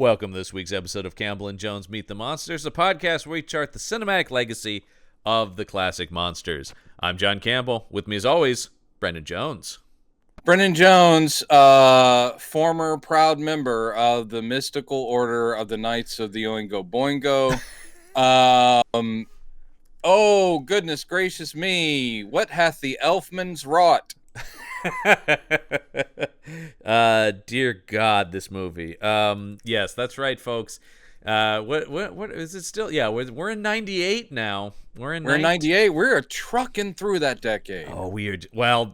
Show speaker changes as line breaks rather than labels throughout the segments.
Welcome to this week's episode of Campbell and Jones Meet the Monsters, a podcast where we chart the cinematic legacy of the classic monsters. I'm John Campbell. With me, as always, Brendan Jones.
Brendan Jones, former proud member of the Mystical Order of the Knights of the Oingo Boingo. Oh, goodness gracious me. What hath the Elfmans wrought?
Dear God, this movie. Yes, that's right, folks. What is it still? Yeah, we're in 98 now. We're in
98. We're trucking through that decade.
Oh, weird. Well,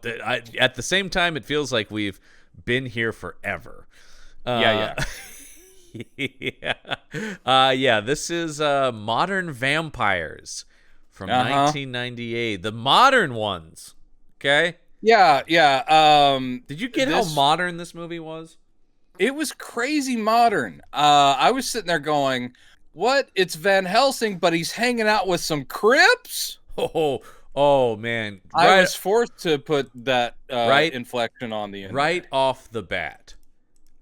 at the same time, it feels like we've been here forever.
Yeah.
Yeah, this is Modern Vampires from 1998. The modern ones. Okay?
Yeah.
Did you get how modern this movie was?
It was crazy modern. I was sitting there going, what? It's Van Helsing, but he's hanging out with some Crips?
Oh man.
I was forced to put that inflection on the end.
Right off the bat.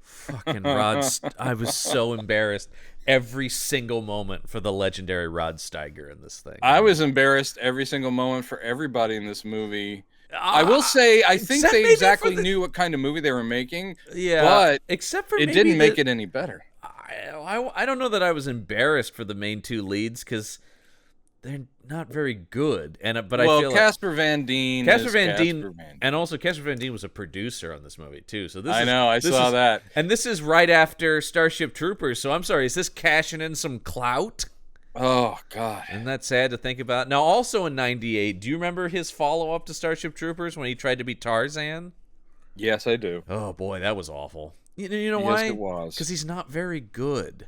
Fucking Rod. I was so embarrassed every single moment for the legendary Rod Steiger in this thing.
I was embarrassed every single moment for everybody in this movie. I will say, I think they exactly knew what kind of movie they were making.
Yeah,
but
except for
it didn't make it any better.
I don't know that I was embarrassed for the main two leads because they're not very good. But I feel
Casper Van Dien,
and also Casper Van Dien was a producer on this movie too. So
I saw that,
and this is right after Starship Troopers. So I'm sorry, is this cashing in some clout?
Oh, God.
Isn't that sad to think about? Now, also in 98, do you remember his follow-up to Starship Troopers when he tried to be Tarzan?
Yes, I do.
Oh, boy, that was awful. You know why?
Yes, it was.
Because he's not very good.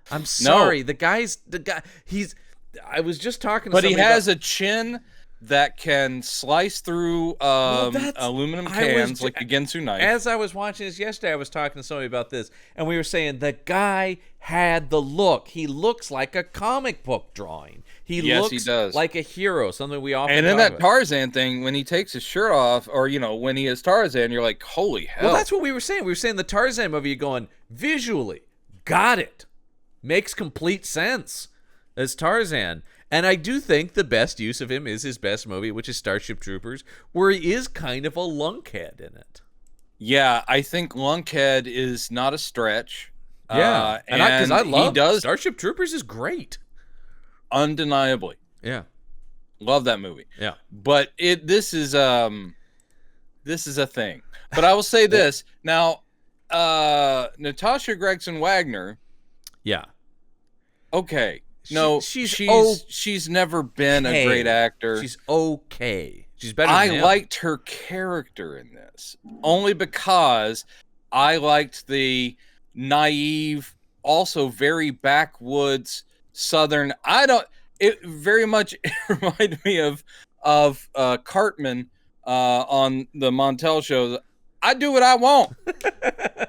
I'm sorry.
No.
The guy, I was just talking to
somebody
somebody
But he has a chin that can slice through aluminum cans like a Ginsu knife.
As I was watching this yesterday, I was talking to somebody about this, and we were saying the guy had the look. He looks like a comic book drawing. He does. Like a hero, something we often
And then
talk
that
about.
Tarzan thing, when he takes his shirt off, or, when he is Tarzan, you're like, holy hell.
Well, that's what we were saying. We were saying the Tarzan movie, you're going, visually, got it. Makes complete sense as Tarzan. And I do think the best use of him is his best movie, which is Starship Troopers, where he is kind of a lunkhead in it.
Yeah, I think lunkhead is not a stretch.
Yeah, because I love Starship Troopers is great.
Undeniably.
Yeah.
Love that movie.
Yeah.
But this is a thing. But I will say this. Now, Natasha Gregson Wagner.
Yeah.
Okay. No, she's never been a great actor.
She's okay. She's better than
I liked her character in this only because I liked the naive, also very backwoods Southern. It very much reminded me of Cartman on the Montel show. I do what I want.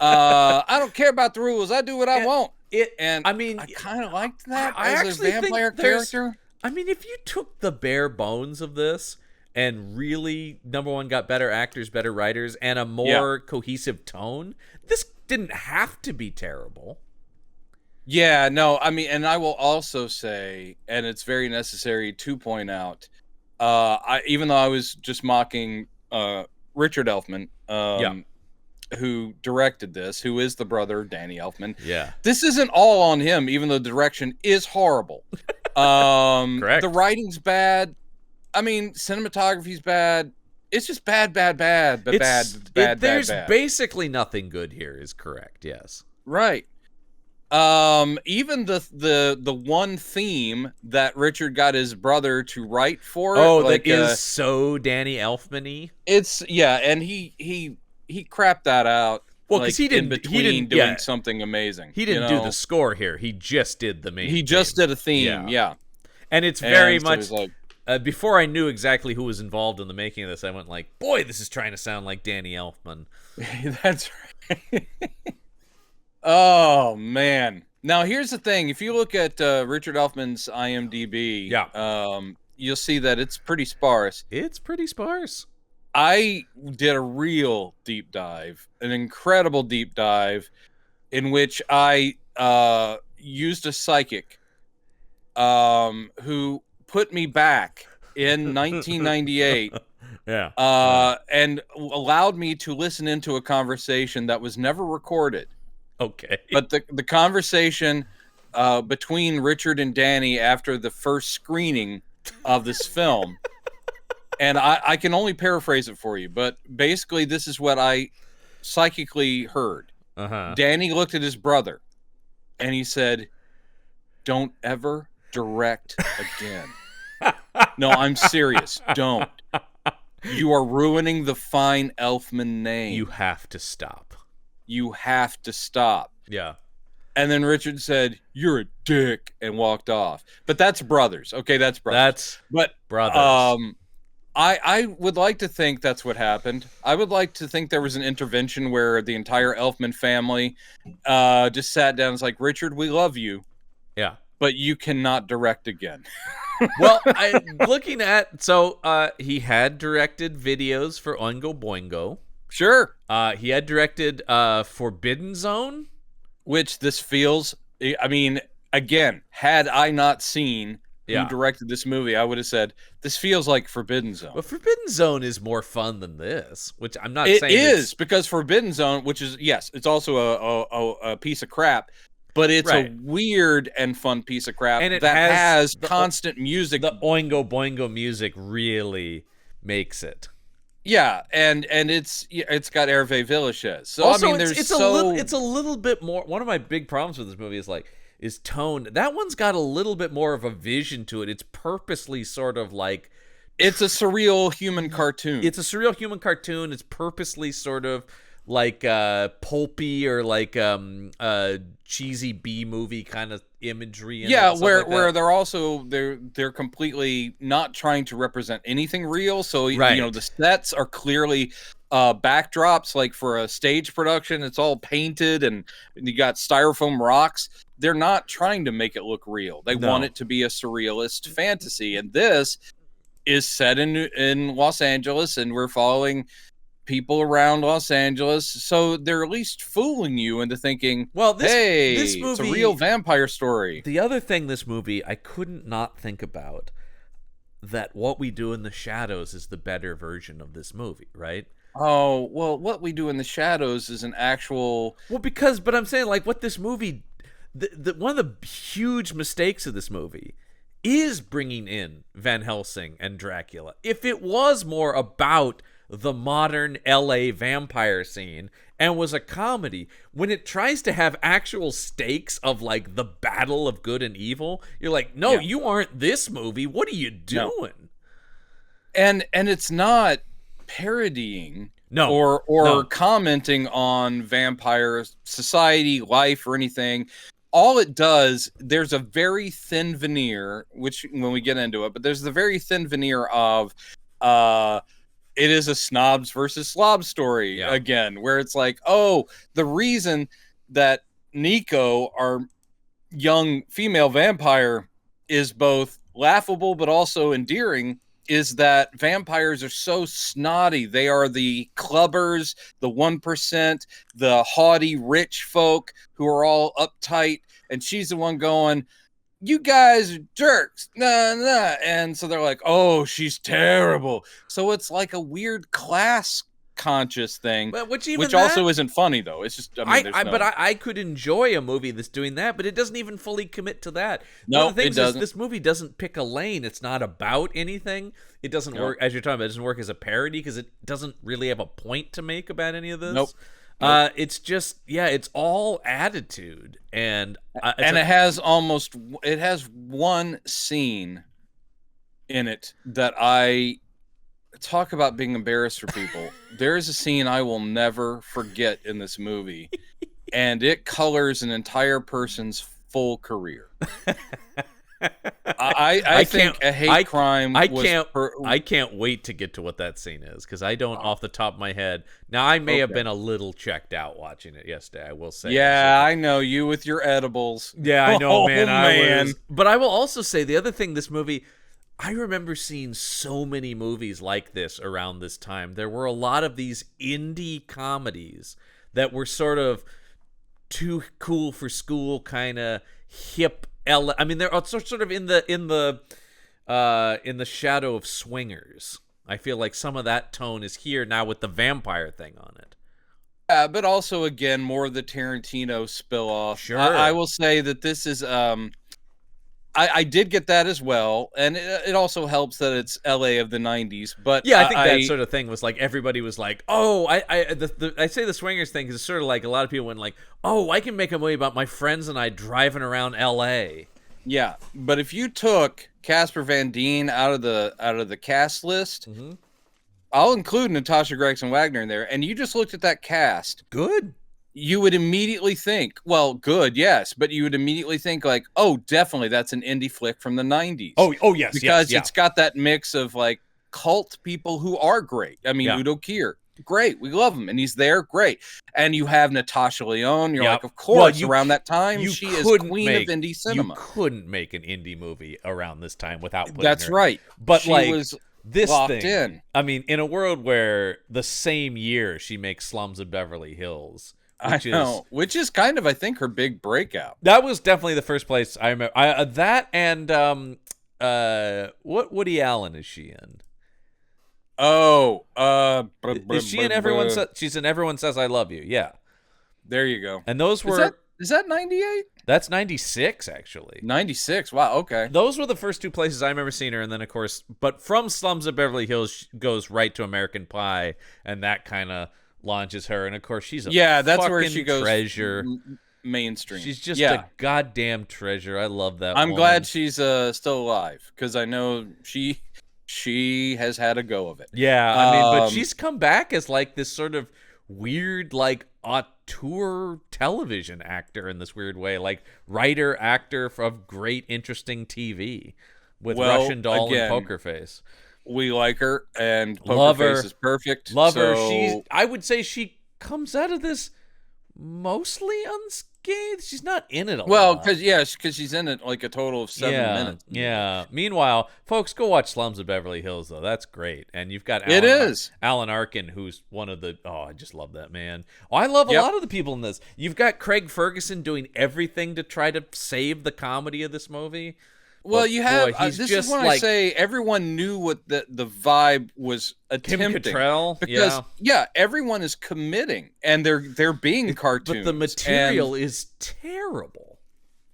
I don't care about the rules. I do what I want. I kind of liked that as a vampire character.
I mean, if you took the bare bones of this and really, number one, got better actors, better writers, and a more cohesive tone, this didn't have to be terrible.
Yeah, no, I mean, and I will also say, and it's very necessary to point out, even though I was just mocking Richard Elfman, who directed this, who is the brother of Danny Elfman.
Yeah.
This isn't all on him, even though the direction is horrible.
Correct.
The writing's bad. I mean, cinematography's bad. It's just bad. There's
basically nothing good here is correct, yes.
Right. Even the one theme that Richard got his brother to write for
that is so Danny Elfman-y.
And he crapped that out.
Well, because he didn't
doing something amazing.
He didn't do the score here. He just did the main.
He just did a theme, yeah.
And it's very much. Before I knew exactly who was involved in the making of this, I went like, "Boy, this is trying to sound like Danny Elfman."
That's right. Oh man! Now here's the thing: if you look at Richard Elfman's IMDb, you'll see that it's pretty sparse.
It's pretty sparse.
I did a real deep dive, an incredible deep dive, in which I used a psychic who put me back in 1998
Yeah.
and allowed me to listen into a conversation that was never recorded.
Okay.
But the conversation between Richard and Danny after the first screening of this film, and I can only paraphrase it for you, but basically this is what I psychically heard.
Uh-huh.
Danny looked at his brother and he said, "Don't ever direct again." No, I'm serious. Don't. You are ruining the fine Elfman name.
You have to stop.
You have to stop.
Yeah.
And then Richard said, "You're a dick," and walked off. But that's brothers. Okay, that's brothers.
That's brothers.
I would like to think that's what happened. I would like to think there was an intervention where the entire Elfman family just sat down and was like, "Richard, we love you,
Yeah.
but you cannot direct again."
Well, looking at, he had directed videos for Oingo Boingo.
Sure.
He had directed Forbidden Zone.
Which this feels, I mean, again, had I not seen who directed this movie, I would have said, this feels like Forbidden Zone.
But Forbidden Zone is more fun than this, which I'm not saying.
It is, because Forbidden Zone, which is, yes, it's also a piece of crap, but it's a weird and fun piece of crap
and it
that has
the
constant music.
The Oingo Boingo music really makes it.
Yeah, and it's got Hervé Villechaize. So
also,
I mean,
it's a little bit more. One of my big problems with this movie is tone. That one's got a little bit more of a vision to it. It's purposely sort of like,
it's a surreal human cartoon.
It's a surreal human cartoon. It's purposely sort of like pulpy or like cheesy B movie kind of imagery.
Yeah, where they're also they're completely not trying to represent anything real. So you know, the sets are clearly backdrops, like for a stage production. It's all painted and you got styrofoam rocks. They're not trying to make it look real. They want it to be a surrealist fantasy, and this is set in Los Angeles, and we're following people around Los Angeles, so they're at least fooling you into thinking, well, this movie, it's a real vampire story.
The other thing, this movie, I couldn't not think about that What We Do in the Shadows is the better version of this movie, right?
Oh, well, What We Do in the Shadows is an actual...
Well, but I'm saying, like, what this movie... one of the huge mistakes of this movie is bringing in Van Helsing and Dracula. If it was more about the modern LA vampire scene and was a comedy, when it tries to have actual stakes of like the battle of good and evil, you're like, no, you aren't this movie. What are you doing?
No. And it's not parodying or commenting on vampire society, life, or anything. All it does, there's a very thin veneer, which when we get into it, but there's the very thin veneer of it is a snobs versus slobs story again, where it's like, oh, the reason that Nico, our young female vampire, is both laughable but also endearing is that vampires are so snotty. They are the clubbers, the 1%, the haughty rich folk who are all uptight, and she's the one going, "You guys are jerks." Nah. And so they're like, "Oh, she's terrible." So it's like a weird class conscious thing,
but which
also isn't funny though. It's just
I could enjoy a movie that's doing that, but it doesn't even fully commit to that.
No,
one of the things
it doesn't.
This movie doesn't pick a lane. It's not about anything. It doesn't work, as you're talking about. It doesn't work as a parody because it doesn't really have a point to make about any of this.
Nope.
It's just it's all attitude, and
it has one scene in it that I talk about being embarrassed for people. There is a scene I will never forget in this movie, and it colors an entire person's full career. I think a hate crime.
I can't wait to get to what that scene is, because I don't off the top of my head. Now I may have been a little checked out watching it yesterday, I will say.
Yeah, I know you with your edibles.
Yeah, I know, man. But I will also say the other thing, this movie, I remember seeing so many movies like this around this time. There were a lot of these indie comedies that were sort of too cool for school kind of hip. I mean, they're also sort of in the shadow of Swingers. I feel like some of that tone is here now with the vampire thing on it.
But also, again, more of the Tarantino spill off.
Sure.
I will say that this is I did get that as well, and it also helps that it's LA of the 90s. But
yeah, I think that sort of thing was like everybody was like, oh, I say the Swingers thing is sort of like a lot of people went like, oh, I can make a movie about my friends and I driving around LA.
Yeah, but if you took Casper Van Dien out of the cast list, I'll include Natasha Gregson Wagner in there, and you just looked at that cast.
Good.
You would immediately think, well, good, yes, but you would immediately think like, oh, definitely that's an indie flick from the 90s.
Oh yes,
because
yes,
it's got that mix of like cult people who are great. I mean, Udo Kier, great, we love him, and he's there, great. And you have Natasha Lyonne. You're like, of course, around that time, she is queen of indie cinema.
You couldn't make an indie movie around this time without putting
That's
her.
right.
But
she
like
was
this
locked
thing,
in.
I mean, in a world where the same year she makes Slums of Beverly Hills.
Which is kind of, I think, her big breakout.
That was definitely the first place I remember. That and what Woody Allen is she in?
Oh,
is she in Everyone? She's in Everyone Says I Love You. Yeah,
there you go.
And those were
is that 98?
That's 96 actually.
96. Wow. Okay.
Those were the first two places I remember seeing her, and then of course, but from Slums of Beverly Hills she goes right to American Pie, and that kind of launches her, and of course she's a
that's where she goes
treasure.
Mainstream.
She's just a goddamn treasure. I love that.
I'm glad she's still alive, because I know she has had a go of it.
Yeah, I mean, but she's come back as like this sort of weird, like auteur television actor in this weird way, like writer actor of great, interesting TV with Russian Doll and Poker Face.
We like her, and
Love
Poker
her.
Face is perfect.
Love her. I would say she comes out of this mostly unscathed. She's not in it a lot.
because she's in it like a total of 7 minutes.
Yeah. Meanwhile, folks, go watch Slums of Beverly Hills, though. That's great. And you've got Alan Arkin, who's one of the... Oh, I just love that man. Oh, I love a lot of the people in this. You've got Craig Ferguson doing everything to try to save the comedy of this movie.
Well, you have... this is when I say everyone knew what the vibe was attempting.
Kim Cattrall,
because, everyone is committing, and they're being cartoons.
But the material is terrible.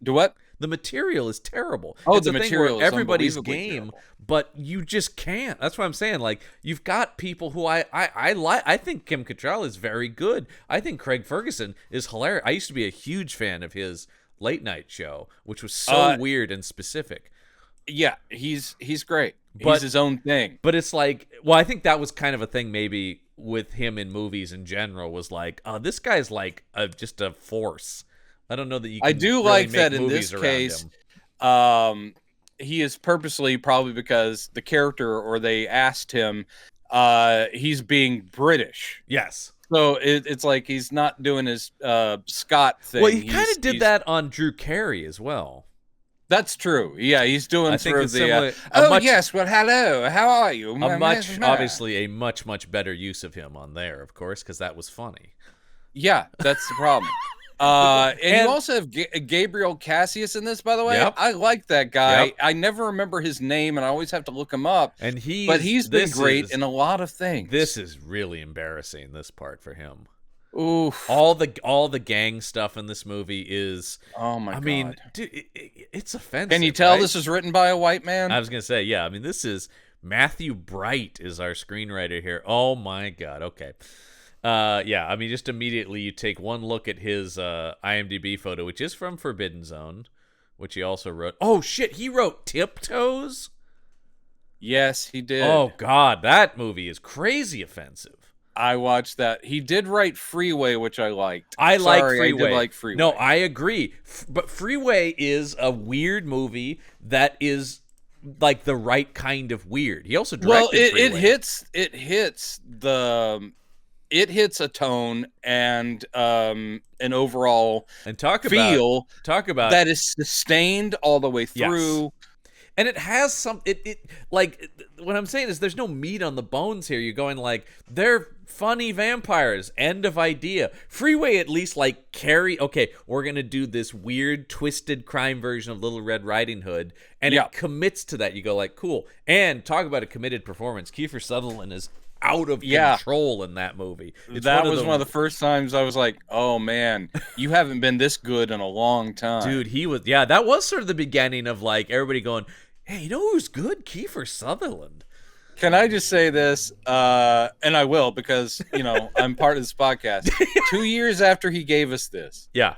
Do what?
The material is terrible.
Oh,
it's
the material is
everybody's game,
terrible.
but you just can't. That's what I'm saying. Like, you've got people who I like. I think Kim Cattrall is very good. I think Craig Ferguson is hilarious. I used to be a huge fan of his late night show, which was so weird and specific.
Yeah, he's great. He's his own thing.
But it's like, well, I think that was kind of a thing maybe with him in movies in general, was like, oh, this guy's like just a force. I don't know that you can
I do
really
like
make
that in
movies
this
around
case.
him.
He is purposely, probably because the character, or they asked him, he's being British.
Yes.
So it's like he's not doing his Scott thing.
Well, he kind of did that on Drew Carey as well.
That's true. Yeah, he's doing sort of the. Yes. Well, hello. How are you?
Obviously, a much better use of him on there, of course, because that was funny.
Yeah, that's the problem. And you also have Gabriel Cassius in this, by the way.
Yep.
I like that guy.
Yep.
I never remember his name, and I always have to look him up.
And
but he's been great in a lot of things.
This is really embarrassing, this part for him.
Oof.
All the gang stuff in this movie is...
Oh, my God.
I mean, dude, it's offensive.
Can you tell
right?
this is written by a white man?
I was going to say, yeah. I mean, this is... Matthew Bright is our screenwriter here. Oh, my God. Okay. Yeah, I mean, just immediately you take one look at his IMDb photo, which is from Forbidden Zone, which he also wrote. Oh, shit, he wrote Tiptoes?
Yes, he did.
Oh, God, that movie is crazy offensive.
I watched that. He did write Freeway, which I liked.
I did like Freeway.
No,
I agree. But Freeway is a weird movie that is like the right kind of weird. He also directed Freeway.
It hits a tone and an overall
and talk
about
that
is sustained all the way through.
Yes. And it has some like what I'm saying is there's no meat on the bones here. You're going like they're funny vampires. End of idea. Freeway at least like okay, we're gonna do this weird twisted crime version of Little Red Riding Hood, and it commits to that. You go like cool. And talk about a committed performance. Kiefer Sutherland is out of control in that movie.
That was one of the first times I was like, oh man, you haven't been this good in a long time.
Dude, he was, that was sort of the beginning of like everybody going, hey, you know who's good? Kiefer Sutherland.
Can I just say this? And I will, because, I'm part of this podcast. 2 years after he gave us this.
Yeah.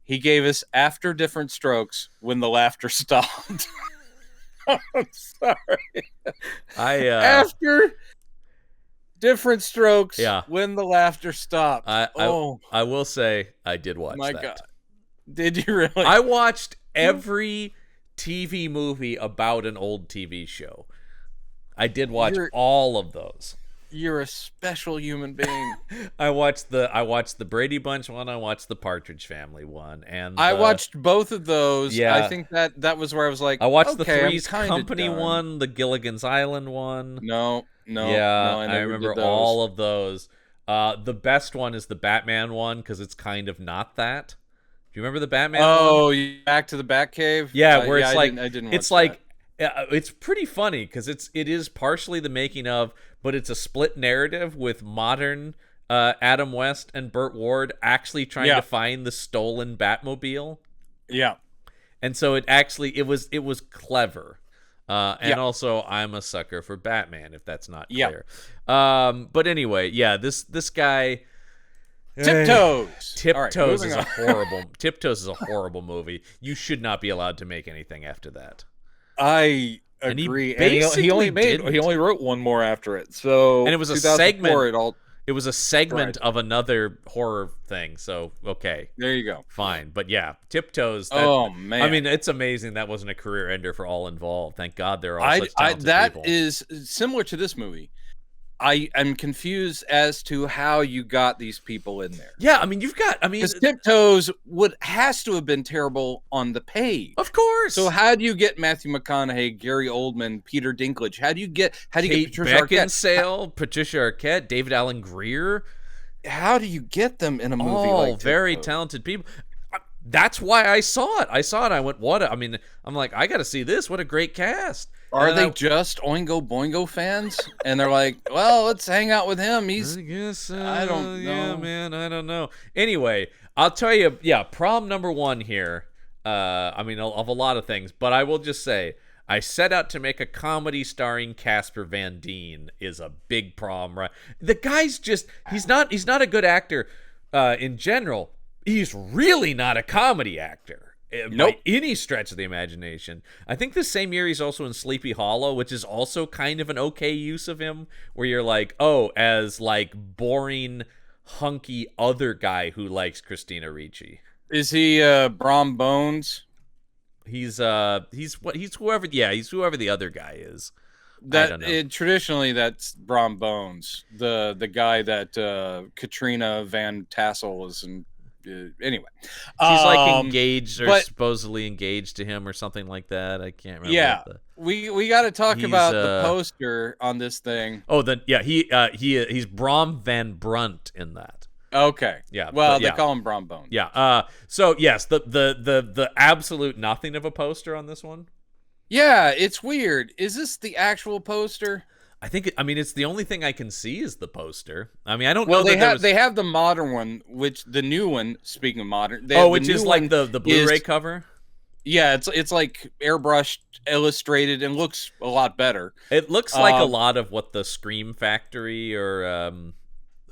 He gave us After Different Strokes, When the Laughter Stopped. I'm sorry. After Different Strokes, When the Laughter Stopped.
I will say I did watch that.
My God. Did you really?
I watched every TV movie about an old TV show. I did watch all of those.
You're a special human being.
I watched the Brady Bunch one. I watched the Partridge Family one, and
I watched both of those. Yeah, I think that was where I was like,
I watched the Three's Company one, the Gilligan's Island one.
No,
I remember all of those. The best one is the Batman one because it's kind of not that. Do you remember the Batman one?
Oh, Back to the Batcave?
Yeah, where it's like
I didn't watch
it's like it's pretty funny because it is partially the making of, but it's a split narrative with modern Adam West and Burt Ward actually trying to find the stolen Batmobile.
Yeah,
and so it was clever, and also I'm a sucker for Batman. If that's not clear, but anyway, this guy.
Tiptoes.
Tiptoes is a horrible. Tiptoes is a horrible movie. You should not be allowed to make anything after that.
I agree. And he only wrote one more after it. So
and it was a segment. It was a segment of another horror thing. So okay,
there you go.
Fine, but yeah, Tiptoes.
Oh man,
I mean, it's amazing that wasn't a career ender for all involved. Thank God they're all such talented
that
people.
Is similar to this movie. I'm confused as to how you got these people in there.
Yeah, I mean,
because Tiptoes has to have been terrible on the page.
Of course.
So how do you get Matthew McConaughey, Gary Oldman, Peter Dinklage? How do you get Patricia
Beckinsale, Patricia Arquette, David Alan Grier?
How do you get them in a movie like
all very talented people. That's why I saw it. I went, what? I mean, I'm like, I got to see this. What a great cast.
Are they just Oingo Boingo fans? And they're like, well, let's hang out with him.
I guess,
I don't know.
Yeah, man, I don't know. Anyway, I'll tell you, prom number one here. I mean, of a lot of things, but I will just say, I set out to make a comedy starring Casper Van Dien is a big prom, right? The guy's just, he's not a good actor in general. He's really not a comedy actor. By any stretch of the imagination. I think the same year he's also in Sleepy Hollow, which is also kind of an okay use of him, where you're like, as like boring, hunky other guy who likes Christina Ricci.
Is he Brom Bones?
He's whoever the other guy is.
Traditionally that's Brom Bones, the guy that Katrina Van Tassel is in. Anyway,
she's like engaged or supposedly engaged to him or something like that. I can't remember.
Yeah, we got to talk about the poster on this thing.
Oh, he's Brom Van Brunt in that.
Okay,
yeah.
Well, they call him Brom Bones.
Yeah. So yes, the absolute nothing of a poster on this one.
Yeah, it's weird. Is this the actual poster?
I think it's the only thing I can see is the poster. I mean, I don't know.
Well, they have the modern one, which the new one. Speaking of modern,
which is like the Blu-ray cover.
Yeah, it's like airbrushed, illustrated, and looks a lot better.
It looks like a lot of what the Scream Factory or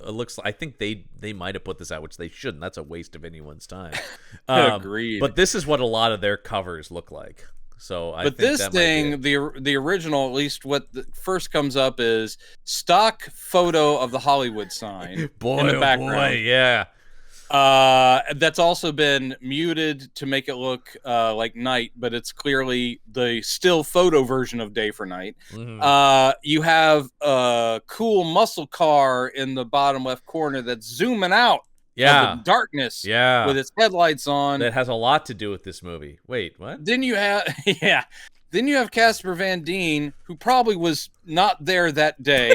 it looks. I think they might have put this out, which they shouldn't. That's a waste of anyone's time.
Agreed.
But this is what a lot of their covers look like. So I think
this thing, the original, at least what first comes up is stock photo of the Hollywood sign in the background.
Boy, yeah.
That's also been muted to make it look like night, but it's clearly the still photo version of day for night. Mm-hmm. You have a cool muscle car in the bottom left corner that's zooming out.
Yeah,
the darkness.
Yeah,
with its headlights on.
That has a lot to do with this movie. Wait, what?
Didn't you have? Yeah, Then you have Casper Van Dien, who probably was not there that day,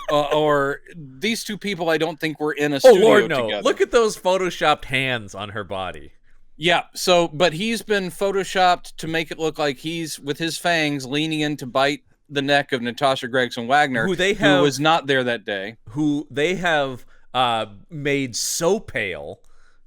or these two people I don't think were in a studio
Lord, no.
together.
Look at those photoshopped hands on her body.
Yeah, so, but he's been photoshopped to make it look like he's, with his fangs, leaning in to bite the neck of Natasha Gregson Wagner, who was not there that day.
Who they have made so pale,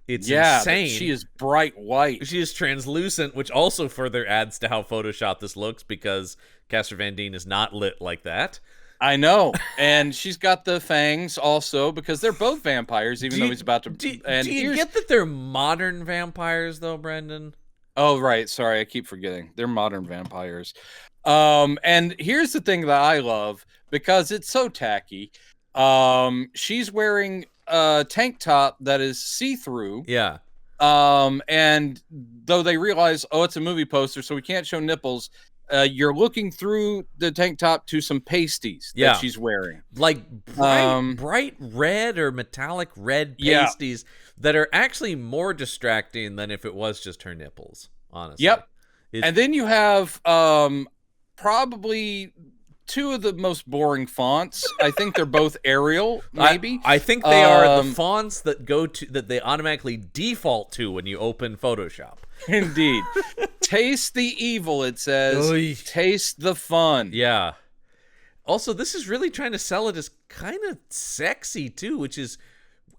it's insane.
She is bright white.
She is translucent, which also further adds to how photoshopped this looks, because Casper Van Dien is not lit like that.
I know, and she's got the fangs also, because they're both vampires, even though he's about to...
Do you get that they're modern vampires, though, Brendan?
Oh, right. Sorry, I keep forgetting. They're modern vampires. And here's the thing that I love, because it's so tacky. She's wearing a tank top that is see-through.
Yeah.
And though they realize, it's a movie poster, so we can't show nipples, you're looking through the tank top to some pasties that she's wearing.
Like bright red or metallic red pasties that are actually more distracting than if it was just her nipples, honestly.
Yep. And then you have probably two of the most boring fonts. I think they're both Arial, maybe.
I think they are the fonts that they automatically default to when you open Photoshop.
Indeed. Taste the evil, it says.
Oy.
Taste the fun.
Yeah. Also, this is really trying to sell it as kind of sexy, too, which is...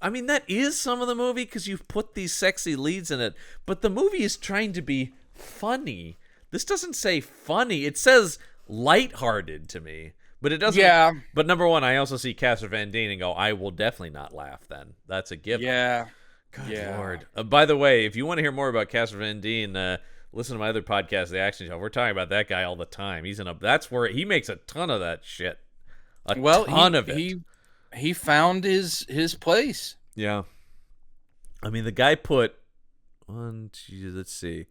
I mean, that is some of the movie, because you've put these sexy leads in it, but the movie is trying to be funny. This doesn't say funny. It says lighthearted to me, but it doesn't.
Yeah.
But number one, I also see Casper Van Dien and go, I will definitely not laugh then. That's a given.
Yeah.
Good Lord. By the way, if you want to hear more about Casper Van Dien, listen to my other podcast, The Action Show. We're talking about that guy all the time. That's where he makes a ton of that shit. A ton of it.
He found his place.
Yeah. I mean, the guy put let's see,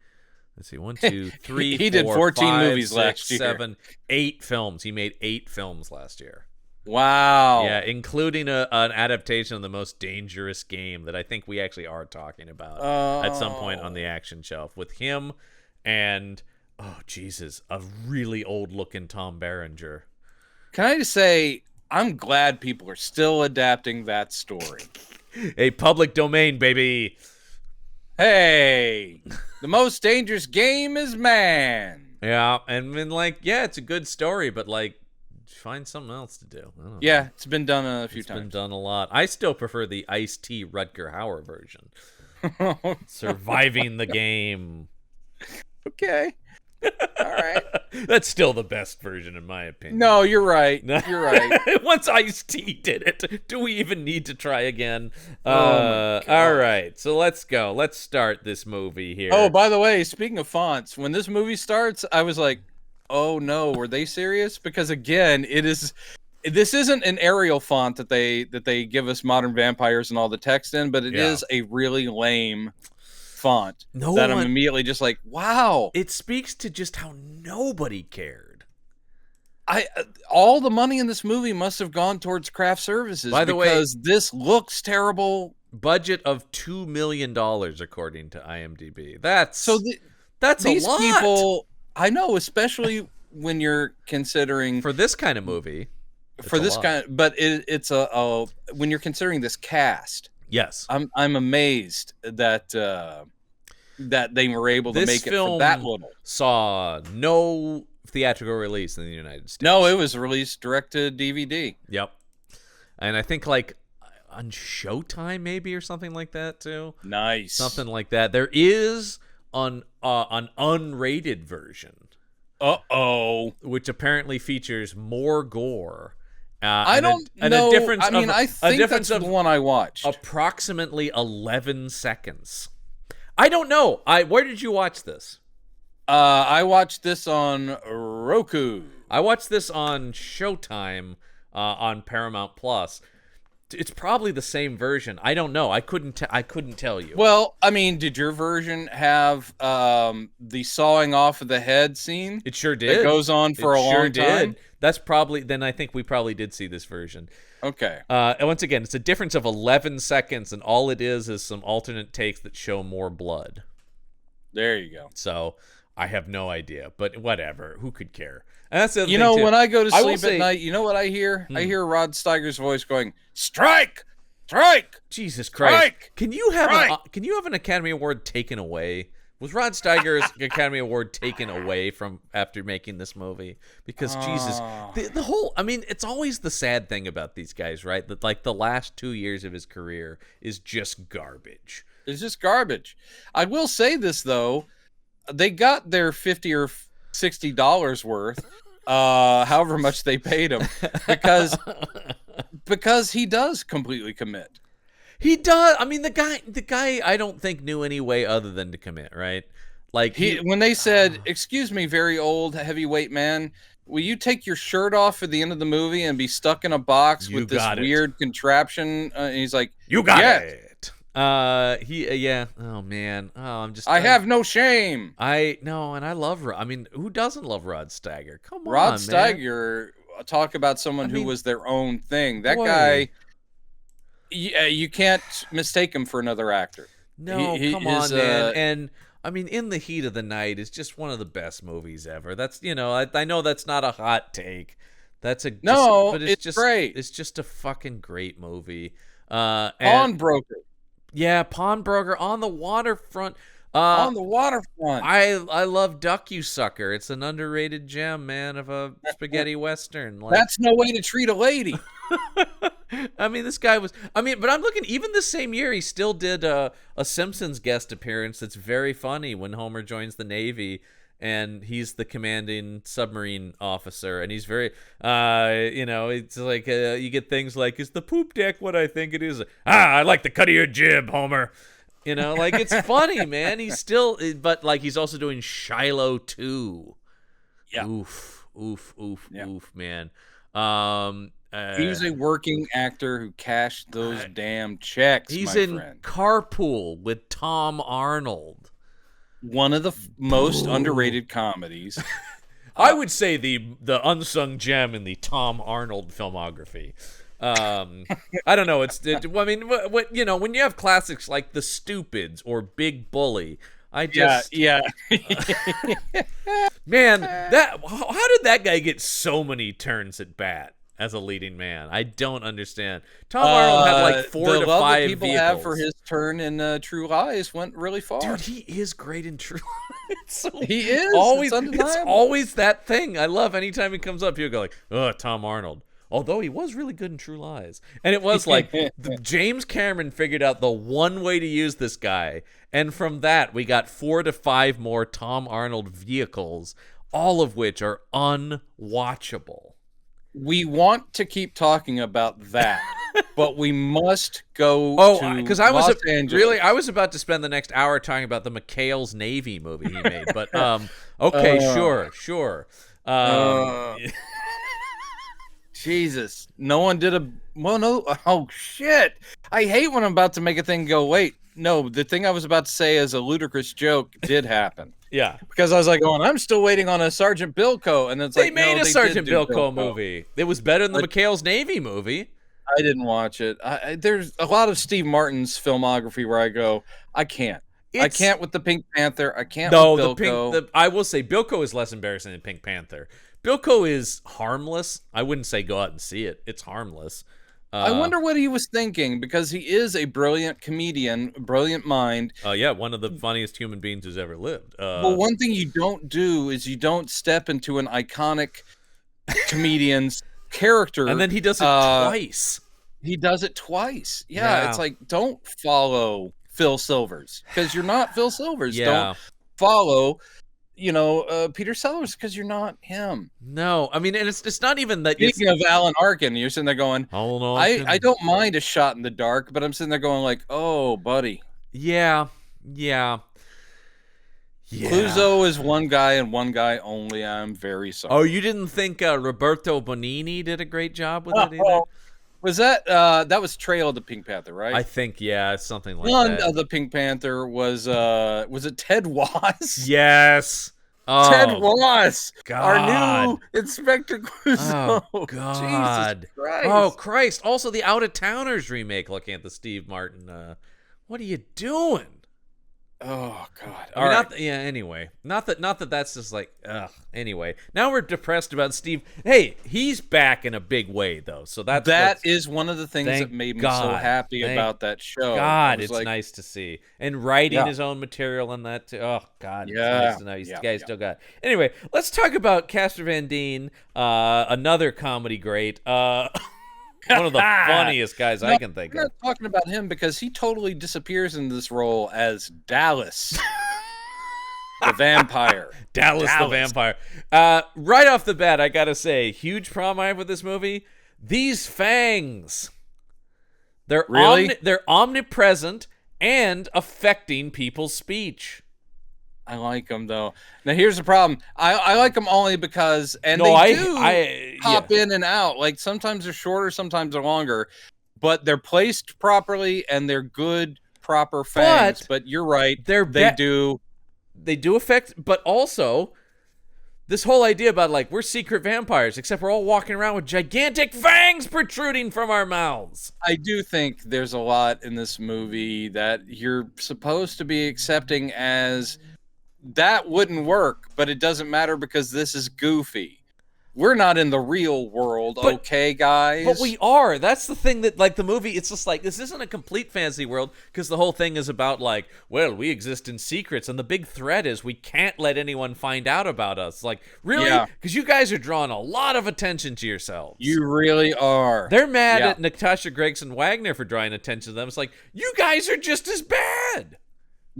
1, 2, 3,
he did 14
5,
movies
6,
last year.
7, 8 films. He made 8 films last year.
Wow.
Yeah, including an adaptation of The Most Dangerous Game that I think we actually are talking about at some point on the Action Shelf with him and, Jesus, a really old-looking Tom Berenger.
Can I just say, I'm glad people are still adapting that story.
A public domain, baby.
Hey, the most dangerous game is man.
Yeah, and then, it's a good story, but, find something else to do. I don't know.
Yeah, it's been done a few times.
It's been done a lot. I still prefer the Ice-T Rutger Hauer version. Surviving the game.
Okay. All right.
That's still the best version, in my opinion.
No, you're right. You're right.
Once Ice-T did it, do we even need to try again?
Oh
all right, so let's go. Let's start this movie here.
Oh, by the way, speaking of fonts, when this movie starts, I was like, oh no, were they serious? Because again, this isn't an Arial font that they give us modern vampires and all the text in, but it is a really lame font I'm immediately just like, wow.
It speaks to just how nobody cared.
All the money in this movie must have gone towards craft services.
By the way,
because this looks terrible.
Budget of $2 million according to IMDb. That's
these
a lot.
People, I know, especially when you're considering
for this kind of movie.
But it's when you're considering this cast.
Yes,
I'm amazed that they were able to make it for that little.
Saw no theatrical release in the United States.
No, it was released direct to DVD.
Yep, and I think on Showtime maybe or something like that too.
Nice,
something like that. There is an unrated version. Which apparently features more gore.
I don't know. I think that's the one I watched.
Approximately 11 seconds. I don't know. Where did you watch this?
I watched this on Roku.
I watched this on Showtime on Paramount Plus. It's probably the same version. I don't know. I couldn't tell you.
Well, I mean, did your version have the sawing off of the head scene?
It sure did.
It goes on for a long time.
That's probably. Then I think we probably did see this version.
Okay.
And once again, it's a difference of 11 seconds, and all it is some alternate takes that show more blood.
There you go.
So, I have no idea, but whatever. Who could care? And that's the other
You
thing,
know,
too.
when I go to
I will
sleep
say-
at night, you know what I hear? I hear Rod Steiger's voice going, "Strike! Strike!"
Jesus Christ!
Strike!
Can you have
Strike!
can you have an Academy Award taken away? Was Rod Steiger's Academy Award taken away from after making this movie? Because Jesus, the whole, I mean, it's always the sad thing about these guys, right? That like the last 2 years of his career is just garbage.
It's just garbage. I will say this though, they got their $50 or $60 worth, however much they paid him, because he does completely commit.
He does. I mean, the guy, I don't think knew any way other than to commit, right? Like
When they said, "Excuse me, very old heavyweight man, will you take your shirt off at the end of the movie and be stuck in a box with this weird contraption?" And he's like,
"You got
yeah.
it." Yeah. Oh man. Oh,
I have no shame.
No, and I love. I mean, who doesn't love Rod Steiger? Come on,
Rod
man.
Steiger. Talk about someone who was their own thing. That guy. You can't mistake him for another actor.
No, come on, man. And I mean, In the Heat of the Night is just one of the best movies ever. That's I know that's not a hot take. But it's just
great.
It's just a fucking great movie.
Pawnbroker.
Yeah, Pawnbroker on the waterfront.
On the waterfront.
I love Duck You Sucker. It's an underrated gem, man, of a spaghetti western. Like,
that's no way to treat a lady.
I mean, this guy was. I mean, but I'm looking. Even the same year, he still did a Simpsons guest appearance. That's very funny when Homer joins the Navy and he's the commanding submarine officer, and he's very, it's like you get things like, "Is the poop deck what I think it is?" I like the cut of your jib, Homer. Like it's funny, man. He's still, but like he's also doing Shiloh 2.
Yeah.
Oof, man.
He was a working actor who cashed those damn checks.
He's
my
in
friend.
Carpool with Tom Arnold.
One of the most underrated comedies.
I would say the unsung gem in the Tom Arnold filmography. I don't know. I mean, when you have classics like The Stupids or Big Bully,
yeah.
Man, how did that guy get so many turns at bat as a leading man? I don't understand. Tom Arnold had like 4 to 5
that people
vehicles.
have for his turn in True Lies went really far.
Dude, he is great in True Lies.
He is.
It's always that thing. I love anytime he comes up, people go like, "Oh, Tom Arnold." Although he was really good in True Lies. And it was like James Cameron figured out the one way to use this guy. And from that, we got 4 to 5 more Tom Arnold vehicles, all of which are unwatchable.
We want to keep talking about that, but we must go to
because
Los Angeles.
I was about to spend the next hour talking about the McHale's Navy movie he made. But okay, sure.
Jesus, no one did oh shit. I hate when I'm about to make a thing go, wait, no, the thing I was about to say as a ludicrous joke did happen.
Yeah.
Because I was like, I'm still waiting on a Sergeant Bilko, and it's
they made a Sergeant Bilko movie. It was better than the McHale's Navy movie.
I didn't watch it. There's a lot of Steve Martin's filmography where I go, I can't. I can't with the Pink Panther. I can't with Bilko.
I will say Bilko is less embarrassing than Pink Panther. Bilko is harmless. I wouldn't say go out and see it. It's harmless.
I wonder what he was thinking, because he is a brilliant comedian, brilliant mind.
Yeah, one of the funniest human beings who's ever lived.
Well, one thing you don't do is you don't step into an iconic comedian's character.
And then he does it twice.
He does it twice. Yeah, it's like, don't follow Phil Silvers, because you're not Phil Silvers.
Yeah.
Don't follow Peter Sellers, because you're not him.
No, I mean, and it's not even that.
Speaking of Alan Arkin, you're sitting there going,
Alan
Arkin. I don't mind a shot in the dark, but I'm sitting there going like, oh, buddy.
Yeah.
Clouseau is one guy and one guy only. I'm very sorry.
Oh, you didn't think Roberto Bonini did a great job with it either?
Was that was Trail of the Pink Panther, right?
I think, yeah, something like
One
that.
of the Pink Panther was it Ted Wass?
Yes. Oh,
Ted Wass,
God.
our new Inspector Clouseau.
Oh, God.
Jesus Christ.
Oh, Christ. Also, the Out of Towners remake, looking at the Steve Martin. What are you doing?
Oh God.
I mean, anyway, not that that's just like, ugh. Anyway, now we're depressed about Steve. Hey, he's back in a big way though, so
That is one of the things that
thank
made me so
God.
happy
Thank
about that show. I
God,
was
it's
like,
nice to see, and writing
yeah,
his own material on that too. Oh God, it's
yeah,
nice to know he's the
yeah,
guy
yeah.
still got it. Anyway, let's talk about Casper Van Dien, another comedy great. One of the funniest guys
No,
I can think
I'm
of.
not talking about him because he totally disappears in this role as Dallas, the vampire.
Dallas the
Dallas.
vampire. Right off the bat, I gotta say, huge problem I have with this movie. These fangs. They're
Really?
they're omnipresent and affecting people's speech.
I like him though. Now here's the problem. I like them only because, and
No,
they do
yeah.
pop in and out. Like sometimes they're shorter, sometimes they're longer, but they're placed properly and they're good, proper fangs. But you're right, they do
affect, but also this whole idea about like we're secret vampires, except we're all walking around with gigantic fangs protruding from our mouths.
I do think there's a lot in this movie that you're supposed to be accepting as that wouldn't work, but it doesn't matter because this is goofy. We're not in the real world, okay, guys?
But we are. That's the thing that, like, the movie, it's just like, this isn't a complete fantasy world, because the whole thing is about, like, well, we exist in secrets, and the big threat is we can't let anyone find out about us. Like, really? Because you guys are drawing a lot of attention to yourselves.
You really are.
They're mad at Natasha Gregson Wagner for drawing attention to them. It's like, you guys are just as bad.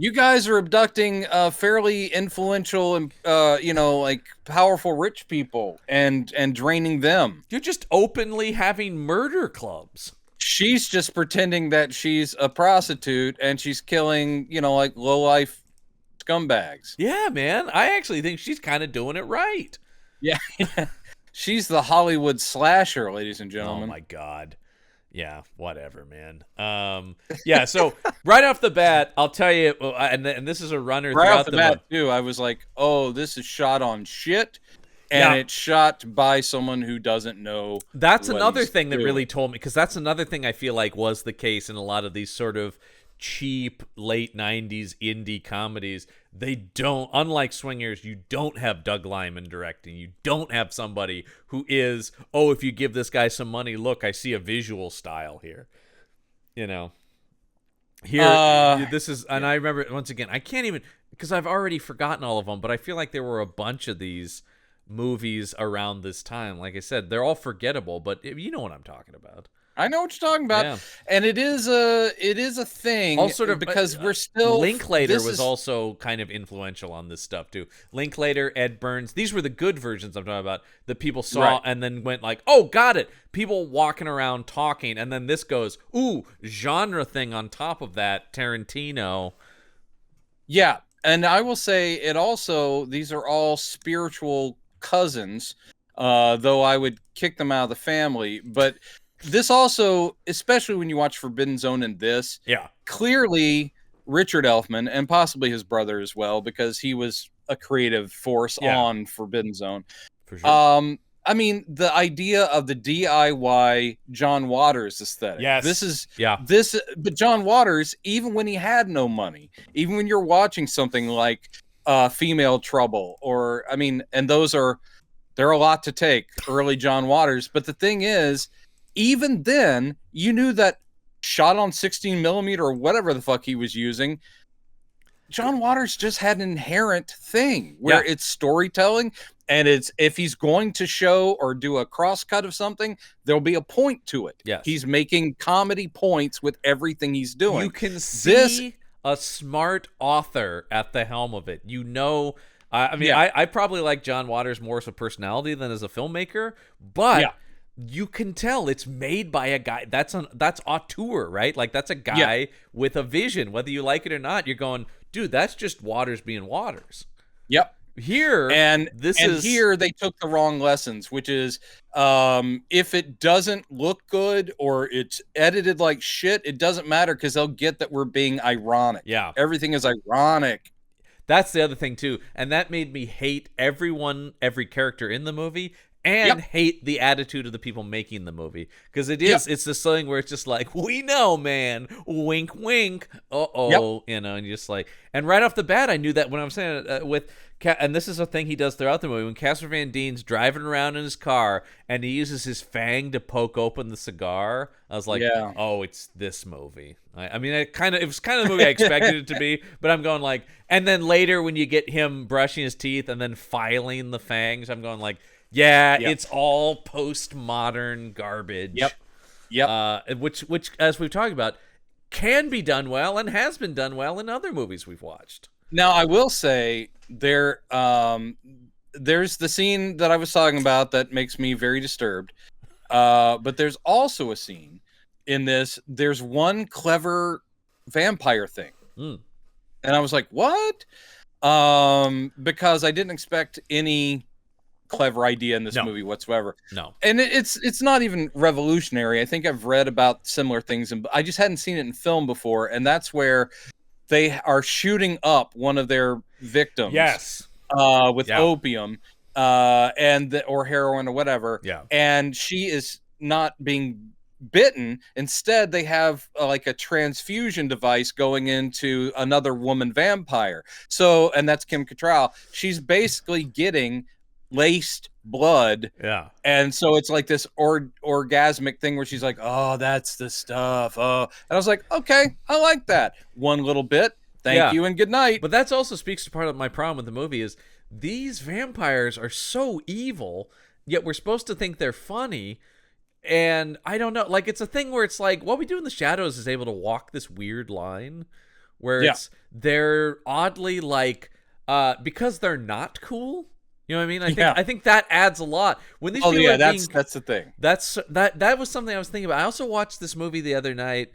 You guys are abducting fairly influential and like powerful rich people and draining them.
You're just openly having murder clubs.
She's just pretending that she's a prostitute and she's killing, like low-life scumbags.
Yeah, man. I actually think she's kind of doing it right.
Yeah. She's the Hollywood slasher, ladies and gentlemen.
Oh my God. Yeah, whatever, man. Yeah, so right off the bat, I'll tell you, and this is a runner
right
throughout
off the bat, too, I was like, oh, this is shot on shit, and it's shot by someone who doesn't know.
That's another thing that really told me, because that's another thing I feel like was the case in a lot of these sort of cheap late 90s indie comedies. They don't, unlike Swingers, you don't have Doug Liman directing. You don't have somebody who is, oh, if you give this guy some money, look, I see a visual style here. Here, this is, and I remember, once again, I can't even, because I've already forgotten all of them, but I feel like there were a bunch of these movies around this time. Like I said, they're all forgettable, but you know what I'm talking about.
I know what you're talking about, and it is a thing.
All sort of,
because we're still.
Linklater was also kind of influential on this stuff too. Linklater, Ed Burns, these were the good versions I'm talking about that people saw and then went like, "Oh, got it." People walking around talking, and then this goes, "Ooh, genre thing on top of that." Tarantino.
Yeah, and I will say it also. These are all spiritual cousins, though I would kick them out of the family, but. This also, especially when you watch Forbidden Zone and this, clearly Richard Elfman, and possibly his brother as well, because he was a creative force on Forbidden Zone.
For sure.
I mean, the idea of the DIY John Waters aesthetic.
Yes.
This is but John Waters, even when he had no money, even when you're watching something like Female Trouble, and they're a lot to take, early John Waters. But the thing is, even then, you knew that shot on 16 millimeter or whatever the fuck he was using, John Waters just had an inherent thing where it's storytelling, and it's if he's going to show or do a crosscut of something, there'll be a point to it.
Yes.
He's making comedy points with everything he's doing.
You can see a smart author at the helm of it. I probably like John Waters more as a personality than as a filmmaker, but you can tell it's made by a guy that's auteur, right? Like that's a guy with a vision. Whether you like it or not, you're going, dude, that's just Waters being Waters.
Yep.
Here
here they took the wrong lessons, which is if it doesn't look good or it's edited like shit, it doesn't matter because they'll get that we're being ironic.
Yeah.
Everything is ironic.
That's the other thing too, and that made me hate every character in the movie and
Yep.
hate the attitude of the people making the movie, because it's this thing where it's just like, we know, man, wink wink,
Yep.
and you're just like, and right off the bat I knew that when I'm saying and this is a thing he does throughout the movie, when Casper Van Dien's driving around in his car and he uses his fang to poke open the cigar, I was like,
Yeah.
oh, it's this movie. I mean, it was kind of the movie I expected it to be, but I'm going like, and then later when you get him brushing his teeth and then filing the fangs, I'm going like, yeah,
Yep.
it's all postmodern garbage.
Yep. Yep.
Which, as we've talked about, can be done well and has been done well in other movies we've watched.
Now, I will say there's the scene that I was talking about that makes me very disturbed. But there's also a scene in this. There's one clever vampire thing.
Mm.
And I was like, what? Because I didn't expect any clever idea in this movie whatsoever.
No.
And it's not even revolutionary. I think I've read about similar things, and I just hadn't seen it in film before. And that's where they are shooting up one of their victims.
Yes.
With opium, or heroin or whatever.
Yeah.
And she is not being bitten. Instead, they have like a transfusion device going into another woman vampire. So, and that's Kim Cattrall. She's basically getting laced blood.
Yeah.
And so it's like this orgasmic thing where she's like, oh, that's the stuff. Oh, and I was like, okay, I like that. One little bit. Thank you and good night.
But that also speaks to part of my problem with the movie is these vampires are so evil, yet we're supposed to think they're funny. And I don't know, like, it's a thing where it's like, what we do in the shadows is able to walk this weird line where they're oddly like, because they're not cool. You know what I mean? I think that adds a lot. When these people
that's the thing.
That was something I was thinking about. I also watched this movie the other night,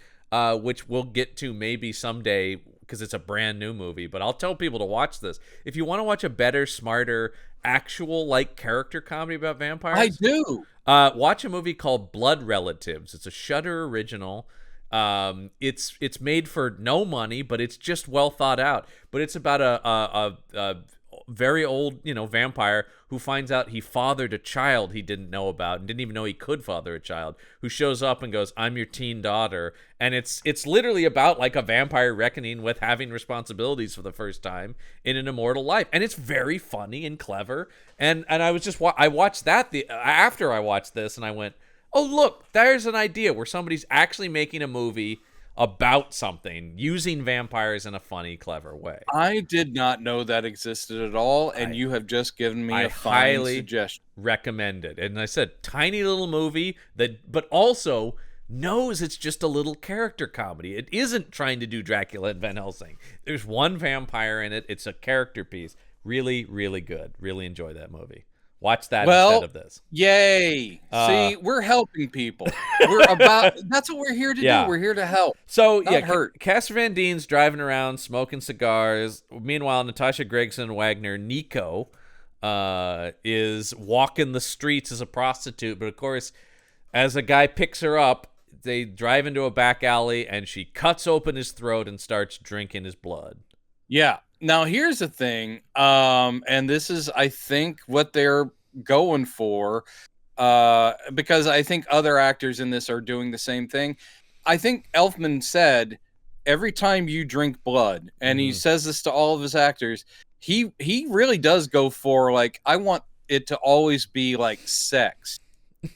which we'll get to maybe someday because it's a brand new movie. But I'll tell people to watch this if you want to watch a better, smarter, actual like character comedy about vampires.
I do.
Watch a movie called Blood Relatives. It's a Shudder original. It's made for no money, but it's just well thought out. But it's about a very old, vampire who finds out he fathered a child he didn't know about and didn't even know he could father a child, who shows up and goes, I'm your teen daughter. And it's literally about like a vampire reckoning with having responsibilities for the first time in an immortal life. And it's very funny and clever. And I was just, I watched that after I watched this and I went, oh, look, there's an idea where somebody's actually making a movie about something using vampires in a funny, clever way.
I did not know that existed at all, and you have just given me a fine suggestion.
Recommend it. And I said, tiny little movie but also knows it's just a little character comedy. It isn't trying to do Dracula and Van Helsing. There's one vampire in it. It's a character piece. Really, really good. Really enjoy that movie. Watch that instead of this.
Yay. See, we're helping people. That's what we're here to do. We're here to help.
So,
hurt.
Casper Van Dien's driving around smoking cigars. Meanwhile, Natasha Gregson Wagner, Nico, is walking the streets as a prostitute. But of course, as a guy picks her up, they drive into a back alley and she cuts open his throat and starts drinking his blood.
Yeah. Now, here's the thing, and this is, I think, what they're going for, because I think other actors in this are doing the same thing. I think Elfman said, every time you drink blood, and he says this to all of his actors, he really does go for, like, I want it to always be, like, sex.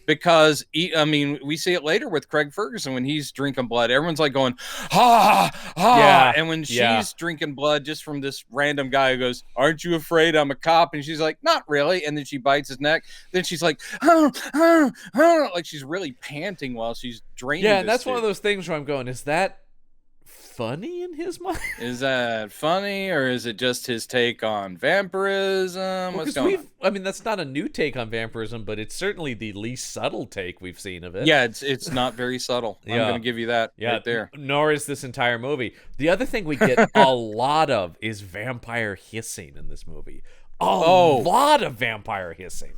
Because we see it later with Craig Ferguson when he's drinking blood. Everyone's like going, ha, ha.
Yeah,
and when she's drinking blood just from this random guy who goes, aren't you afraid I'm a cop? And she's like, not really. And then she bites his neck. Then she's like, like she's really panting while she's draining.
Yeah, and that's one of those things where I'm going, is that funny in his mind?
Is that funny, or is it just his take on vampirism? What's going on?
That's not a new take on vampirism, but it's certainly the least subtle take we've seen of it.
Yeah, it's not very subtle. I'm going to give you that right there.
Nor is this entire movie. The other thing we get a lot of is vampire hissing in this movie. A lot of vampire hissing.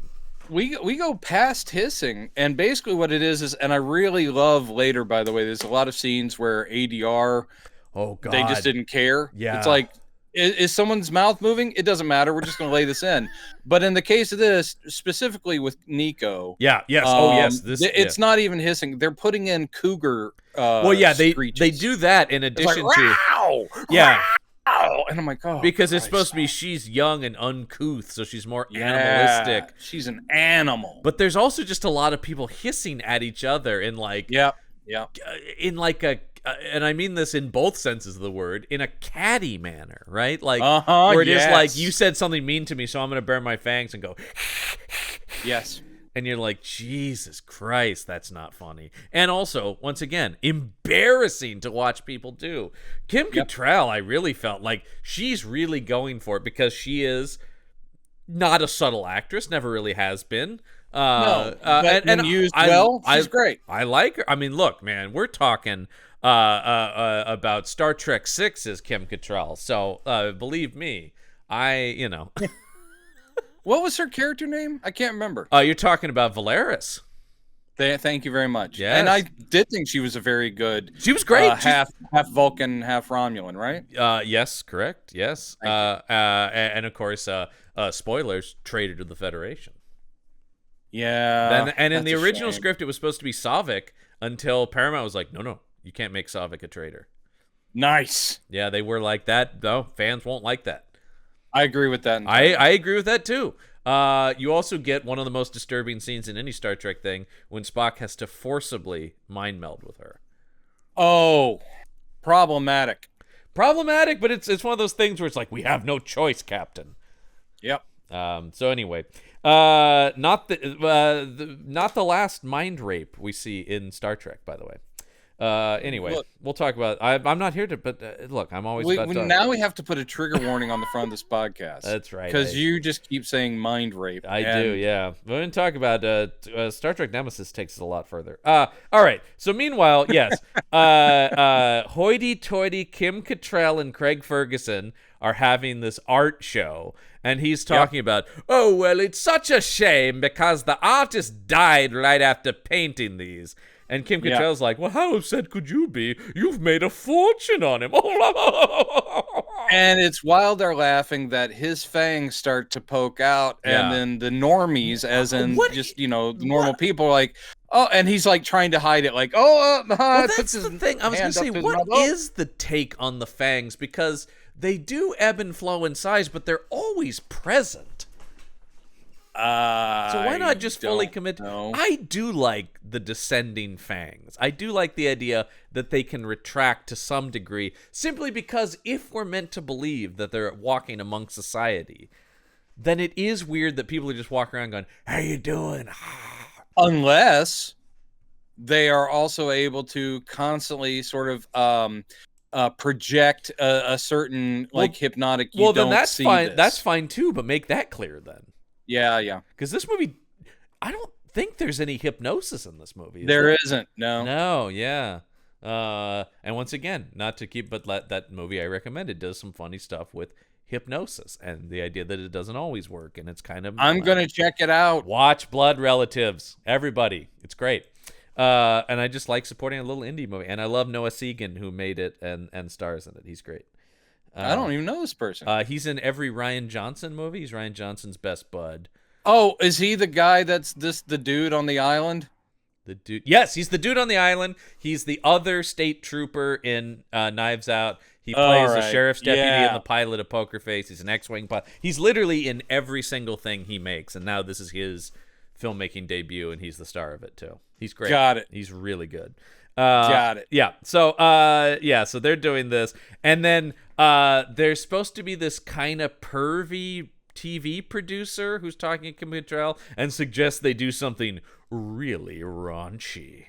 We go past hissing, and basically what it is, and I really love later, by the way, there's a lot of scenes where ADR,
oh god,
they just didn't care.
Yeah.
It's like, Is someone's mouth moving? It doesn't matter. We're just going to lay this in. But in the case of this, specifically with Nico,
Yeah. Yes. Oh, yes.
it's not even hissing. They're putting in cougar.
Well, yeah, they
screeches.
do that in addition
like,
to
Row!
yeah,
Row! And I'm like, oh,
because it's
Christ,
supposed to be
no.
she's young and uncouth, so she's more
Yeah,
animalistic.
she's an animal.
But there's also just a lot of people hissing at each other in like
yeah,
in like a and I mean this in both senses of the word, in a catty manner, right? Like where it is like, you said something mean to me, so I'm gonna bare my fangs and go
yes.
and you're like, Jesus Christ, that's not funny. And also, once again, embarrassing to watch people do. Kim Cattrall, I really felt like she's really going for it because she is not a subtle actress, never really has been.
No, but and used she's great.
I like her. I mean, look, man, we're talking about Star Trek 6 as Kim Cattrall. So believe me,
What was her character name? I can't remember.
You're talking about Valeris.
Thank you very much.
Yes.
And I did think she was a very good.
She was great.
Half Vulcan, half Romulan, right?
Yes, correct. Yes. And of course, spoilers, traitor to the Federation.
Yeah.
And in the original script, it was supposed to be Saavik until Paramount was like, no, you can't make Saavik a traitor.
Nice.
Yeah, they were like that. No, fans won't like that.
I agree with that.
I agree with that too. You also get one of the most disturbing scenes in any Star Trek thing when Spock has to forcibly mind meld with her.
Oh, problematic.
Problematic, but it's one of those things where it's like, we have no choice, Captain.
Yep.
So anyway, not the last mind rape we see in Star Trek, by the way. Anyway, look, we'll talk about. I'm not here to, but look, I'm always.
Now we have to put a trigger warning on the front of this podcast.
That's right,
because you just keep saying mind rape.
I do, yeah. We're going to talk about Star Trek Nemesis takes it a lot further. All right. So meanwhile, yes, hoity-toity Kim Cattrall and Craig Ferguson are having this art show, and he's talking about, oh well, it's such a shame because the artist died right after painting these. And Kim Cattrall's like, well, how upset could you be? You've made a fortune on him.
And it's while they're laughing that his fangs start to poke out. And then the normies, as in normal people, are like, oh, and he's like trying to hide it. Like,
that's the thing. I was going to say, what is the take on the fangs? Because they do ebb and flow in size, but they're always present. So why not just fully commit? I do like the descending fangs. I do like the idea that they can retract to some degree, simply because if we're meant to believe that they're walking among society, then it is weird that people are just walking around going, how you doing?
Unless they are also able to constantly sort of project a certain hypnotic.
Well, then that's fine. That's fine too, but make that clear then.
Yeah.
Because this movie, I don't think there's any hypnosis in this movie.
There isn't, no.
No, yeah. And once again, not to keep, but that movie I recommended does some funny stuff with hypnosis and the idea that it doesn't always work, and it's kind of...
I'm going to check it out.
Watch Blood Relatives. Everybody. It's great. And I just like supporting a little indie movie. And I love Noah Segan, who made it and stars in it. He's great.
I don't even know this person.
He's in every Rian Johnson movie. He's Rian Johnson's best bud.
Oh, is he the guy that's the dude on the island?
The dude? Yes, he's the dude on the island. He's the other state trooper in Knives Out. He plays the sheriff's deputy and the pilot of Poker Face. He's an X-Wing pilot. He's literally in every single thing he makes, and now this is his filmmaking debut, and he's the star of it too. He's great.
Got it.
He's really good.
Got it.
Yeah. So, so they're doing this, and then there's supposed to be this kind of pervy TV producer who's talking to Kim Cattrall and suggests they do something really raunchy.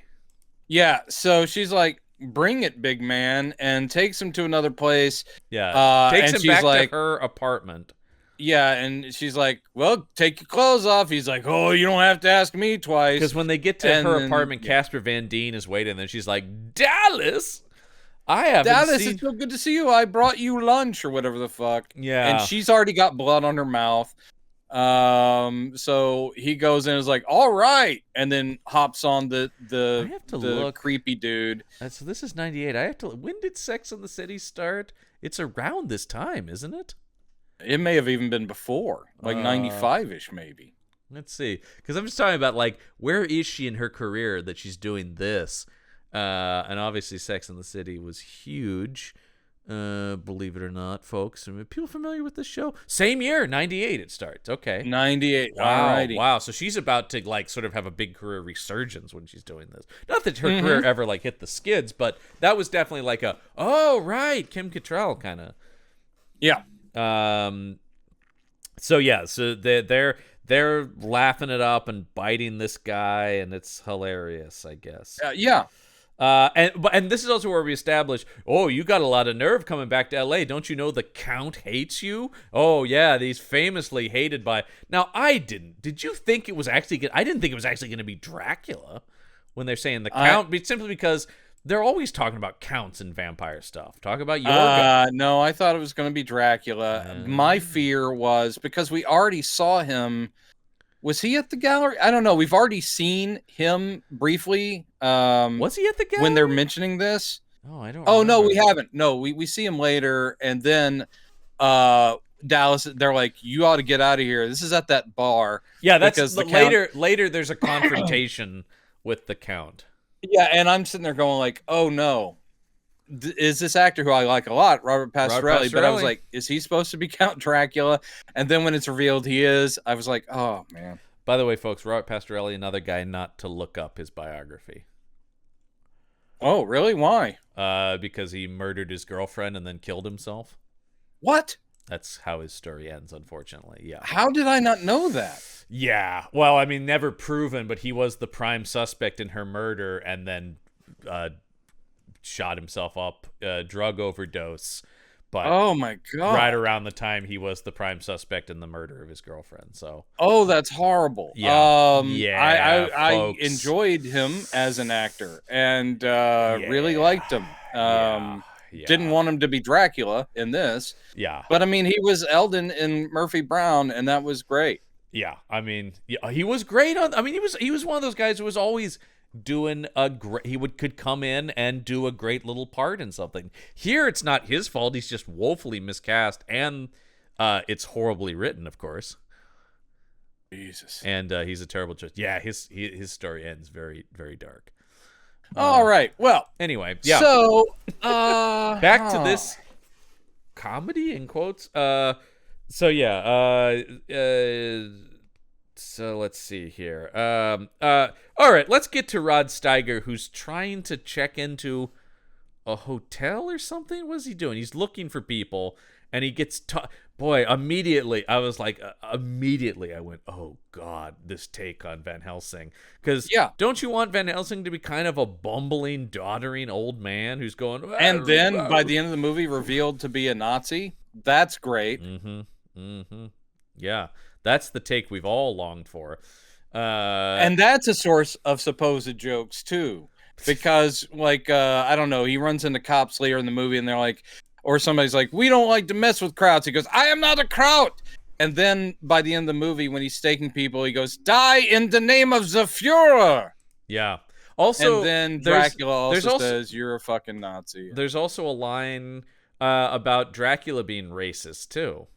Yeah. So she's like, "Bring it, big man," and takes him to another place.
Yeah. Takes him back to her apartment.
Yeah, and she's like, well, take your clothes off. He's like, oh, you don't have to ask me twice.
Because when they get to her apartment, Casper Van Dien is waiting, and then she's like, Dallas,
it's so good to see you. I brought you lunch or whatever the fuck.
Yeah.
And she's already got blood on her mouth. So he goes in and is like, all right, and then hops on the
I have to
the
look.
creepy dude.
So this is 98. I have to. When did Sex and the City start? It's around this time, isn't it?
It may have even been before, like 95-ish maybe.
Let's see, because I'm just talking about like where is she in her career that she's doing this, and obviously Sex and the City was huge. Believe it or not, folks. Are people familiar with this show? Same year, 98 it starts. Okay.
98.
Wow.
Alrighty.
Wow. So she's about to like sort of have a big career resurgence when she's doing this. Not that her career ever like hit the skids, but that was definitely like a, oh right, Kim Cattrall kind of.
Yeah.
So yeah, so they're laughing it up and biting this guy, and it's hilarious, I guess.
Yeah.
And this is also where we establish, oh, you got a lot of nerve coming back to LA. Don't you know the Count hates you? Oh yeah, he's famously hated by. Now I didn't. Did you think it was actually? I didn't think it was actually going to be Dracula when they're saying the Count, simply because they're always talking about counts and vampire stuff. Talk about Yorga.
No, I thought it was going to be Dracula. My fear was because we already saw him. Was he at the gallery? I don't know. We've already seen him briefly.
Was he at the gallery?
When they're mentioning this?
Oh, I don't
Oh,
remember.
no, we haven't. No, we see him later. And then Dallas, they're like, you ought to get out of here. This is at that bar.
Yeah, that's
because
later there's a confrontation with the Count.
Yeah, and I'm sitting there going like, oh, no. Is this actor who I like a lot, Robert Pastorelli? But I was like, is he supposed to be Count Dracula? And then when it's revealed he is, I was like, oh, man.
By the way, folks, Robert Pastorelli, another guy not to look up his biography.
Oh, really? Why?
Because he murdered his girlfriend and then killed himself.
What?
That's how his story ends, unfortunately. Yeah.
How did I not know that?
Yeah. Well, I mean, never proven, but he was the prime suspect in her murder and then shot himself up, drug overdose. But
oh my god!
Right around the time he was the prime suspect in the murder of his girlfriend. So
oh, that's horrible.
Yeah,
I enjoyed him as an actor and really liked him. Didn't want him to be Dracula in this.
Yeah,
but I mean, he was Eldon in Murphy Brown, and that was great.
Yeah, I mean, he was great on. I mean, he was one of those guys who was always doing could come in and do a great little part in something. Here it's not his fault. He's just woefully miscast, and it's horribly written, of course.
Jesus.
And he's a terrible judge. Yeah, his story ends very, very dark.
All right. Well,
anyway, yeah.
So
back to this comedy in quotes. So yeah, so let's see here. All right, let's get to Rod Steiger, who's trying to check into a hotel or something. What is he doing? He's looking for people, and he gets boy. Immediately, I was like, I went, oh god, this take on Van Helsing. Because don't you want Van Helsing to be kind of a bumbling, doddering old man who's going?
And then by the end of the movie, revealed to be a Nazi. That's great.
Yeah. That's the take we've all longed for.
And that's a source of supposed jokes, too. Because, like, I don't know, he runs into cops later in the movie, and they're like, or somebody's like, we don't like to mess with crowds. He goes, I am not a crowd. And then by the end of the movie, when he's staking people, he goes, die in the name of the Fuhrer.
Yeah. Also,
and then Dracula also says, you're a fucking Nazi.
There's also a line about Dracula being racist, too.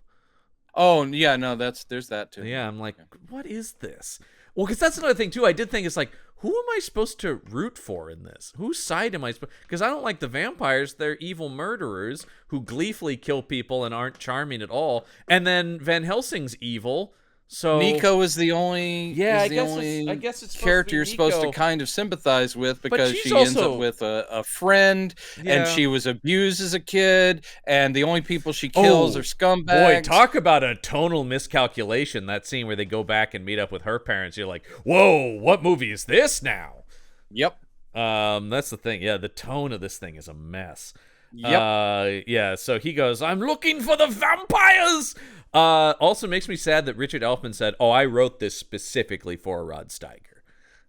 Oh, yeah, no, there's that, too.
Yeah, I'm like, what is this? Well, because that's another thing, too. I did think it's like, who am I supposed to root for in this? Whose side am I supposed... Because I don't like the vampires. They're evil murderers who gleefully kill people and aren't charming at all. And then Van Helsing's evil... So
Nico is the only
I guess it's
character you're supposed to kind of sympathize with because she ends up with a friend and she was abused as a kid and the only people she kills are scumbags.
Boy, talk about a tonal miscalculation, that scene where they go back and meet up with her parents. You're like, whoa, what movie is this now?
Yep.
That's the thing. Yeah, the tone of this thing is a mess.
Yep.
Yeah, so he goes, I'm looking for the vampires! Also makes me sad that Richard Elfman said, oh, I wrote this specifically for Rod Steiger.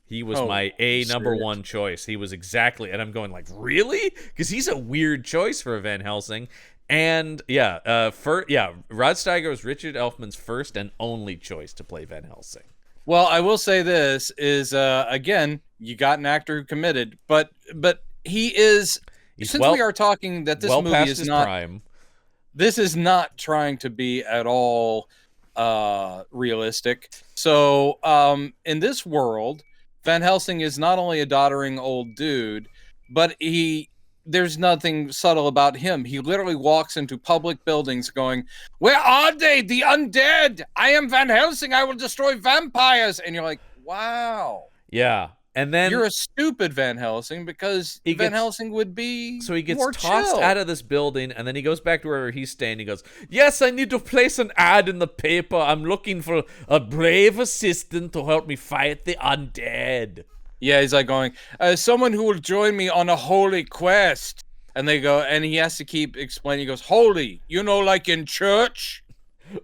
He was my number one choice. He was exactly, and I'm going like, really? Because he's a weird choice for Van Helsing. And Rod Steiger was Richard Elfman's first and only choice to play Van Helsing.
Well, I will say this is again, you got an actor who committed, but he is. Since we are talking that this movie
past
is
his
not
prime.
This is not trying to be at all realistic. So in this world, Van Helsing is not only a doddering old dude, but there's nothing subtle about him. He literally walks into public buildings going, "Where are they? The undead! I am Van Helsing. I will destroy vampires." And you're like, wow.
Yeah. And then
you're a stupid Van Helsing, because Van Helsing would be
so he gets
more
tossed
chill.
out of this building, and then he goes back to wherever he's staying. He goes, "Yes, I need to place an ad in the paper. I'm looking for a brave assistant to help me fight the undead."
Yeah, he's like going, "Someone who will join me on a holy quest." And they go, and he has to keep explaining. He goes, "Holy, like in church?"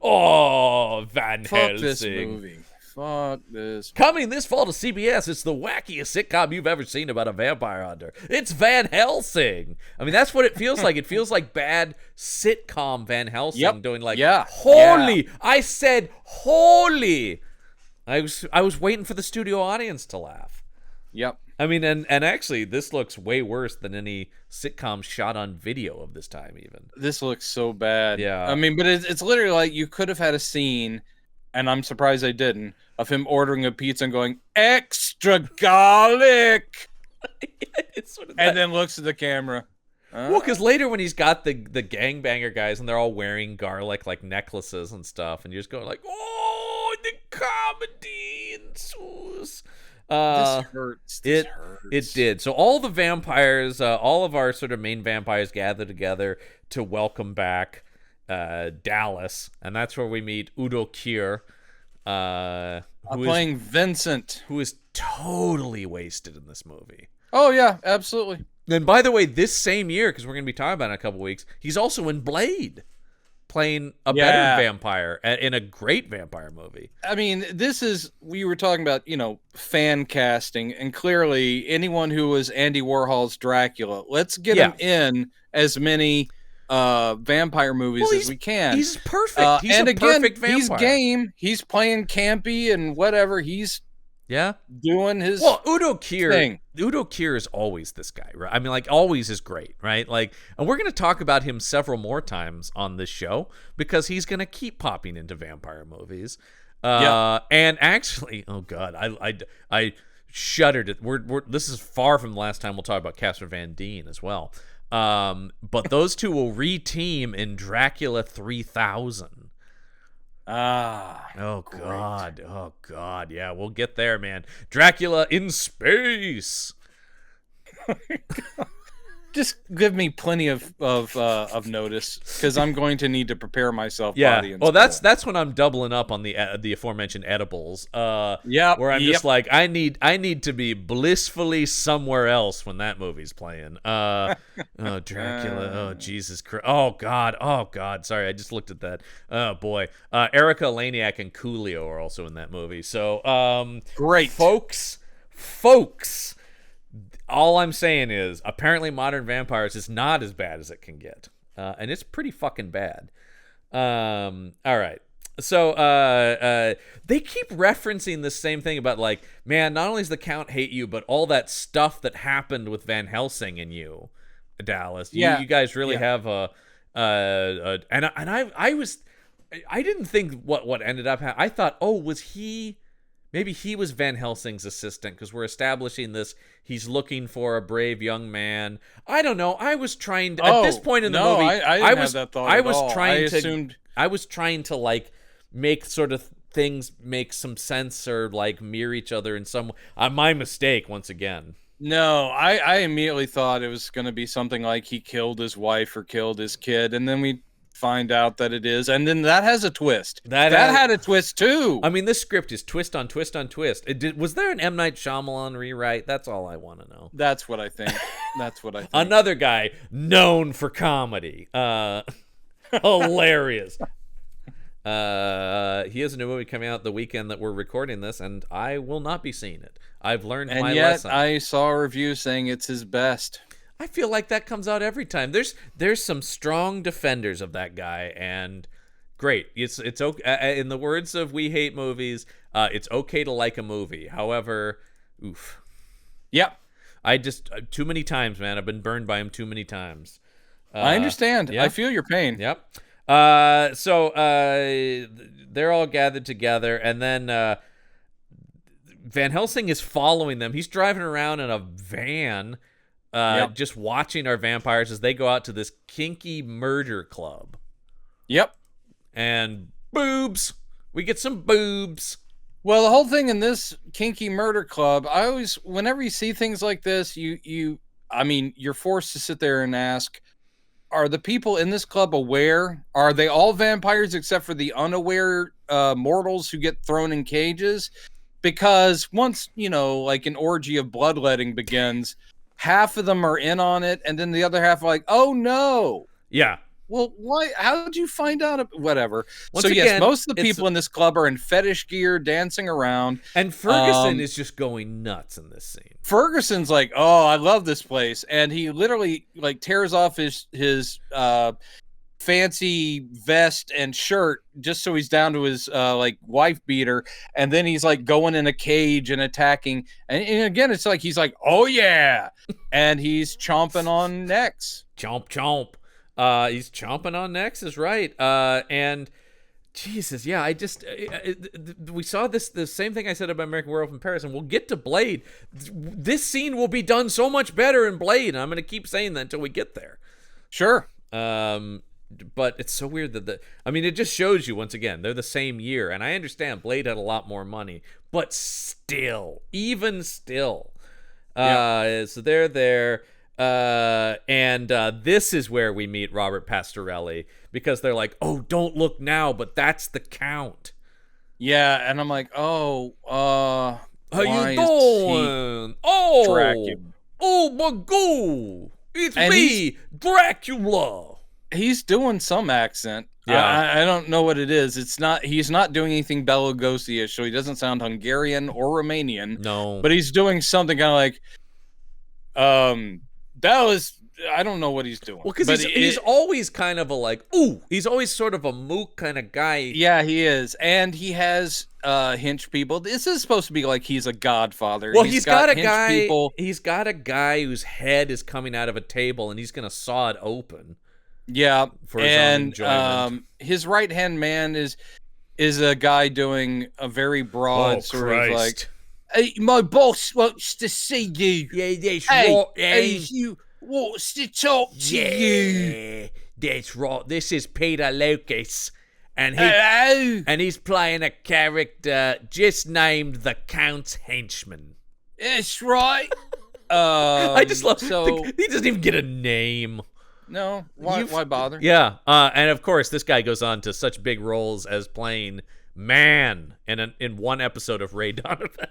Oh, Van
Fuck
Helsing.
this movie. Fuck this.
Coming this fall to CBS, it's the wackiest sitcom you've ever seen about a vampire hunter. It's Van Helsing. I mean, that's what it feels like. It feels like bad sitcom Van Helsing doing like, holy. Yeah. I said holy. I was waiting for the studio audience to laugh.
Yep.
I mean, and actually, this looks way worse than any sitcom shot on video of this time, even.
This looks so bad.
Yeah.
I mean, but it's literally like you could have had a scene, and I'm surprised they didn't, of him ordering a pizza and going, "Extra garlic!" And then looks at the camera.
Well, because later when he's got the gangbanger guys and they're all wearing garlic like necklaces and stuff, and you're just going like, "Oh, the comedy ensues."
This hurts. This hurts.
It did. So all the vampires, all of our sort of main vampires gather together to welcome back Dallas, and that's where we meet Udo Kier,
playing Vincent,
who is totally wasted in this movie.
Oh yeah, absolutely.
And by the way, this same year, because we're going to be talking about it in a couple weeks, he's also in Blade, playing a better vampire in a great vampire movie.
I mean, we were talking about, fan casting, and clearly anyone who was Andy Warhol's Dracula, let's get him in as many vampire movies as we can.
He's perfect. He's perfect vampire.
He's game. He's playing campy and whatever. He's doing his
Udo Kier
thing.
Udo Kier is always this guy, right? I mean, like, always is great, right? Like, and we're going to talk about him several more times on this show because he's going to keep popping into vampire movies. And actually, oh god, I shuddered. This is far from the last time we'll talk about Casper Van Dien as well. But those two will re-team in Dracula 3000. Oh god. Great. Oh god. Yeah, we'll get there, man. Dracula in space.
Just give me plenty of notice, because I'm going to need to prepare myself.
Yeah. Well, that's when I'm doubling up on the aforementioned edibles. Where I'm just like, I need to be blissfully somewhere else when that movie's playing. Oh, Dracula. Oh, Jesus Christ. Oh God. Sorry, I just looked at that. Oh boy. Erica Laniak and Coolio are also in that movie. So
great,
folks. All I'm saying is, apparently Modern Vampires is not as bad as it can get. And it's pretty fucking bad. All right. So they keep referencing the same thing about, like, man, not only does the Count hate you, but all that stuff that happened with Van Helsing and you, Dallas. You guys really have I didn't think what ended up happening. I thought, maybe he was Van Helsing's assistant, because we're establishing this. He's looking for a brave young man. I don't know. I was trying to, at this point in the movie,
I didn't have that thought at all.
I was trying to like make sort of things make some sense or like mirror each other in some. My mistake once again.
No, I immediately thought it was going to be something like he killed his wife or killed his kid, and then we find out that it is, and then that has a twist. That had a twist too.
I mean, this script is twist on twist on twist. Was there an M. Night Shyamalan rewrite? That's all I want to know.
That's what I think.
Another guy known for comedy. Hilarious. He has a new movie coming out the weekend that we're recording this, and I will not be seeing it. I've learned my lesson.
I saw a review saying it's his best.
I feel like that comes out every time. There's some strong defenders of that guy, and great. It's okay. In the words of We Hate Movies, it's okay to like a movie. However, oof.
Yep.
I just too many times, man. I've been burned by him too many times.
I understand.
Yeah.
I feel your pain.
Yep. So they're all gathered together, and then Van Helsing is following them. He's driving around in a van, just watching our vampires as they go out to this kinky murder club.
Yep.
And boobs. We get some boobs.
Well, the whole thing in this kinky murder club, I always, whenever you see things like this, I mean, you're forced to sit there and ask, are the people in this club aware? Are they all vampires except for the unaware mortals who get thrown in cages? Because once, like an orgy of bloodletting begins, half of them are in on it, and then the other half are like, oh no.
Yeah.
Well, why? How did you find out? Whatever.
Once
So,
again,
yes, most of the people in this club are in fetish gear, dancing around.
And Ferguson is just going nuts in this scene.
Ferguson's like, oh, I love this place. And he literally, like, tears off his fancy vest and shirt just so he's down to his, like, wife beater. And then he's, like, going in a cage and attacking. And again, it's like, he's like, oh, yeah. And he's chomping on necks.
Chomp, chomp. He's chomping on necks, is right. And Jesus, yeah, we saw the same thing I said about American Werewolf in Paris, and we'll get to Blade. This scene will be done so much better in Blade, and I'm going to keep saying that until we get there.
Sure.
But it's so weird that it just shows you, once again, they're the same year, and I understand Blade had a lot more money, but even still. So they're there. And this is where we meet Robert Pastorelli, because they're like, oh, don't look now, but that's the Count.
Yeah, and I'm like, oh,
how you doing? Oh,
Dracula.
Oh, Magoo, it's me, Dracula.
He's doing some accent.
Yeah,
I don't know what it is. He's not doing anything Bela Lugosi-ish, so he doesn't sound Hungarian or Romanian.
No,
but he's doing something kind of like, that was, I don't know what he's doing.
Well, because he's always kind of he's always sort of a mook kind of guy.
Yeah, he is. And he has hench people. This is supposed to be like he's a godfather.
Well, he's got a guy.
People.
He's got a guy whose head is coming out of a table, and he's going to saw it open.
Yeah,
for his own enjoyment.
His right-hand man is a guy doing a very broad of like, hey, my boss wants to see you.
Yeah, that's
hey,
right.
Hey, you wants to talk to you.
That's right. This is Peter Lucas, and
hello.
And he's playing a character just named the Count's henchman.
That's right.
I just love. So he doesn't even get a name.
No, why bother?
Yeah, and of course, this guy goes on to such big roles as playing Man in one episode of Ray Donovan.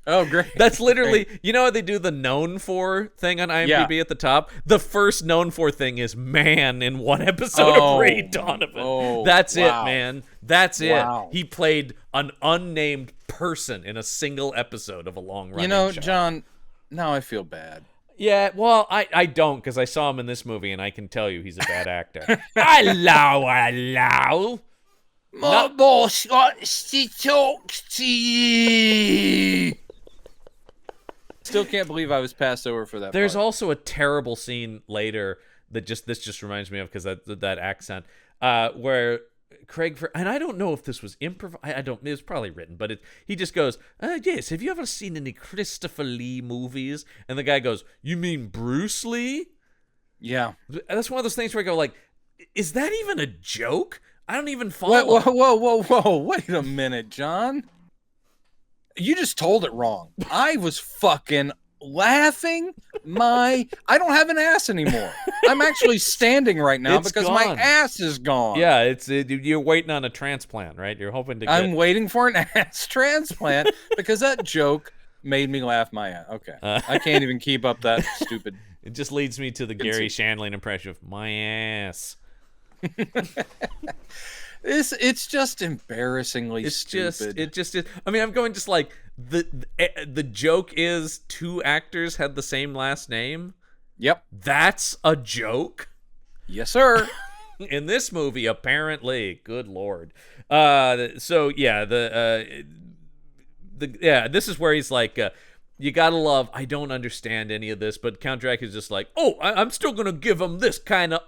Oh, great.
That's literally, you know how they do the known for thing on IMDb at the top? The first known for thing is Man in one episode of Ray Donovan.
Oh,
That's it, man. That's it.
Wow.
He played an unnamed person in a single episode of a long-running show.
John, now I feel bad.
Yeah, well, I don't, because I saw him in this movie, and I can tell you he's a bad actor. Hello.
My boss wants to talk to you. Still can't believe I was passed over for that.
There's
part.
Also a terrible scene later that this just reminds me of, because that accent, where Craig, and I don't know if this was improv. It was probably written, but he just goes, yes, have you ever seen any Christopher Lee movies? And the guy goes, you mean Bruce Lee?
Yeah.
That's one of those things where I go like, is that even a joke? I don't even follow.
Whoa. Wait a minute, John. You just told it wrong. I was fucking laughing I don't have an ass anymore. I'm actually standing right now because
gone.
My ass is gone.
Yeah, you're waiting on a transplant, right? You're hoping to
I'm waiting for an ass transplant because that joke made me laugh my ass. Okay. I can't even keep up that stupid.
It just leads me to the Gary Shandling impression of my ass.
It's just embarrassingly stupid.
It just is. I mean, I'm going just like the joke is two actors had the same last name.
Yep.
That's a joke?
Yes, sir.
In this movie, apparently. Good Lord. So yeah, this is where he's like, you gotta love, I don't understand any of this, but Count Dracula's just like, I'm still gonna give him this kind of,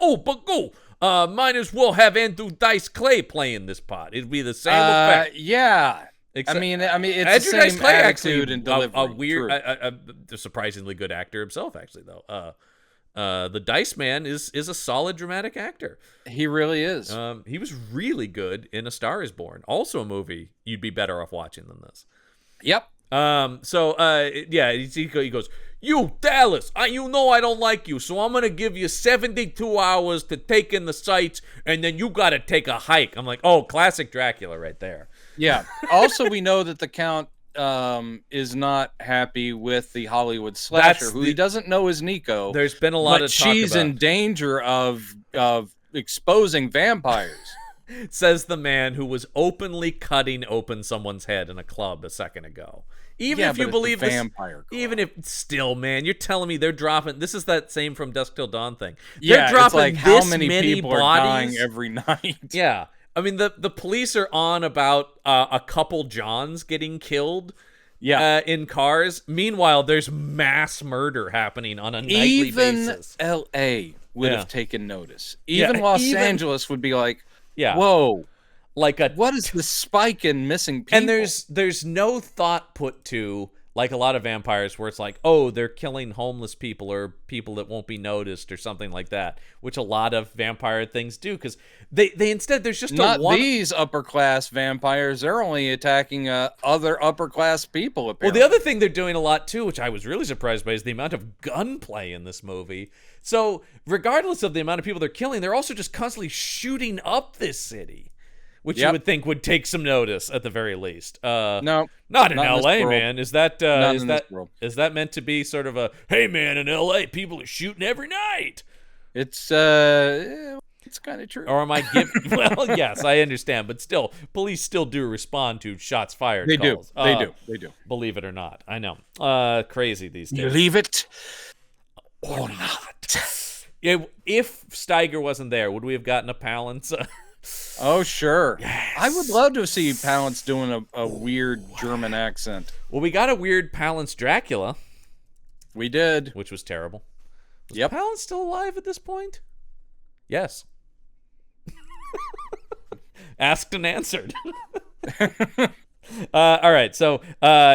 might as well have Andrew Dice Clay playing this part. It'd be the same effect.
Yeah.
Except,
I mean, it's
Andrew
the
Dice
same
Clay
attitude
actually,
and delivery.
a weird,
True.
a surprisingly good actor himself, actually, though. The Dice Man is a solid dramatic actor.
He really is.
He was really good in A Star Is Born, also a movie you'd be better off watching than this.
Yep.
He goes, you Dallas, you know I don't like you, so I'm gonna give you 72 hours to take in the sights, and then you gotta take a hike. I'm like, oh, classic Dracula right there.
Yeah. Also, we know that the Count is not happy with the Hollywood slasher, who he doesn't know is Nico.
There's been a lot of talk
she's
about.
in danger of exposing vampires.
Says the man who was openly cutting open someone's head in a club a second ago. Even if you believe this, even if still, man, you're telling me they're dropping. This is that same From Dusk Till Dawn thing. They're dropping
it's like
this
how many people
bodies?
are dying every night.
Yeah, I mean the police are on about a couple Johns getting killed. Yeah, in cars. Meanwhile, there's mass murder happening on a nightly basis.
Even L.A. would have taken notice. Even Los Angeles would be like, whoa.
What
is the spike in missing people?
And there's no thought put to, like a lot of vampires, where it's like, oh, they're killing homeless people or people that won't be noticed or something like that, which a lot of vampire things do, because they instead, there's just
not these upper class vampires. They're only attacking other upper class people, apparently.
Well, the other thing they're doing a lot too, which I was really surprised by, is the amount of gunplay in this movie. So regardless of the amount of people they're killing, they're also just constantly shooting up this city, which you would think would take some notice at the very least.
No,
not in LA, man. Is that meant to be sort of a, hey man, in LA people are shooting every night?
It's kind of true.
Or am I giving? Well, yes, I understand, but still, police still do respond to shots fired.
They
calls.
do. They do.
Believe it or not, I know. Crazy these days.
Believe it or not.
If Steiger wasn't there, would we have gotten a Palance?
Oh, sure.
Yes.
I would love to see Palance doing a weird German accent.
Well, we got a weird Palance Dracula.
We did.
Which was terrible. Was
yep.
Palance still alive at this point? Yes. Asked and answered. All right, so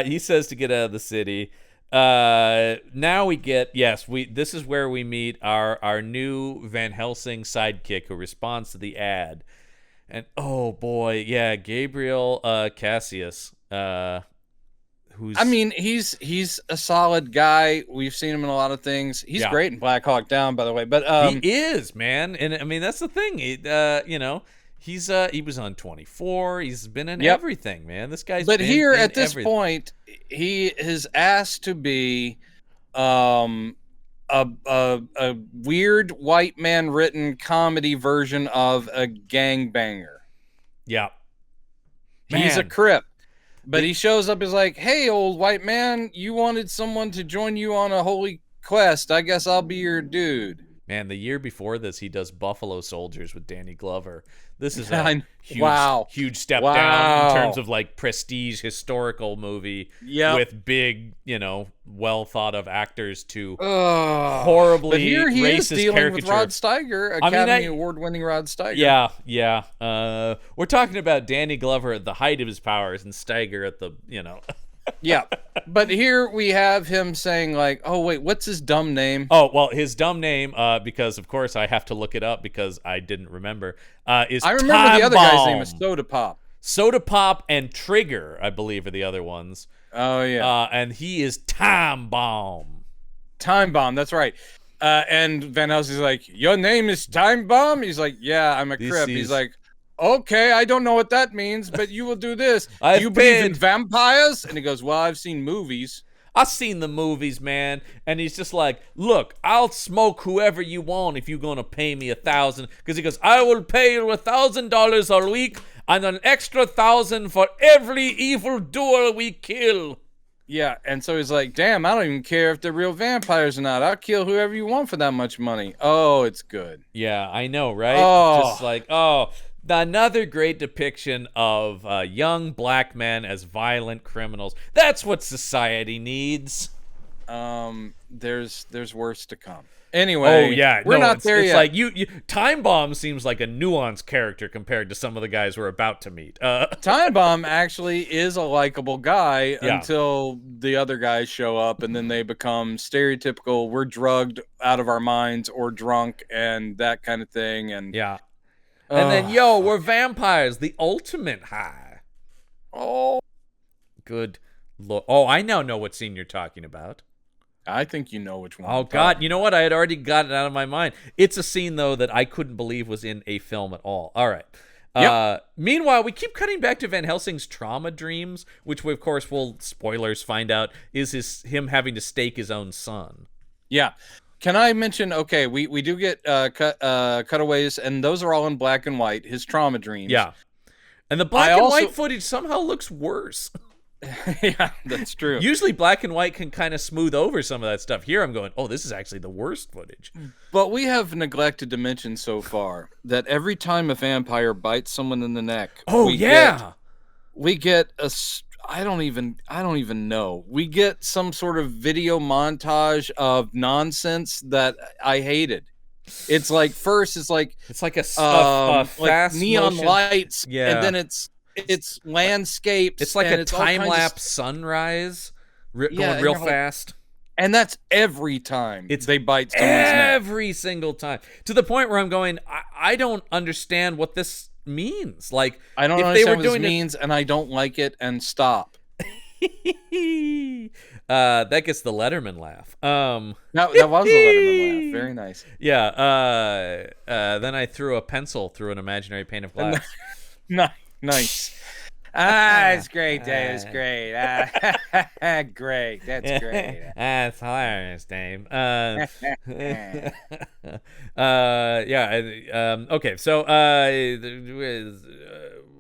he says to get out of the city. Now we get, this is where we meet our new Van Helsing sidekick who responds to the ad. And oh boy, Gabriel Cassius, who's,
I mean, he's a solid guy. We've seen him in a lot of things. He's great in Black Hawk Down, by the way. But
he is, man. And I mean, that's the thing. He was on 24. He's been in everything, man. This guy's
But
been
here
in
at this
everything.
point, he is asked to be a weird white man written comedy version of a gangbanger.
Yeah.
He's a Crip. But he shows up as like, hey, old white man, you wanted someone to join you on a holy quest. I guess I'll be your dude.
Man, the year before this, he does Buffalo Soldiers with Danny Glover. This is a huge step down in terms of like prestige historical movie with big, well thought of actors to horribly
but here he
racist
is dealing
caricature.
with Rod Steiger, Academy Award-winning Rod Steiger.
Yeah. We're talking about Danny Glover at the height of his powers and Steiger at the,
Yeah, but here we have him saying like, oh wait, what's his dumb name?
Oh, well, his dumb name, because of course I have to look it up because I didn't remember, is
I remember
Time
the other
Bomb.
guy's name is Soda Pop.
Soda Pop and Trigger, I believe, are the other ones.
Oh yeah.
And he is Time Bomb.
Time Bomb, that's right. And Van Helsing's like, your name is Time Bomb? He's like, yeah, I'm a Crip. He's like, okay, I don't know what that means, but you will do this. Do you believe in vampires? And he goes, well, I've seen movies.
I've seen the movies, man. And he's just like, look, I'll smoke whoever you want if you're going to pay me $1,000. Because he goes, I will pay you $1,000 a week and an extra 1,000 for every evildoer we kill.
Yeah, and so he's like, damn, I don't even care if they're real vampires or not. I'll kill whoever you want for that much money. Oh, it's good.
Yeah, I know, right? Just
Oh,
like, another great depiction of young black men as violent criminals. That's what society needs.
there's worse to come.
Oh
Anyway,
yeah,
we're
no,
not there
it's
yet.
like you Time Bomb seems like a nuanced character compared to some of the guys we're about to meet.
Time Bomb actually is a likable guy
Yeah.
until the other guys show up, and then they become stereotypical. We're drugged out of our minds or drunk, and that kind of thing. And
Yeah. And then, we're vampires, the ultimate high.
oh,
Good Lord. Oh, I now know what scene you're talking about.
I think you know which one.
Oh,
I'm
God.
talking
You know what? I had already got it out of my mind. It's a scene, though, that I couldn't believe was in a film at all. All right.
Yep.
Meanwhile, we keep cutting back to Van Helsing's trauma dreams, which we, of course, will, spoilers, find out is him having to stake his own son.
Yeah. Can I mention? Okay, we do get cutaways, and those are all in black and white. His trauma dreams.
Yeah. And the black and white footage somehow looks worse.
Yeah, that's true.
Usually black and white can kind of smooth over some of that stuff. Here I'm going, oh, this is actually the worst footage.
But we have neglected to mention so far that every time a vampire bites someone in the neck, we get a I don't even know. We get some sort of video montage of nonsense that I hated. It's like first it's like
a fast
like neon
motion
lights,
and
then it's landscapes.
It's like
and
a time lapse sunrise going real fast.
And that's every time they bite someone's
every single time, to the point where I'm going, I don't understand what this means. Like,
I don't
if
understand
they were
what
doing
this means, and I don't like it. And stop.
That gets the Letterman laugh.
That was the Letterman laugh. Very nice.
Yeah. Then I threw a pencil through an imaginary pane of glass.
Nice. It's great, Dave. It's great. Great. That's great.
That's hilarious, Dave. Okay, so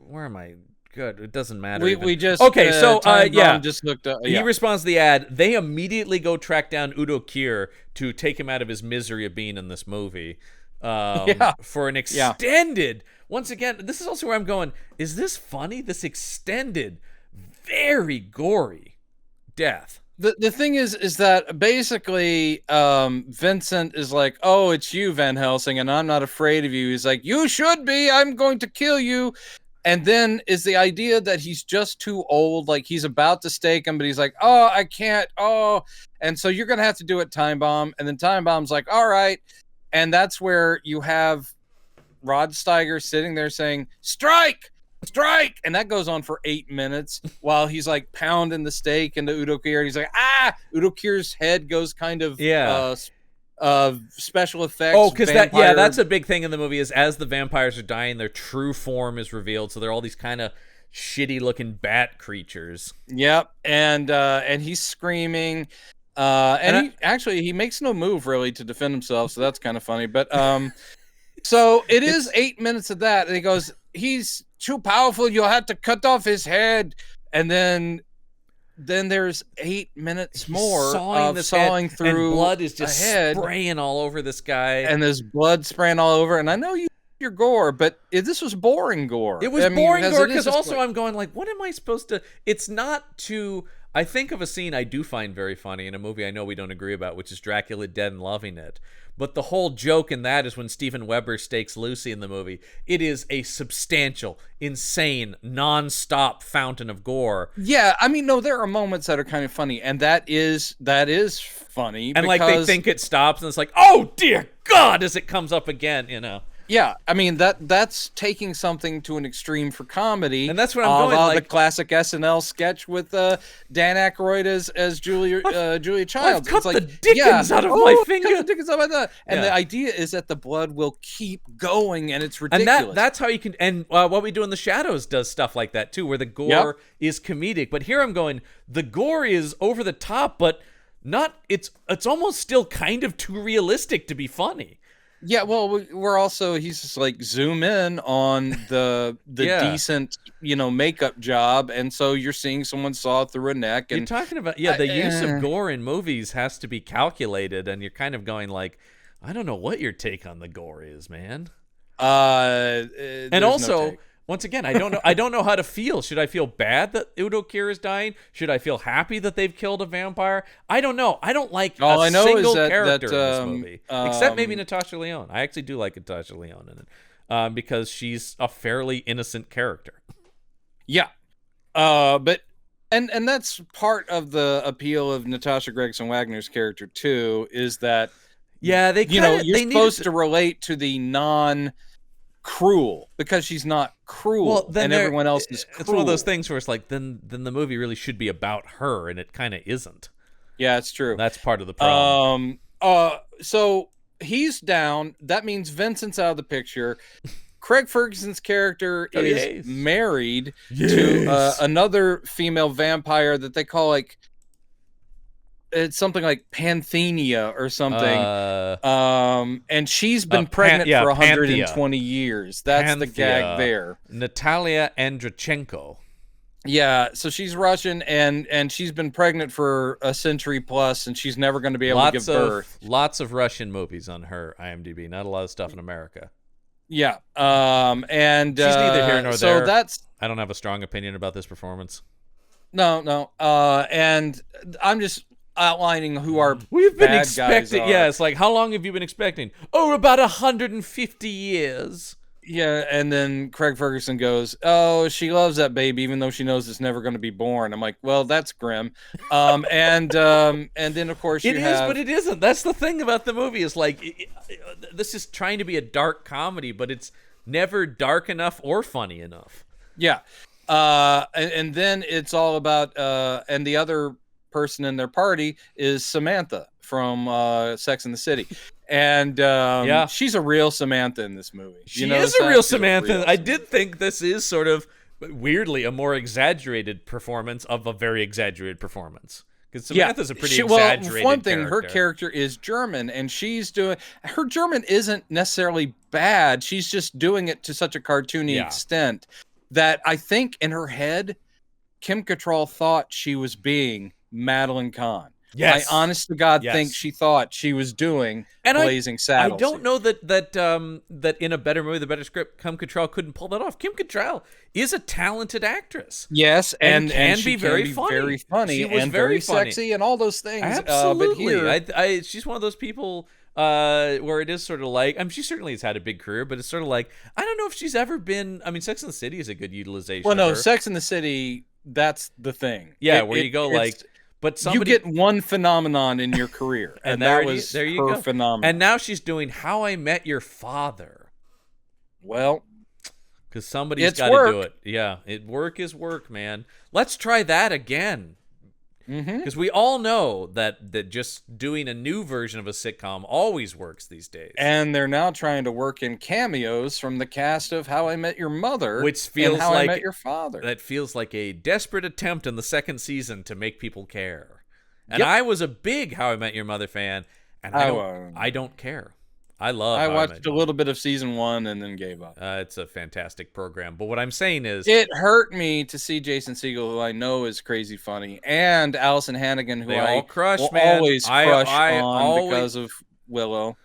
where am I? Good. It doesn't matter.
We just just looked up.
He responds to the ad. They immediately go track down Udo Kier to take him out of his misery of being in this movie. For an extended. Once again, this is also where I'm going, is this funny? This extended, very gory death.
The thing is that basically Vincent is like, oh, it's you, Van Helsing, and I'm not afraid of you. He's like, you should be. I'm going to kill you. And then is the idea that he's just too old, like he's about to stake him, but he's like, oh, I can't. Oh, and so you're going to have to do it, Time Bomb. And then Time Bomb's like, all right. And that's where you have Rod Steiger sitting there saying, strike, and that goes on for 8 minutes while he's like pounding the stake into Udo Kier, and he's like, Udo Kier's head goes kind of special effects.
Oh, because that's a big thing in the movie, is as the vampires are dying, their true form is revealed, so they're all these kind of shitty looking bat creatures.
Yep. And he's screaming, he makes no move really to defend himself, so that's kind of funny. But so it is 8 minutes of that, and he goes, he's too powerful, you'll have to cut off his head. And then there's 8 minutes more of sawing through,
and blood is just spraying all over this guy,
and there's blood spraying all over. And I know your gore, but this was boring gore.
It was boring gore, because also I'm going like, what am I supposed to? It's not too. I think of a scene I do find very funny in a movie I know we don't agree about, which is Dracula Dead and Loving It. But the whole joke in that is when Stephen Weber stakes Lucy in the movie. It is a substantial, insane, non-stop fountain of gore.
Yeah, I mean, no, there are moments that are kind of funny, and that is funny.
And like they think it stops, and it's like, oh dear God, as it comes up again, you know.
Yeah, I mean that's taking something to an extreme for comedy,
and that's what I'm going like
the classic SNL sketch with Dan Aykroyd as Julia Childs.
I've cut the dickens out of my finger.
Cut the dickens out of my and the idea is that the blood will keep going, and it's ridiculous.
And that's how you can. And What We Do in the Shadows does stuff like that too, where the gore is comedic. But here I'm going, the gore is over the top, but not. It's almost still kind of too realistic to be funny.
Yeah, well, we're also he's just like zoom in on the
Yeah.
decent, makeup job, and so you're seeing someone saw through a neck,
You're
and
talking about the use of gore in movies has to be calculated, and you're kind of going like, I don't know what your take on the gore is, man. And also, once again, I don't know how to feel. Should I feel bad that Udo Kier is dying? Should I feel happy that they've killed a vampire? I don't know. I don't like
All
a
I know
single
is that
character in this movie, except maybe Natasha Lyonne. I actually do like Natasha Lyonne in it because she's a fairly innocent character.
Yeah, but and that's part of the appeal of Natasha Gregson Wagner's character too, is that
Yeah,
you're supposed to relate to the non-cruel because she's not cruel, and everyone else is cruel.
It's one of those things where it's like then the movie really should be about her, and it kind of isn't.
Yeah, it's true.
That's part of the problem.
So he's down. That means Vincent's out of the picture. Craig Ferguson's character is married to another female vampire that they call it's something like Panthenia or something. And she's been pregnant for 120 years. That's the gag there.
Natalia Andrichenko.
Yeah, so she's Russian, and she's been pregnant for a century plus, and she's never going to be able to give birth.
Lots of Russian movies on her IMDb. Not a lot of stuff in America.
Yeah, and
she's neither here nor there.
So
I don't have a strong opinion about this performance.
No. And I'm just outlining who our
we've been
bad
expecting.
Guys are.
Yeah, it's like, how long have you been expecting? Oh, about 150 years.
Yeah, and then Craig Ferguson goes, "Oh, she loves that baby, even though she knows it's never going to be born." I'm like, "Well, that's grim." And then of course
it is, but it isn't. That's the thing about the movie is like, this is trying to be a dark comedy, but it's never dark enough or funny enough.
Yeah, and then it's all about and the other person in their party is Samantha from Sex and the City. And she's a real Samantha in this movie.
She is a real Samantha. I did think this is sort of, weirdly, a more exaggerated performance of a very exaggerated performance. Because Samantha's a pretty exaggerated
well, one thing,
character.
her character is German, and her German isn't necessarily bad. She's just doing it to such a cartoony extent that I think in her head, Kim Cattrall thought she was being Madeline Kahn.
Yes.
I honest to God think she thought she was doing Blazing Saddles.
I don't know that in a better movie, the better script, Kim Cattrall couldn't pull that off. Kim Cattrall is a talented actress.
Yes, and
she can be very funny.
She was
and
very
funny.
Sexy and all those things.
Absolutely.
But here,
she's one of those people where it is sort of like, she certainly has had a big career, but it's sort of like, I don't know if she's ever been, Sex and the City is a good utilization of her.
Sex and the City, that's the thing.
Yeah, you go like... But
you get one phenomenon in your career, and that was
there you
her
go.
phenomenon.
And now she's doing How I Met Your Father.
Well,
because somebody's got to do it. Yeah, work is work, man. Let's try that again. Because we all know that just doing a new version of a sitcom always works these days.
And they're now trying to work in cameos from the cast of How I Met Your Mother,
which feels
How
like
I Met Your Father.
That feels like a desperate attempt in the second season to make people care. And I was a big How I Met Your Mother fan, and I don't care. I
watched a little bit of season 1 and then gave up.
It's a fantastic program. But what I'm saying is,
it hurt me to see Jason Segel, who I know is crazy funny, and Allison Hannigan, who I always crush on because of Willow.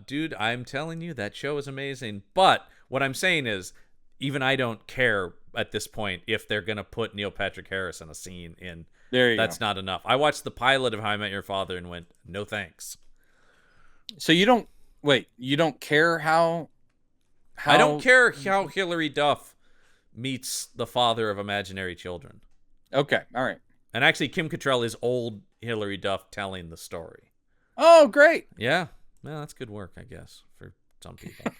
Dude, I'm telling you, that show is amazing. But what I'm saying is, even I don't care at this point if they're going to put Neil Patrick Harris in a scene in. That's not enough. I watched the pilot of How I Met Your Father and went, no thanks.
So you don't care how
I don't care how Hilary Duff meets the father of imaginary children.
Okay, all right.
And actually, Kim Cattrall is old Hilary Duff telling the story.
Oh, great.
Yeah. Well, that's good work, I guess, for some people.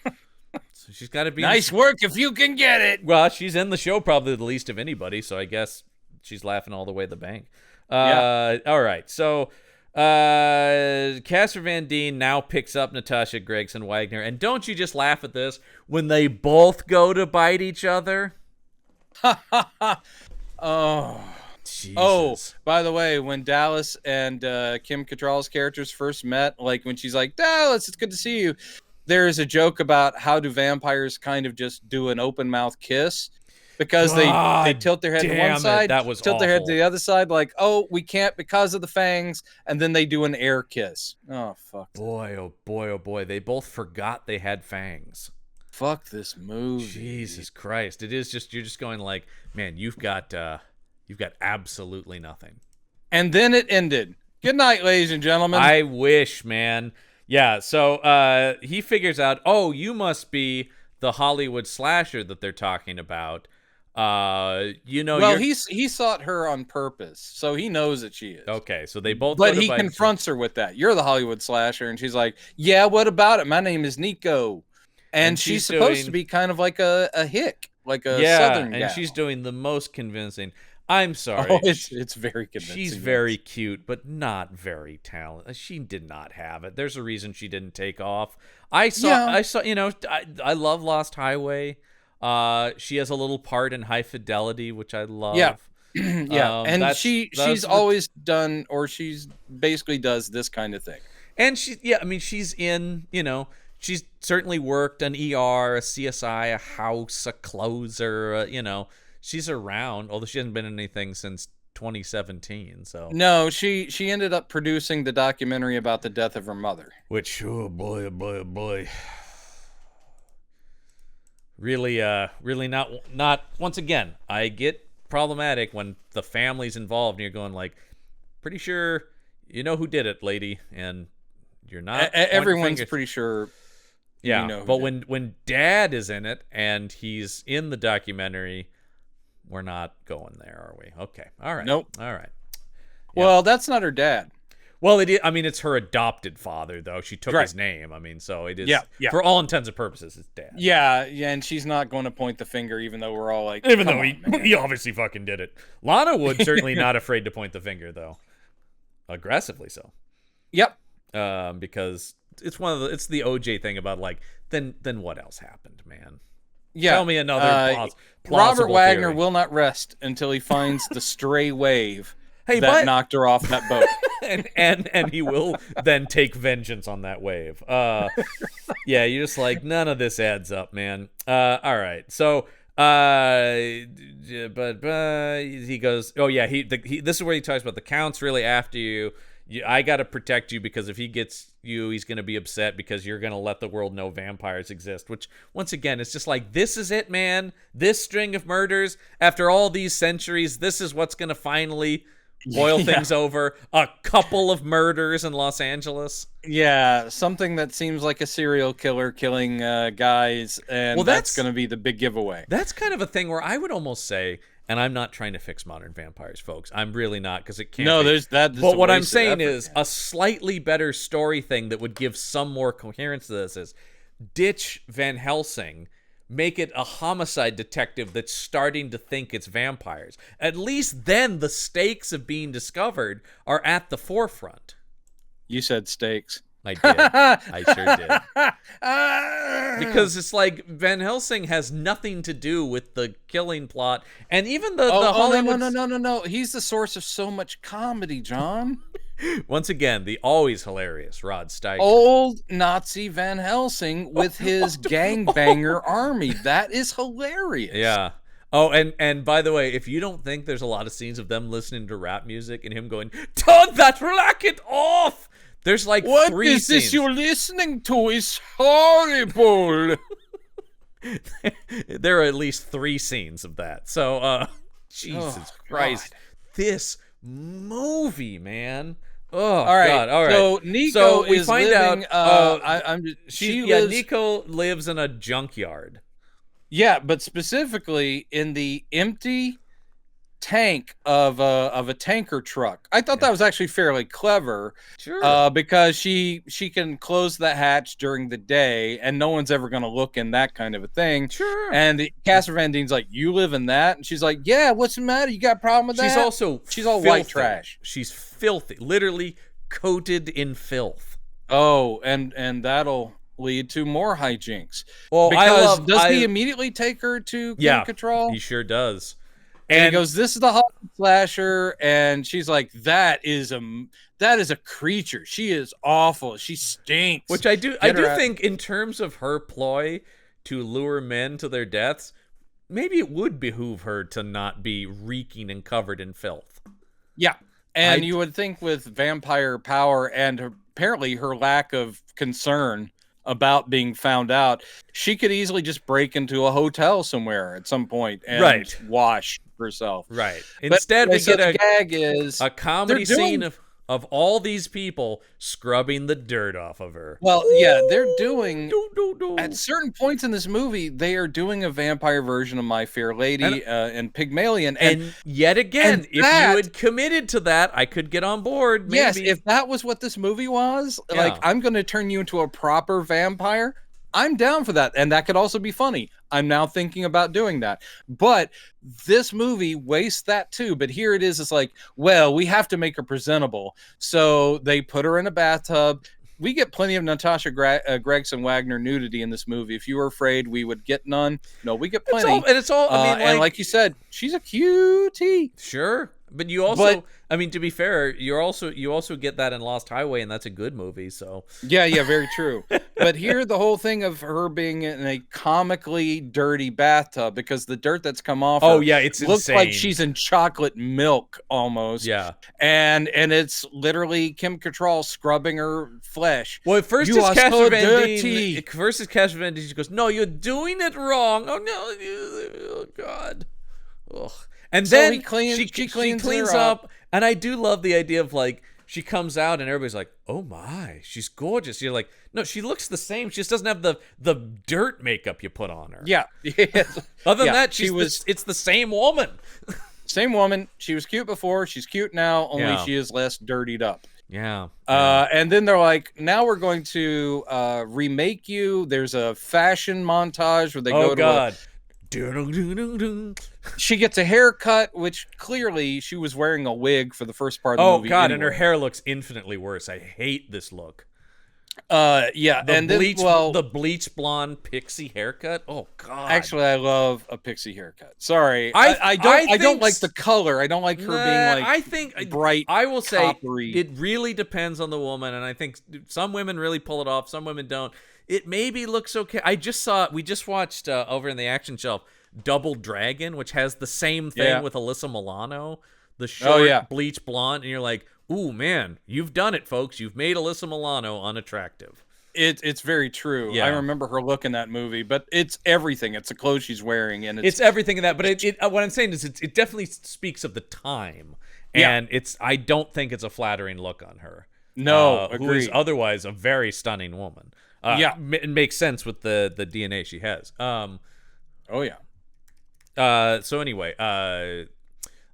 So she's got to be...
Nice work if you can get it.
Well, she's in the show probably the least of anybody, so I guess she's laughing all the way to the bank. All right, so... Casper Van Dien now picks up Natasha Gregson Wagner, and don't you just laugh at this when they both go to bite each other?
Oh,
Jesus.
Oh, by the way, when Dallas and Kim Cattrall's characters first met, like when she's like, Dallas, it's good to see you, there is a joke about how do vampires kind of just do an open mouth kiss, because they
God
tilt their head to one
damn it,
side,
that was
tilt their head to
awful.
the other side, like, oh, we can't because of the fangs, and then they do an air kiss. Oh fuck!
Boy, oh boy, oh boy. They both forgot they had fangs.
Fuck this movie.
Jesus Christ. It is just, you're just going like, man, you've got absolutely nothing.
And then it ended. Good night, ladies and gentlemen.
I wish, man. Yeah, so he figures out, oh, you must be the Hollywood slasher that they're talking about.
Well, he sought her on purpose, so he knows that she is.
Okay, so they both.
But he confronts her with that. You're the Hollywood slasher, and she's like, "Yeah, what about it? My name is Nico." And she's supposed to be kind of like a hick, like a Southern gal.
And she's doing the most convincing. I'm sorry.
Oh, it's very convincing.
She's very cute, but not very talented. She did not have it. There's a reason she didn't take off. I saw. You know, I love Lost Highway. She has a little part in High Fidelity, which I love.
Yeah, yeah. And she's always done, or she's basically does this kind of thing.
And she's in, she's certainly worked an ER, a CSI, a House, a Closer, she's around, although she hasn't been in anything since 2017. So
no, she ended up producing the documentary about the death of her mother.
Which, oh boy, oh boy, oh boy. Really not. Once again, I get problematic when the family's involved and you're going like, pretty sure you know who did it, lady, and you're not.
Everyone's pretty sure.
Yeah,
you know,
but when Dad is in it and he's in the documentary, we're not going there, are we? Okay, all right.
Nope.
All right.
Yeah. Well, that's not her dad.
Well, it's her adopted father, though. She took his name. So it is, for all intents and purposes, it's Dad.
Yeah, and she's not going to point the finger, even though we're all like...
Even though he obviously fucking did it. Lana would certainly not afraid to point the finger, though. Aggressively so.
Yep.
Because it's it's the OJ thing about, like, then what else happened, man?
Yeah.
Tell me another plausible
Robert Wagner
theory.
will not rest until he finds the stray wave
that
knocked her off that boat.
and he will then take vengeance on that wave. Yeah, you're just like, none of this adds up, man. All right, so but he goes, oh yeah, this is where he talks about the Count's really after you. I got to protect you because if he gets you, he's going to be upset because you're going to let the world know vampires exist. Which, once again, it's just like, this is it, man. This string of murders after all these centuries, this is what's going to finally boil things over. A couple of murders in Los Angeles.
Yeah, something that seems like a serial killer killing guys, and that's going to be the big giveaway.
That's kind of a thing where I would almost say, and I'm not trying to fix modern vampires, folks. I'm really not, because it can't.
No,
be.
there's that.
But what I'm saying is a slightly better story thing that would give some more coherence to this is ditch Van Helsing. Make it a homicide detective that's starting to think it's vampires. At least then the stakes of being discovered are at the forefront.
You said stakes.
I did. I sure did. Because it's like Van Helsing has nothing to do with the killing plot. And even the Hollywood...
No. He's the source of so much comedy, John.
Once again, the always hilarious Rod Steiger.
Old Nazi Van Helsing with his gangbanger army. That is hilarious.
Yeah. Oh, and by the way, if you don't think there's a lot of scenes of them listening to rap music and him going, "Turn that racket off!" There's like
what
3
is
scenes.
This you're listening to is horrible.
There are at least 3 scenes of that. So, Jesus Christ.
God.
This movie, man. Oh,
all right.
God. All right.
So Nico
we
is
find
living,
out.
lives,
Nico lives in a junkyard.
Yeah, but specifically in the empty tank of a tanker truck. I thought that was actually fairly clever.
Sure.
Because she can close the hatch during the day and no one's ever going to look in that kind of a thing.
Sure.
And Casper Van Dien's like, "You live in that?" And she's like, "Yeah, what's the matter? You got a problem with that?" She's all
filthy.
White trash.
She's filthy, literally coated in filth.
Oh, and that'll lead to more hijinks.
Well,
because does he immediately take her to control?
He sure does.
And he goes, "This is the Hollywood slasher," and she's like, "That is a creature. She is awful. She stinks."
Which I do think in terms of her ploy to lure men to their deaths, maybe it would behoove her to not be reeking and covered in filth.
Yeah. And you would think with vampire power and apparently her lack of concern about being found out, she could easily just break into a hotel somewhere at some point and wash herself.
Right. Instead,
but,
we get
the gag is
a comedy scene of all these people scrubbing the dirt off of her.
Well, yeah, they're doing at certain points in this movie, they are doing a vampire version of My Fair Lady and Pygmalion.
And yet again, if you had committed to that, I could get on board. Maybe.
Yes, if that was what this movie was, like, I'm going to turn you into a proper vampire, I'm down for that. And that could also be funny. I'm now thinking about doing that. But this movie wastes that too. But here it is. It's like, well, we have to make her presentable. So they put her in a bathtub. We get plenty of Natasha Gregson Wagner nudity in this movie. If you were afraid we would get none, no, we get plenty.
It's all I mean,
and like you said, she's a cutie.
Sure. But you also, I mean, to be fair, you also get that in Lost Highway, and that's a good movie. So
yeah, very true. But here, the whole thing of her being in a comically dirty bathtub because the dirt that's come off.
It's
looks
insane.
like she's in chocolate milk almost.
Yeah,
and it's literally Kim Cattrall scrubbing her flesh.
Well, first is Casper Van Dien. Versus Casper Van Dien. She goes, "No, you're doing it wrong. Oh no, oh God, ugh." And so then she cleans up, and I do love the idea of like she comes out and everybody's like, "Oh my, she's gorgeous." You're like, "No, she looks the same. She just doesn't have the dirt makeup you put on her."
Yeah.
Other than that, it's the same woman.
Same woman. She was cute before. She's cute now. Only she is less dirtied up.
Yeah.
And then they're like, "Now we're going to remake you." There's a fashion montage where they go to. She gets a haircut, which clearly she was wearing a wig for the first part of the movie.
Oh God,
anyway.
and her hair looks infinitely worse. I hate this look.
The
bleach blonde pixie haircut. Oh God.
Actually, I love a pixie haircut. Sorry, I don't like the color. I don't like her being like.
I think bright. I will say it really depends on the woman, and I think some women really pull it off. Some women don't. It maybe looks okay. We just watched over in the Action Shelf Double Dragon, which has the same thing with Alyssa Milano, the short bleach blonde, and you're like, ooh man, you've done it, folks. You've made Alyssa Milano unattractive.
It's very true. Yeah. I remember her look in that movie, but it's everything. It's the clothes she's wearing, and it's
everything in that. But what I'm saying is, it definitely speaks of the time, and I don't think it's a flattering look on her.
No,
who is otherwise a very stunning woman. It makes sense with the DNA she has. So anyway,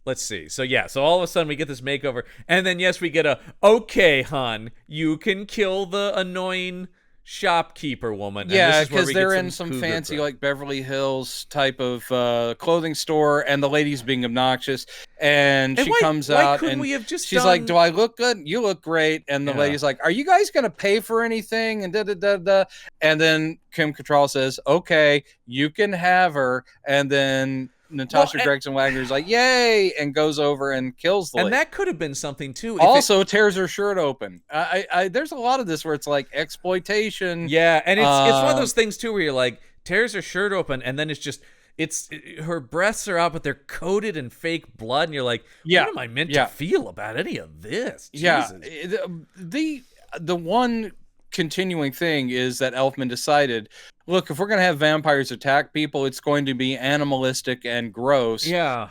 let's see. So all of a sudden we get this makeover, and then we get a okay, hon, you can kill the annoying shopkeeper woman.
Yeah, because they're in some fancy like Beverly Hills type of clothing store, and the lady's being obnoxious, and she comes out and she's like, "Do I look good? You look great." And the lady's like, "Are you guys gonna pay for anything?" And and then Kim Cattrall says, "Okay, you can have her," and then Natasha Gregson Wagner's like, "Yay!" and goes over and kills the lady.
And that could have been something too.
Also, tears her shirt open. There's a lot of this where it's like exploitation.
Yeah, and it's one of those things too where you're like, tears her shirt open, and then it's her breasts are out, but they're coated in fake blood, and you're like, what am I meant to feel about any of this? Jesus.
Yeah, the one continuing thing is that Elfman decided, look, if we're going to have vampires attack people, it's going to be animalistic and gross.
Yeah.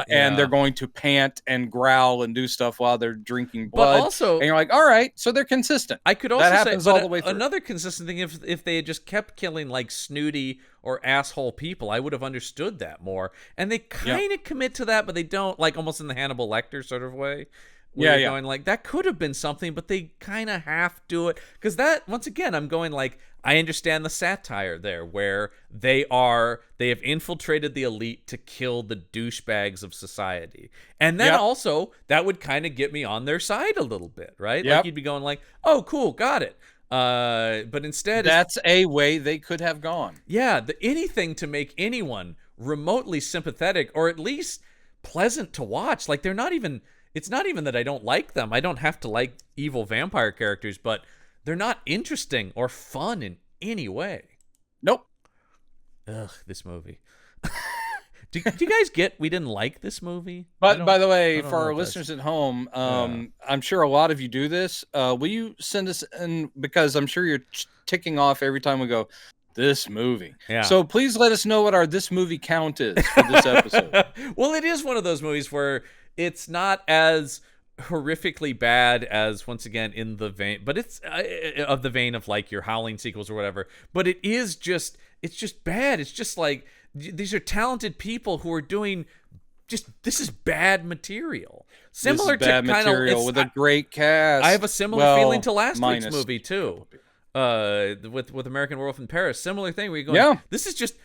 And they're going to pant and growl and do stuff while they're drinking blood.
But also,
and you're like, all right, so they're consistent.
I could also
that happens
say
all the way through.
Another consistent thing, if they had just kept killing like snooty or asshole people, I would have understood that more. And they kind of commit to that, but they don't, like almost in the Hannibal Lecter sort of way. Going like, that could have been something, but they kind of half do it. Because that, once again, I'm going like, I understand the satire there, where they have infiltrated the elite to kill the douchebags of society. And then also, that would kind of get me on their side a little bit, right? Like, you'd be going like, oh, cool, got it. But instead...
That's a way they could have gone.
Yeah, anything to make anyone remotely sympathetic, or at least pleasant to watch. Like they're not even. It's not even that I don't like them. I don't have to like evil vampire characters, but they're not interesting or fun in any way.
Nope.
Ugh, this movie. do you guys get we didn't like this movie?
But by the way, for our
if
listeners at home, I'm sure a lot of you do this. Will you send us in, because I'm sure you're ticking off every time we go, this movie.
Yeah.
So please let us know what our this movie count is for this episode.
Well, it is one of those movies where it's not as horrifically bad as, once again, in the vein, but it's of the vein of like your Howling sequels or whatever. But it's just bad. It's just like these are talented people who are doing this is bad material. Similar
this is bad
to kind
material
of
with a great cast.
I have a similar feeling to last week's
minus
movie too. With American Werewolf in Paris, similar thing. Where you go,
Yeah.
this is just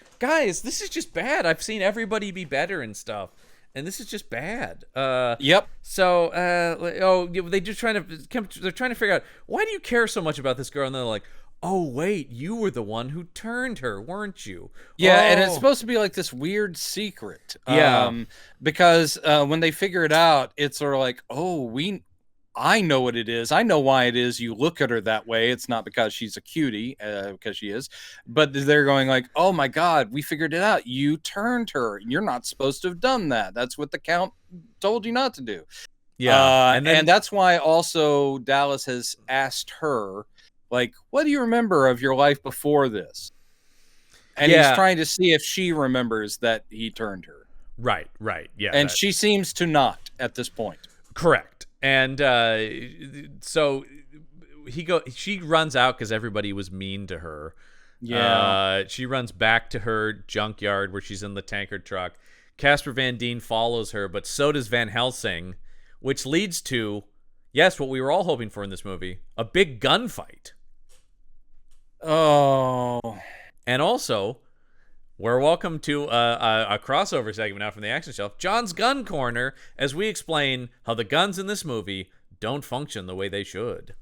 bad. I've seen everybody be better and stuff, and this is just bad.
Yep.
So, they're trying to figure out, why do you care so much about this girl? And they're like, oh wait, you were the one who turned her, weren't you?
Yeah, and it's
Oh.
supposed to be like this weird secret.
Yeah.
Because when they figure it out, it's sort of like, I know what it is. I know why it is you look at her that way. It's not because she's a cutie, because she is. But they're going like, oh my God, we figured it out. You turned her. You're not supposed to have done that. That's what the Count told you not to do.
Yeah,
and that's why also Dallas has asked her, like, what do you remember of your life before this? And he's trying to see if she remembers that he turned her.
Right, yeah.
And she seems to not at this point.
Correct. And so she runs out because everybody was mean to her.
Yeah.
She runs back to her junkyard where she's in the tanker truck. Casper Van Dien follows her, but so does Van Helsing, which leads to, yes, what we were all hoping for in this movie, a big gunfight.
Oh.
And also, we're welcome to a crossover segment now from the Action Shelf, John's Gun Corner, as we explain how the guns in this movie don't function the way they should.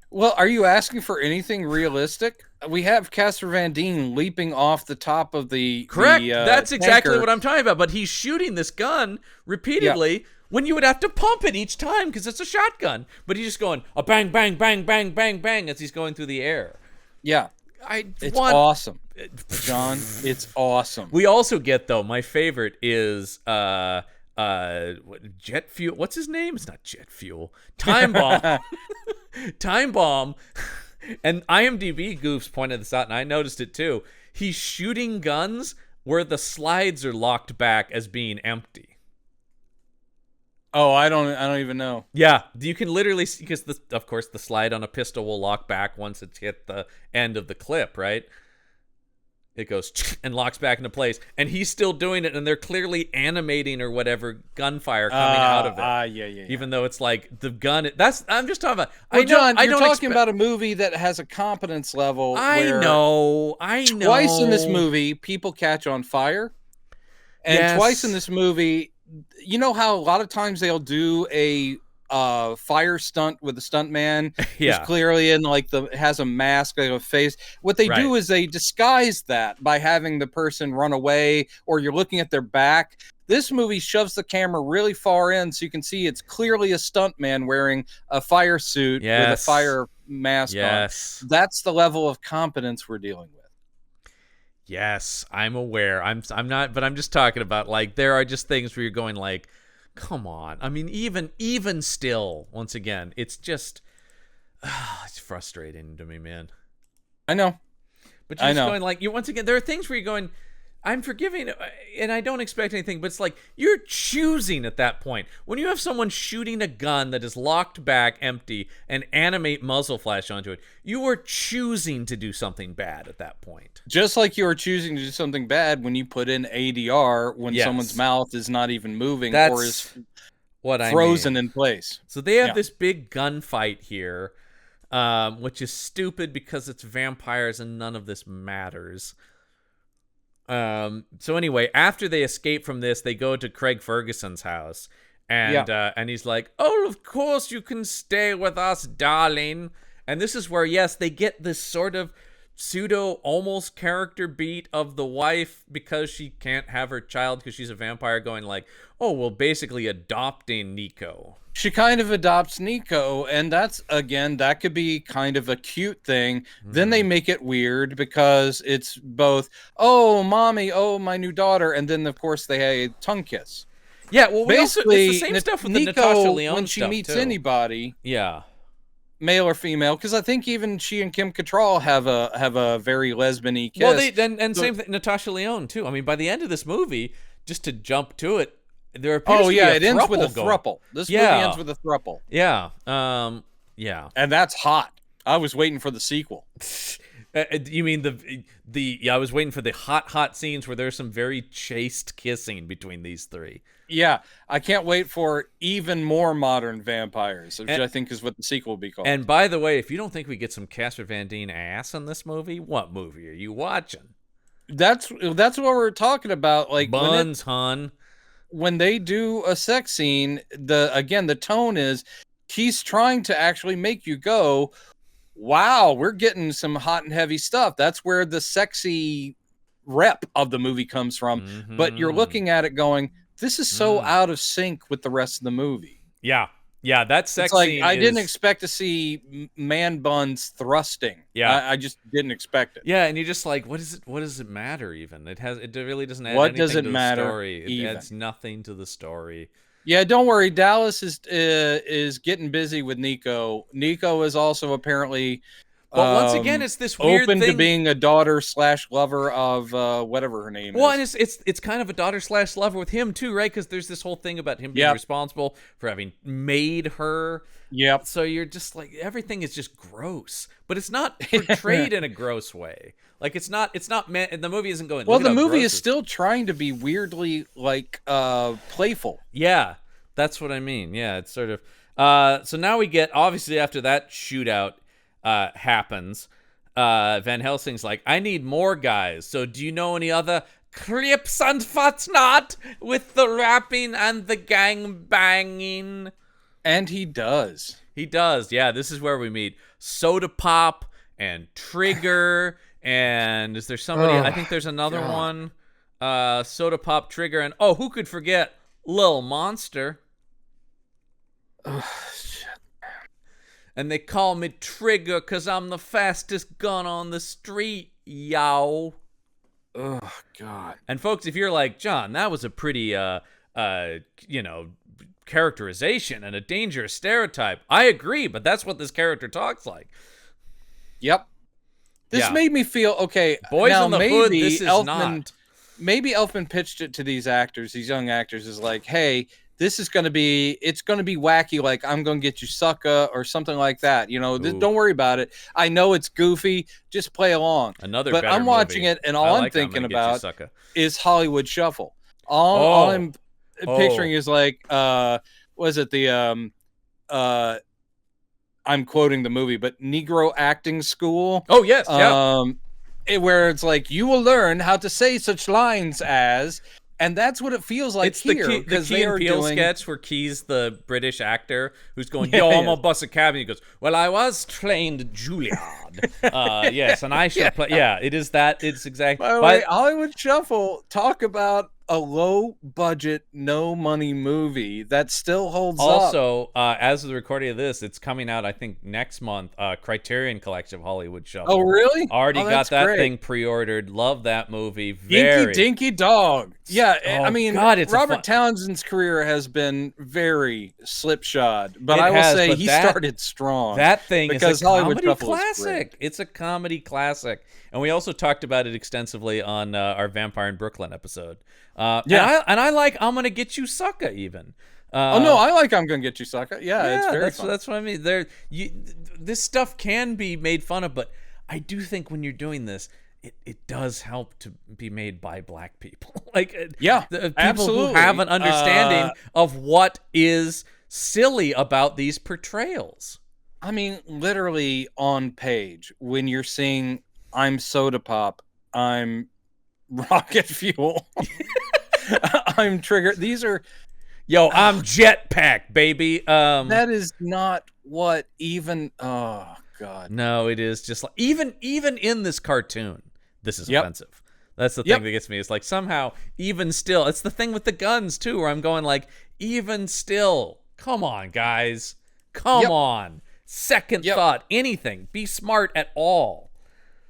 Well, are you asking for anything realistic? We have Casper Van Dien leaping off the top of the
Correct. That's exactly
tanker.
what I'm talking about. But he's shooting this gun repeatedly when you would have to pump it each time because it's a shotgun. But he's just going a bang, bang, bang, bang, bang, bang as he's going through the air.
Yeah. It's awesome, John. It's awesome.
We also get, though, my favorite is jet fuel. What's his name? It's not jet fuel. Time bomb. Time bomb. And IMDb goofs pointed this out, and I noticed it too. He's shooting guns where the slides are locked back as being empty.
Oh, I don't even know.
Yeah, you can literally see, because of course the slide on a pistol will lock back once it's hit the end of the clip, right? It goes and locks back into place, and he's still doing it, and they're clearly animating or whatever gunfire coming out of it.
Yeah.
Even though it's like the gun. I'm just talking about.
Well, John, you're talking about a movie that has a competence level.
I know.
Twice in this movie, people catch on fire, and twice in this movie, you know how a lot of times they'll do a fire stunt with the stuntman who's clearly in has a mask, like a face. What they do is they disguise that by having the person run away, or you're looking at their back. This movie shoves the camera really far in so you can see it's clearly a stuntman wearing a fire suit with a fire mask on. That's the level of competence we're dealing with.
Yes, I'm aware. I'm not, but I'm just talking about, like, there are just things where you're going like, come on. I mean, even still, once again, it's just it's frustrating to me, man.
I know.
But you're just going like, once again, there are things where you're going, I'm forgiving, and I don't expect anything, but it's like you're choosing at that point. When you have someone shooting a gun that is locked back empty and animate muzzle flash onto it, you are choosing to do something bad at that point.
Just like you are choosing to do something bad when you put in ADR when someone's mouth is not even moving or is frozen in place.
So they have this big gunfight here, which is stupid because it's vampires and none of this matters. So anyway, after they escape from this, they go to Craig Ferguson's house, and he's like, "Oh, of course you can stay with us, darling." And this is where, yes, they get this sort of pseudo almost character beat of the wife because she can't have her child because she's a vampire, going like, oh, well, basically adopting Nico.
She kind of adopts Nico, and that's, again, that could be kind of a cute thing. Then they make it weird because it's both, oh, mommy, oh, my new daughter, and then, of course, they had a tongue kiss.
Yeah, well,
basically,
it's the same stuff with
Nico,
the Natasha Lyonne
when she
stuff,
meets
too.
anybody,
Yeah.
male or female, because I think even she and Kim Cattrall have a very lesbian-y kiss.
Well, same thing, Natasha Lyonne, too. I mean, by the end of this movie, just to jump to it, there appears to be a
it ends with a
going.
throuple. This movie ends with a throuple.
Yeah. Yeah.
And that's hot. I was waiting for the sequel.
You mean I was waiting for the hot scenes where there's some very chaste kissing between these three.
Yeah, I can't wait for even more modern vampires, which I think is what the sequel will be called.
And by the way, if you don't think we get some Casper Van Dien ass in this movie, what movie are you watching?
That's what we're talking about. Like
Buns, hun.
When they do a sex scene, the tone is he's trying to actually make you go, wow, we're getting some hot and heavy stuff. That's where the sexy rep of the movie comes from.
Mm-hmm.
But you're looking at it going, this is so out of sync with the rest of the movie.
Yeah. Yeah, that sex
scene.
Scene
I didn't expect to see man buns thrusting.
Yeah.
I just didn't expect it.
Yeah, and you're just like, what does it matter even? It really doesn't add
What
anything
does it
to
matter
the story. It
even?
adds nothing to the story.
Yeah, don't worry. Dallas is getting busy with Nico. Nico is also apparently
But once again, it's this weird
open
thing.
to being a daughter/lover of whatever her name is.
Well, and it's kind of a daughter/lover with him too, right? Because there's this whole thing about him being responsible for having made her.
Yep.
So you're just like, everything is just gross, but it's not portrayed in a gross way. Like it's not meant. The movie isn't going.
Well, the movie is still trying to be weirdly like playful.
Yeah, that's what I mean. Yeah, it's sort of. So now we get, obviously after that shootout happens, Van Helsing's like, I need more guys. So do you know any other crips and whatnot with the rapping and the gang banging?
And he does.
He does. Yeah, this is where we meet Soda Pop and Trigger. And is there somebody? I think there's another one. Soda Pop, Trigger, and who could forget Lil Monster?
Shit.
And they call me Trigger because I'm the fastest gun on the street, yow.
Oh, God.
And folks, if you're like, John, that was a pretty, characterization and a dangerous stereotype. I agree, but that's what this character talks like.
Yep. This made me feel, okay,
Boys
now
on the
maybe
Hood, this is
Elfman,
not.
Maybe Elfman pitched it to these actors, these young actors, is like, hey, this is going to be, it's going to be wacky, like, I'm going to get you sucker or something like that. You know, don't worry about it. I know it's goofy. Just play along.
But
I'm watching it, and all I'm thinking about is Hollywood Shuffle. All I'm picturing is like, was it the, I'm quoting the movie, but Negro Acting School.
Oh, yes.
Where it's like, you will learn how to say such lines as, and that's what it feels like
it's
here.
The Key and Peele sketch where Key's the British actor who's going, yo, I'm a bus a cab. And he goes, well, I was trained Juilliard. Yes, and I shall play. Yeah, it is that. It's exactly.
By the way, Hollywood Shuffle, talk about a low budget, no money movie that still holds up.
Also, as of the recording of this, it's coming out, I think, next month. Criterion Collection of Hollywood Shuffle.
Oh, really?
Already got that thing pre-ordered. Love that movie.
Dinky Dog. Yeah, I mean,
God,
Robert Townsend's career has been very slipshod, but I will say he started strong.
That thing
because
is a
Hollywood
comedy classic. It's a comedy classic. And we also talked about it extensively on our Vampire in Brooklyn episode. And I like I'm Gonna Get You Sucker even.
I like I'm Gonna Get You Sucker. Yeah, it's very fun.
That's what I mean. This stuff can be made fun of, but I do think when you're doing this, it does help to be made by black people. People
absolutely.
Who have an understanding of what is silly about these portrayals.
I mean, literally on page, when you're seeing I'm Soda Pop, I'm Rocket Fuel, I'm Trigger. These are,
I'm Jetpack, baby.
That is not what even. Oh God.
No, it is just like even in this cartoon, this is
Yep.
offensive. That's the thing that gets me. It's like somehow, even still, it's the thing with the guns too, where I'm going like, even still, come on, guys, come on. Second thought, anything, be smart at all.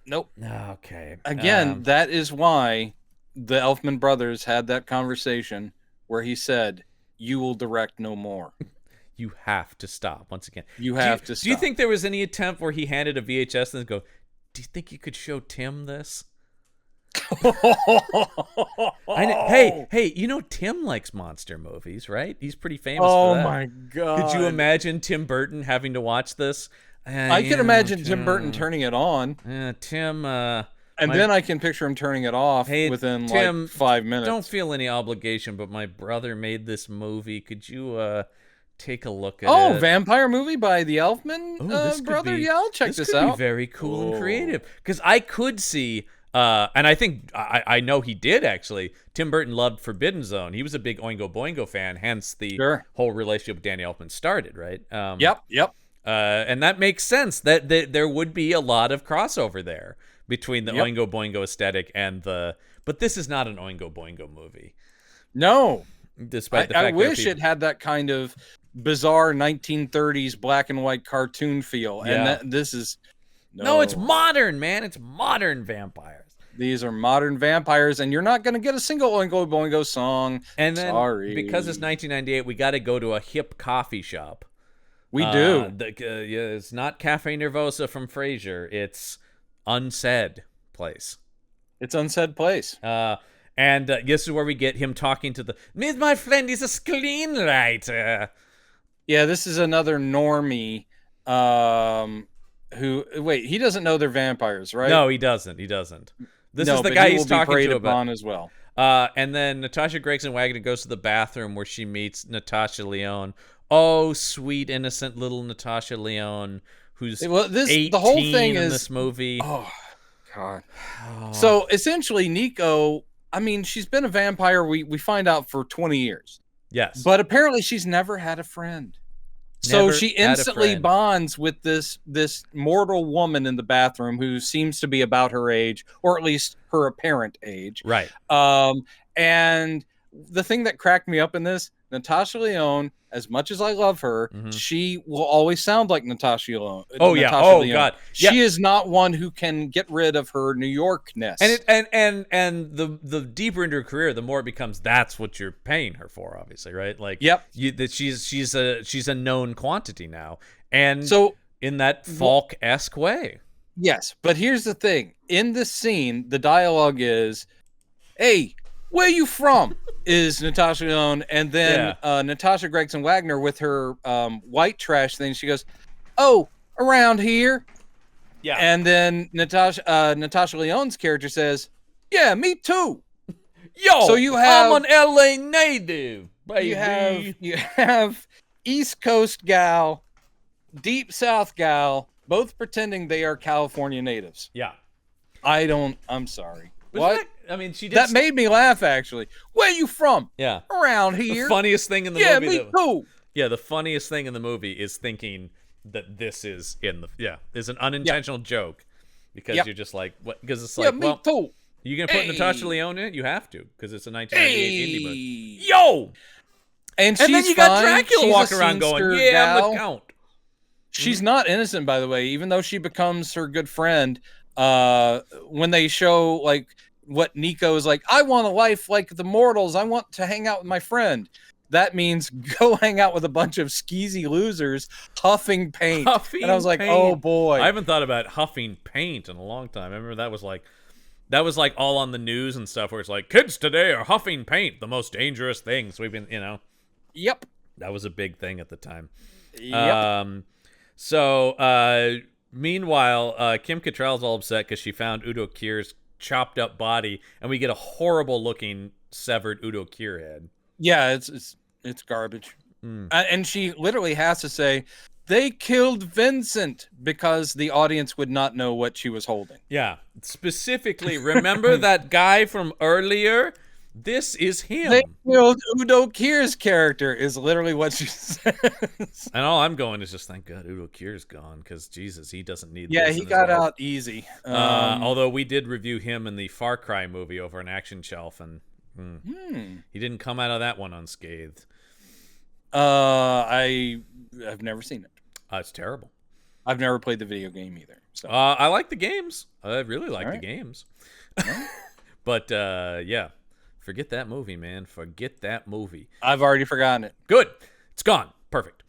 Nope.
Okay.
Again, that is why the Elfman brothers had that conversation where he said, "You will direct no more.
You have to stop once again.
You have to stop."
Do you think there was any attempt where he handed a VHS and go, "Do you think you could show Tim this?" Hey, you know Tim likes monster movies, right? He's pretty famous for that.
Oh my God.
Could you imagine Tim Burton having to watch this?
I can imagine Tim Burton turning it on.
Tim,
and then I can picture him turning it off within
Tim,
like 5 minutes.
Don't feel any obligation, but my brother made this movie. Could you take a look at it?
Oh, vampire movie by the Elfman brother?
Be,
yeah, I'll check this out.
This could be very cool and creative. Because I could see... and I think I know he did actually. Tim Burton loved Forbidden Zone. He was a big Oingo Boingo fan, hence the whole relationship with Danny Elfman started, right?
Yep.
And that makes sense. That there would be a lot of crossover there between the Oingo Boingo aesthetic and the. But this is not an Oingo Boingo movie.
No,
despite the fact
I wish it had that kind of bizarre 1930s black and white cartoon feel, and this is.
No, it's modern, man. It's modern vampires.
These are modern vampires, and you're not going to get a single Oingo Boingo song.
And then, because it's 1998, we got to go to a hip coffee shop.
We do.
It's not Cafe Nervosa from Frasier. It's Unsaid Place.
It's Unsaid Place.
And this is where we get him talking to my friend is a screenwriter.
Yeah, this is another normie. He doesn't know they're vampires, right?
No, he doesn't. This is the guy he's talking to about
as well.
And then Natasha Gregson Wagner goes to the bathroom where she meets Natasha Lyonne. Oh, sweet, innocent little Natasha Lyonne, who's 18
the whole thing
in
is
this movie.
Oh, God. So essentially, Nico, I mean, she's been a vampire, we find out, for 20 years.
Yes.
But apparently she's never had a friend. So she instantly bonds with this mortal woman in the bathroom who seems to be about her age, or at least her apparent age.
Right.
And the thing that cracked me up in this, Natasha Lyonne, as much as I love her, she will always sound like Natasha Lyonne.
God.
She is not one who can get rid of her New Yorkness.
And the deeper into her career, the more it becomes that's what you're paying her for, obviously, right? Like, that she's a known quantity now, and so in that Falk-esque way.
Yes, but here's the thing: in this scene, the dialogue is, "Hey, where you from?" is Natasha Lyonne, and then Natasha Gregson Wagner with her white trash thing. She goes, "Oh, around here." Yeah, and then Natasha Lyonne's character says, "Yeah, me too."
Yo,
so
I'm an LA native, baby.
You have East Coast gal, Deep South gal, both pretending they are California natives.
Yeah,
I'm sorry. What?
She did.
That made me laugh, actually. Where you from?
Yeah.
Around here.
The funniest thing in the movie.
Yeah, me too.
Yeah, the funniest thing in the movie is thinking that this is is an unintentional joke, because you're just like, what? Because it's like,
me too.
You gonna put Natasha Lyonne in it? You have to, because it's a 1998 indie movie. Yo. And then you got Dracula walking around going, "Yeah, I'm the Count."
She's not innocent, by the way, even though she becomes her good friend. When they show like what Nico is like, I want a life like the mortals. I want to hang out with my friend. That means go hang out with a bunch of skeezy losers huffing paint. And I was like, oh boy.
I haven't thought about huffing paint in a long time. I remember that was like all on the news and stuff, where it's like, kids today are huffing paint, the most dangerous things we've been,
Yep.
That was a big thing at the time.
Yep.
Meanwhile, Kim Cattrall's all upset because she found Udo Kier's chopped up body, and we get a horrible looking severed Udo Kier head.
Yeah, it's garbage. And she literally has to say, they killed Vincent, because the audience would not know what she was holding.
Yeah, specifically, remember that guy from earlier? This is him.
They killed Udo Kier's character is literally what she says.
And all I'm going is just thank God Udo Kier's gone, because Jesus, he doesn't need
Yeah,
this
he
in his
got
life.
out easy.
Although we did review him in the Far Cry movie over an Action Shelf, and he didn't come out of that one unscathed.
I've never seen it.
It's terrible.
I've never played the video game either. So
I like the games. I really like the
right.
games. But yeah, forget that movie, man. Forget that movie.
I've already forgotten it.
Good. It's gone. Perfect.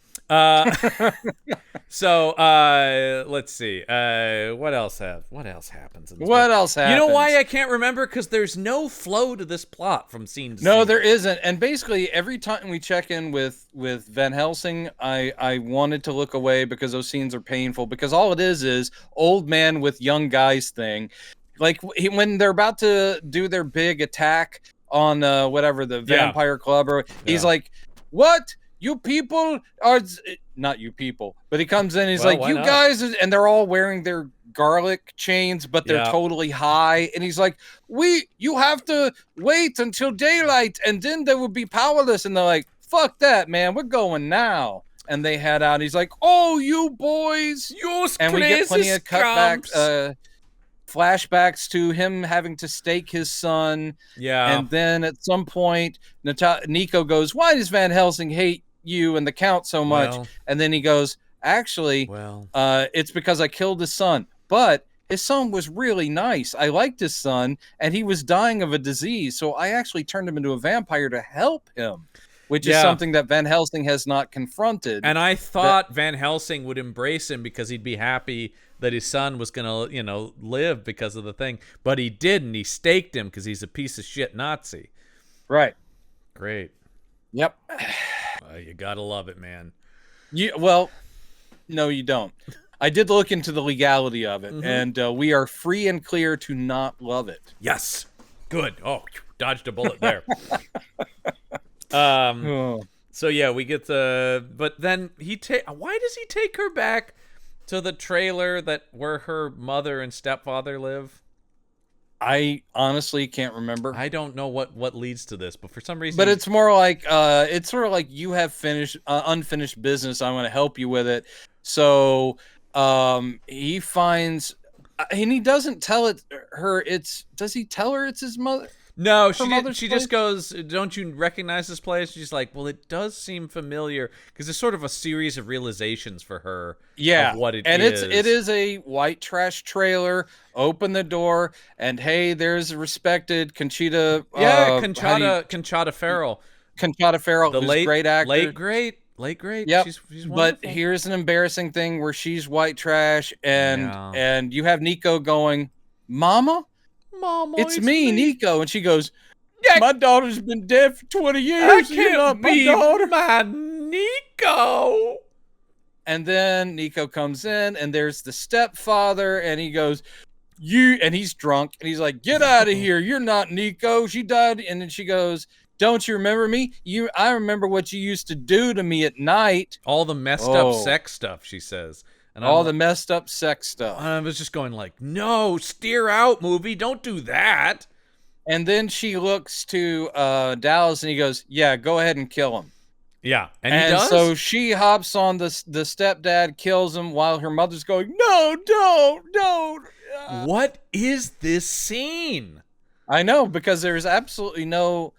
So let's see. What else happens? In this
What
movie?
else happens?
You know why I can't remember? Because there's no flow to this plot from scene to
No,
scene.
there isn't. And basically, every time we check in with Van Helsing, I wanted to look away because those scenes are painful. Because all it is old man with young guys thing. Like when they're about to do their big attack on whatever the vampire club, or he's like, "What? You people are not you people," but he comes in, he's like, "You guys," and they're all wearing their garlic chains, but they're totally high, and he's like, "You have to wait until daylight, and then they will be powerless," and they're like, "Fuck that, man, we're going now." And they head out. He's like, "Oh, you boys, and we get plenty of cutbacks, flashbacks to him having to stake his son.
Yeah.
And then at some point, Nico goes, "Why does Van Helsing hate you and the Count so much?"
Well,
and then he goes, "Actually, it's because I killed his son. But his son was really nice. I liked his son, and he was dying of a disease. So I actually turned him into a vampire to help him," which is something that Van Helsing has not confronted.
And I thought Van Helsing would embrace him because he'd be happy that his son was going to, live because of the thing. But he didn't. He staked him because he's a piece of shit Nazi.
Right.
Great.
Yep.
You got to love it, man.
Well, no, you don't. I did look into the legality of it, and we are free and clear to not love it.
Yes. Good. Oh, dodged a bullet there. So yeah, we get but then why does he take her back to the trailer where her mother and stepfather live?
I honestly can't remember.
I don't know what leads to this, but for some reason.
But it's more like it's sort of like you have unfinished business. I want to help you with it. So he finds, and he doesn't tell her. Does he tell her it's his mother?
No, she just goes, "Don't you recognize this place?" She's like, "Well, it does seem familiar," because it's sort of a series of realizations for her. Of what it is.
And it is a white trash trailer. Open the door, and hey, there's a respected Conchita.
Conchata Ferrell.
Conchata Ferrell,
the
who's great actor,
late great.
Yep.
She's
but here's an embarrassing thing where she's white trash, and you have Nico going, "Mama, it's me, Nico," and she goes, "My daughter's been dead for 20 years.
I can't be my Nico."
And then Nico comes in, and there's the stepfather, and he goes, and he's drunk, and he's like, "Get out of here. You're not Nico. She died." And then she goes, "Don't you remember me? I remember what you used to do to me at night."
All the messed up sex stuff, she says.
And all the messed up sex stuff.
I was just going like, no, steer out, movie. Don't do that.
And then she looks to Dallas, and he goes, "Yeah, go ahead and kill him."
Yeah, and he does.
So she hops on the stepdad, kills him, while her mother's going, "No, don't."
What is this scene?
I know, because there's absolutely no.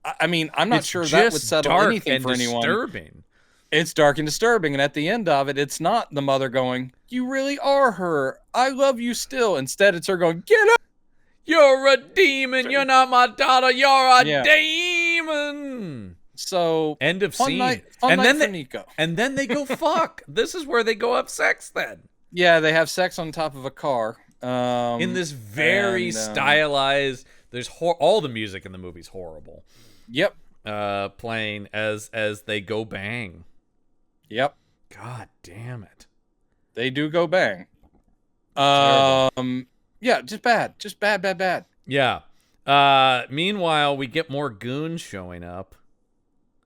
I mean, I'm not sure that would settle anything for anyone.
Disturbing.
It's dark and disturbing, and at the end of it, it's not the mother going, "You really are her. I love you still." Instead, it's her going, "Get up!
You're a demon. You're not my daughter. You're a demon."
So
end of scene.
And then Nico.
And then they go fuck. This is where they go have sex. Then.
Yeah, they have sex on top of a car.
In this very stylized. There's all the music in the movie's horrible.
Yep.
Playing as they go bang.
Yep.
God damn it.
They do go bang. Yeah, just bad.
Yeah. Meanwhile, we get more goons showing up.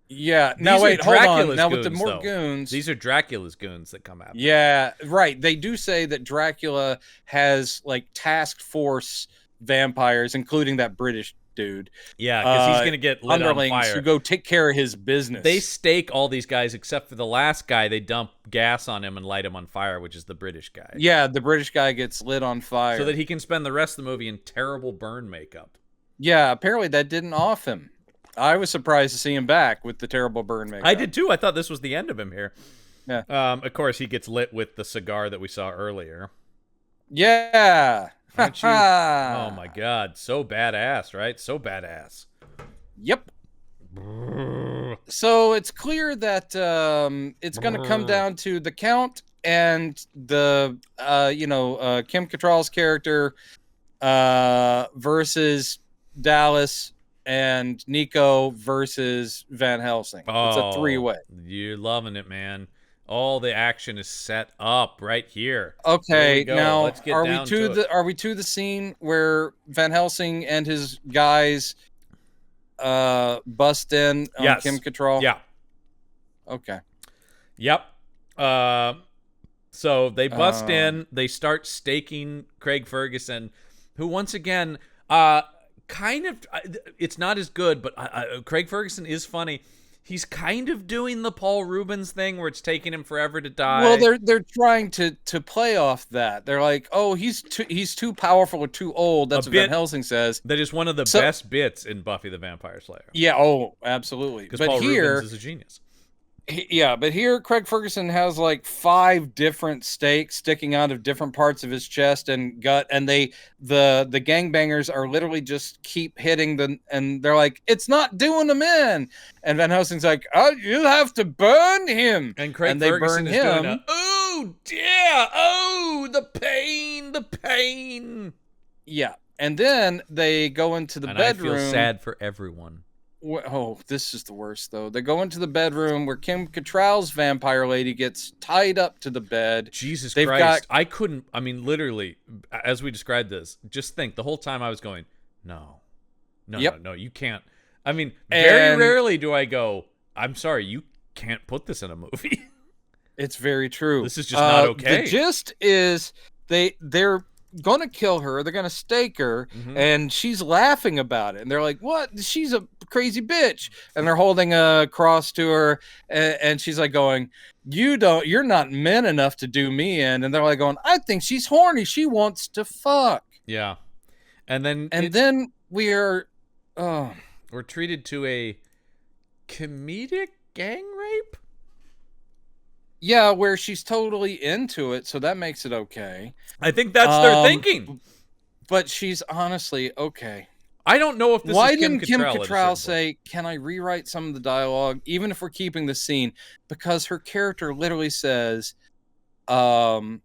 Yeah. Now wait, hold on. Now with the more goons,
these are Dracula's goons that come out.
Yeah, right. They do say that Dracula has like task force vampires, including that British dude.
Yeah, because he's gonna get lit on
Underlings
fire.
who go take care of his business.
They stake all these guys except for the last guy. They dump gas on him and light him on fire, which is the British guy.
Yeah, the British guy gets lit on fire.
So that he can spend the rest of the movie in terrible burn makeup.
Yeah, apparently that didn't off him. I was surprised to see him back with the terrible burn makeup.
I did too. I thought this was the end of him here.
Yeah.
Of course, he gets lit with the cigar that we saw earlier.
Yeah.
Aren't you? Oh my God, so badass, right? So badass.
Yep. So it's clear that it's going to come down to the Count and the Kim Cattrall's character versus Dallas and Nico versus Van Helsing. It's a three-way.
You're loving it, man. All the action is set up right here.
Okay, now
let's get
are
down
we to the scene where Van Helsing and his guys bust in on Kim Cattrall?
Yeah.
Okay.
Yep. So they bust in, they start staking Craig Ferguson, who once again kind of it's not as good, but Craig Ferguson is funny. He's kind of doing the Paul Rubens thing where it's taking him forever to die.
Well, they're trying to play off that. They're like, "Oh, he's too powerful or too old." That's what Van Helsing says.
That is one of the best bits in Buffy the Vampire Slayer.
Yeah, oh, absolutely.
Because Paul Rubens is a genius.
Yeah, but here Craig Ferguson has like 5 different stakes sticking out of different parts of his chest and gut, and the gangbangers are literally just keep hitting them, and they're like, "It's not doing them in." And Van Helsing's like, "Oh, you have to burn him."
And Craig
they
Ferguson
burn
is
him.
doing oh yeah, oh the pain.
Yeah, and then they go into the bedroom.
I feel sad for everyone.
Oh, this is the worst, though. They go into the bedroom where Kim Cattrall's vampire lady gets tied up to the bed.
Jesus Christ. I couldn't, literally, as we described this, just think, the whole time I was going, no, you can't. Very rarely do I go, I'm sorry, you can't put this in a movie.
It's very true.
This is just not okay.
The gist is they're gonna kill her, they're gonna stake her, and she's laughing about it, and they're like, "What? She's a crazy bitch." And they're holding a cross to her, and she's like going, "You're not men enough to do me in." And they're like going, "I think she's horny, she wants to fuck."
Yeah. And then
we're
treated to a comedic gang rape.
Yeah, where she's totally into it, so that makes it okay.
I think that's their thinking.
But she's honestly okay.
I don't know if this
Why
is Kim
didn't Kim
Cattrall
Cattrall say, "Can I rewrite some of the dialogue, even if we're keeping the scene?" Because her character literally says, we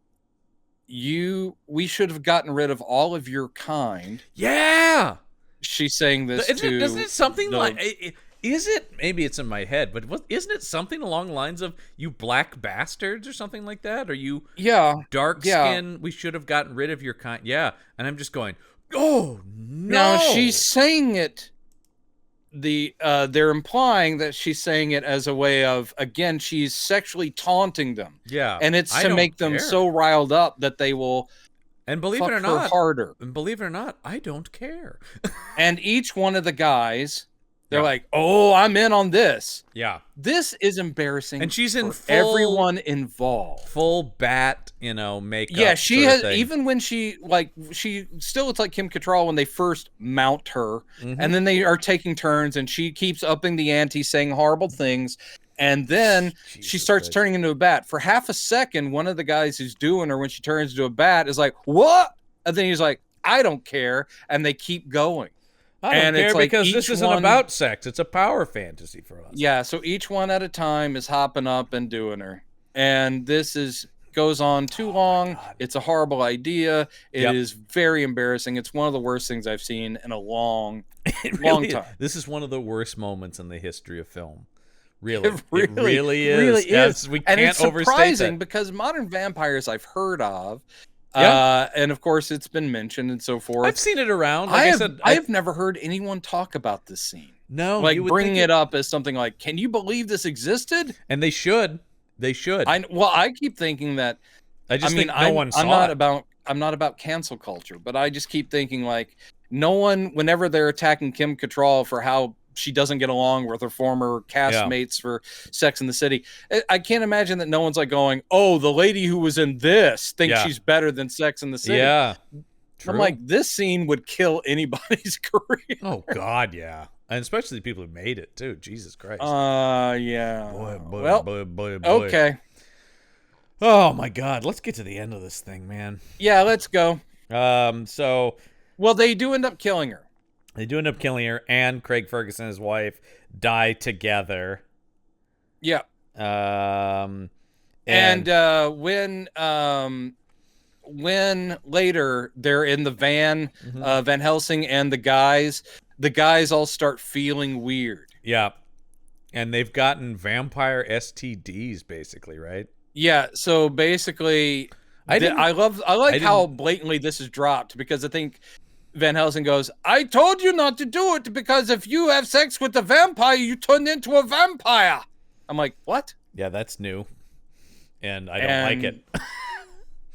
should have gotten rid of all of your kind.
Yeah.
She's saying this
Isn't it something like... Is it? Maybe it's in my head, but isn't it something along the lines of "you black bastards" or something like that? Or you dark skin? We should have gotten rid of your kind. Yeah, and I'm just going, oh no.
Now she's saying it. They're implying that she's saying it as a way of, again, she's sexually taunting them.
Yeah,
and it's to make them so riled up that they will.
And believe it or not,
harder.
And believe it or not, I don't care.
And each one of the guys. They're like, "Oh, I'm in on this."
Yeah.
This is embarrassing.
And she's in
everyone involved.
Full bat, makeup.
Yeah, she has, even when she still looks like Kim Cattrall when they first mount her. And then they are taking turns and she keeps upping the ante, saying horrible things. And then she starts turning into a bat. For half a second, one of the guys who's doing her when she turns into a bat is like, "What?" And then he's like, "I don't care." And they keep going.
I don't care because this isn't about sex. It's a power fantasy for us.
Yeah, so each one at a time is hopping up and doing her. And this goes on too long. It's a horrible idea. It is very embarrassing. It's one of the worst things I've seen in a long time.
This is one of the worst moments in the history of film. Really. It really is. Yes, we can't overstate that.
And it's surprising because modern vampires I've heard of. And of course it's been mentioned and so forth.
I've seen it around.
I have never heard anyone talk about this scene.
No,
like bringing it up as something like, "Can you believe this existed?"
And they should. They should.
I keep thinking that.
I just think no one saw it.
I'm not about cancel culture, but I just keep thinking like, no one, whenever they're attacking Kim Cattrall for how she doesn't get along with her former castmates for Sex and the City, I can't imagine that no one's like going, oh, the lady who was in this thinks she's better than Sex and the City.
Yeah. True.
I'm like, this scene would kill anybody's career.
Oh, God, yeah. And especially the people who made it, too. Jesus Christ.
Yeah.
Boy.
Okay.
Oh, my God. Let's get to the end of this thing, man.
Yeah, let's go.
So...
Well, they do end up killing her.
They do end up killing her, and Craig Ferguson and his wife die together.
Yeah.
And
when later they're in the van, Van Helsing and the guys all start feeling weird.
Yeah. And they've gotten vampire STDs, basically, right?
Yeah. So basically, I like how blatantly this is dropped, because I think Van Helsing goes, I told you not to do it, because if you have sex with a vampire, you turn into a vampire. I'm like, what?
Yeah, that's new. And I don't like it.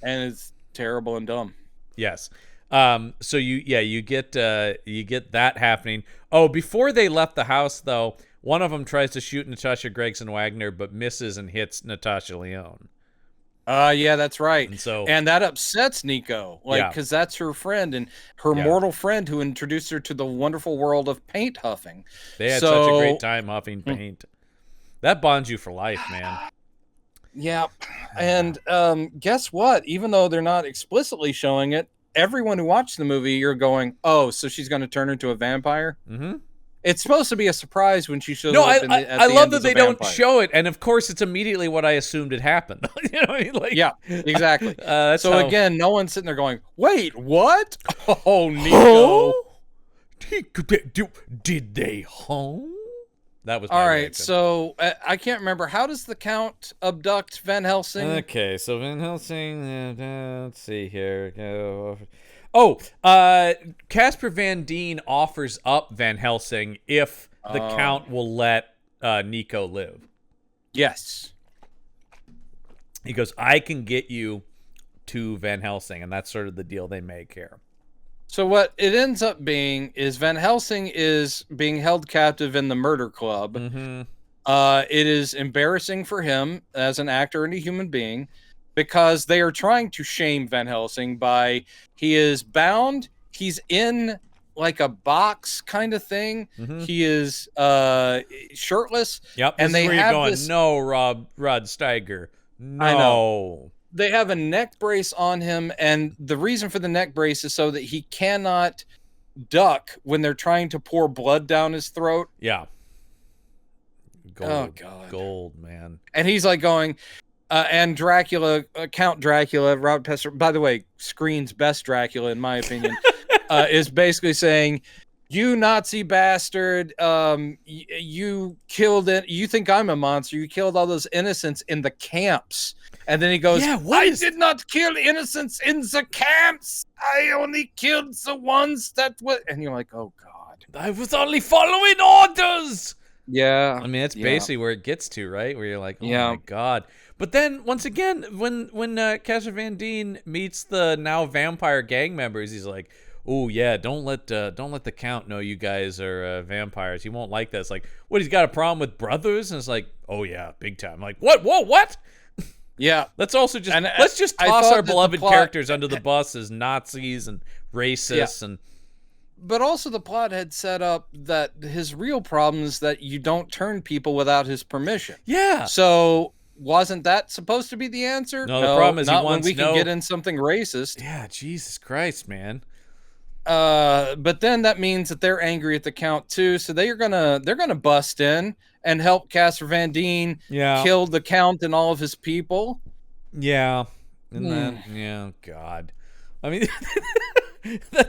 And it's terrible and dumb.
Yes. So you get that happening. Oh, before they left the house, though, one of them tries to shoot Natasha Gregson Wagner, but misses and hits Natasha Lyonne.
Yeah, that's right.
And
that upsets Nico, because that's her friend and her mortal friend who introduced her to the wonderful world of paint huffing.
They had such a great time huffing paint. That bonds you for life, man.
Yeah. And guess what? Even though they're not explicitly showing it, everyone who watched the movie, you're going, oh, so she's going to turn into a vampire? Mm-hmm. It's supposed to be a surprise when she shows up.
I love that they don't show it, and of course, it's immediately what I assumed had happened. You know what I mean?
Yeah, exactly. Again, no one's sitting there going, "Wait, what? Oh, Nico,
did they home?" That was
all right. Reaction. So I can't remember. How does the Count abduct Van Helsing?
Okay, so Van Helsing. Let's see here. Casper Van Dien offers up Van Helsing if the Count will let Nico live.
Yes.
He goes, I can get you to Van Helsing, and that's sort of the deal they make here.
So what it ends up being is Van Helsing is being held captive in the murder club. Mm-hmm. It is embarrassing for him as an actor and a human being, because they are trying to shame Van Helsing by, he is bound, he's in like a box kind of thing. Mm-hmm. He is shirtless.
Yep.
And they have
going,
this.
No, Rod Steiger. No.
I know. They have a neck brace on him, and the reason for the neck brace is so that he cannot duck when they're trying to pour blood down his throat.
Yeah. Gold.
Oh God.
Gold, man.
And he's like going. And Dracula, Count Dracula, Robert Pester, by the way, screen's best Dracula, in my opinion, is basically saying, you Nazi bastard, you killed it. You think I'm a monster. You killed all those innocents in the camps. And then he goes, I did not kill innocents in the camps. I only killed the ones that were. And you're like, oh, God.
I was only following orders.
Yeah.
I mean, that's basically where it gets to, right? Where you're like, oh, my God. But then, once again, when Casper Van Dien meets the now vampire gang members, he's like, "Oh yeah, don't let the Count know you guys are vampires. He won't like that." It's like, what? He's got a problem with brothers, and it's like, "Oh yeah, big time." I'm like, what? Whoa, what?
Yeah.
Let's just toss our beloved characters under the bus as Nazis and racists and.
But also the plot had set up that his real problem is that you don't turn people without his permission.
Yeah.
So. Wasn't that supposed to be the answer?
No, the problem is
not when we can get in something racist.
Yeah, Jesus Christ, man.
But then that means that they're angry at the Count too, so they're gonna bust in and help Casper Van Dien kill the Count and all of his people.
Yeah, and then God, I mean,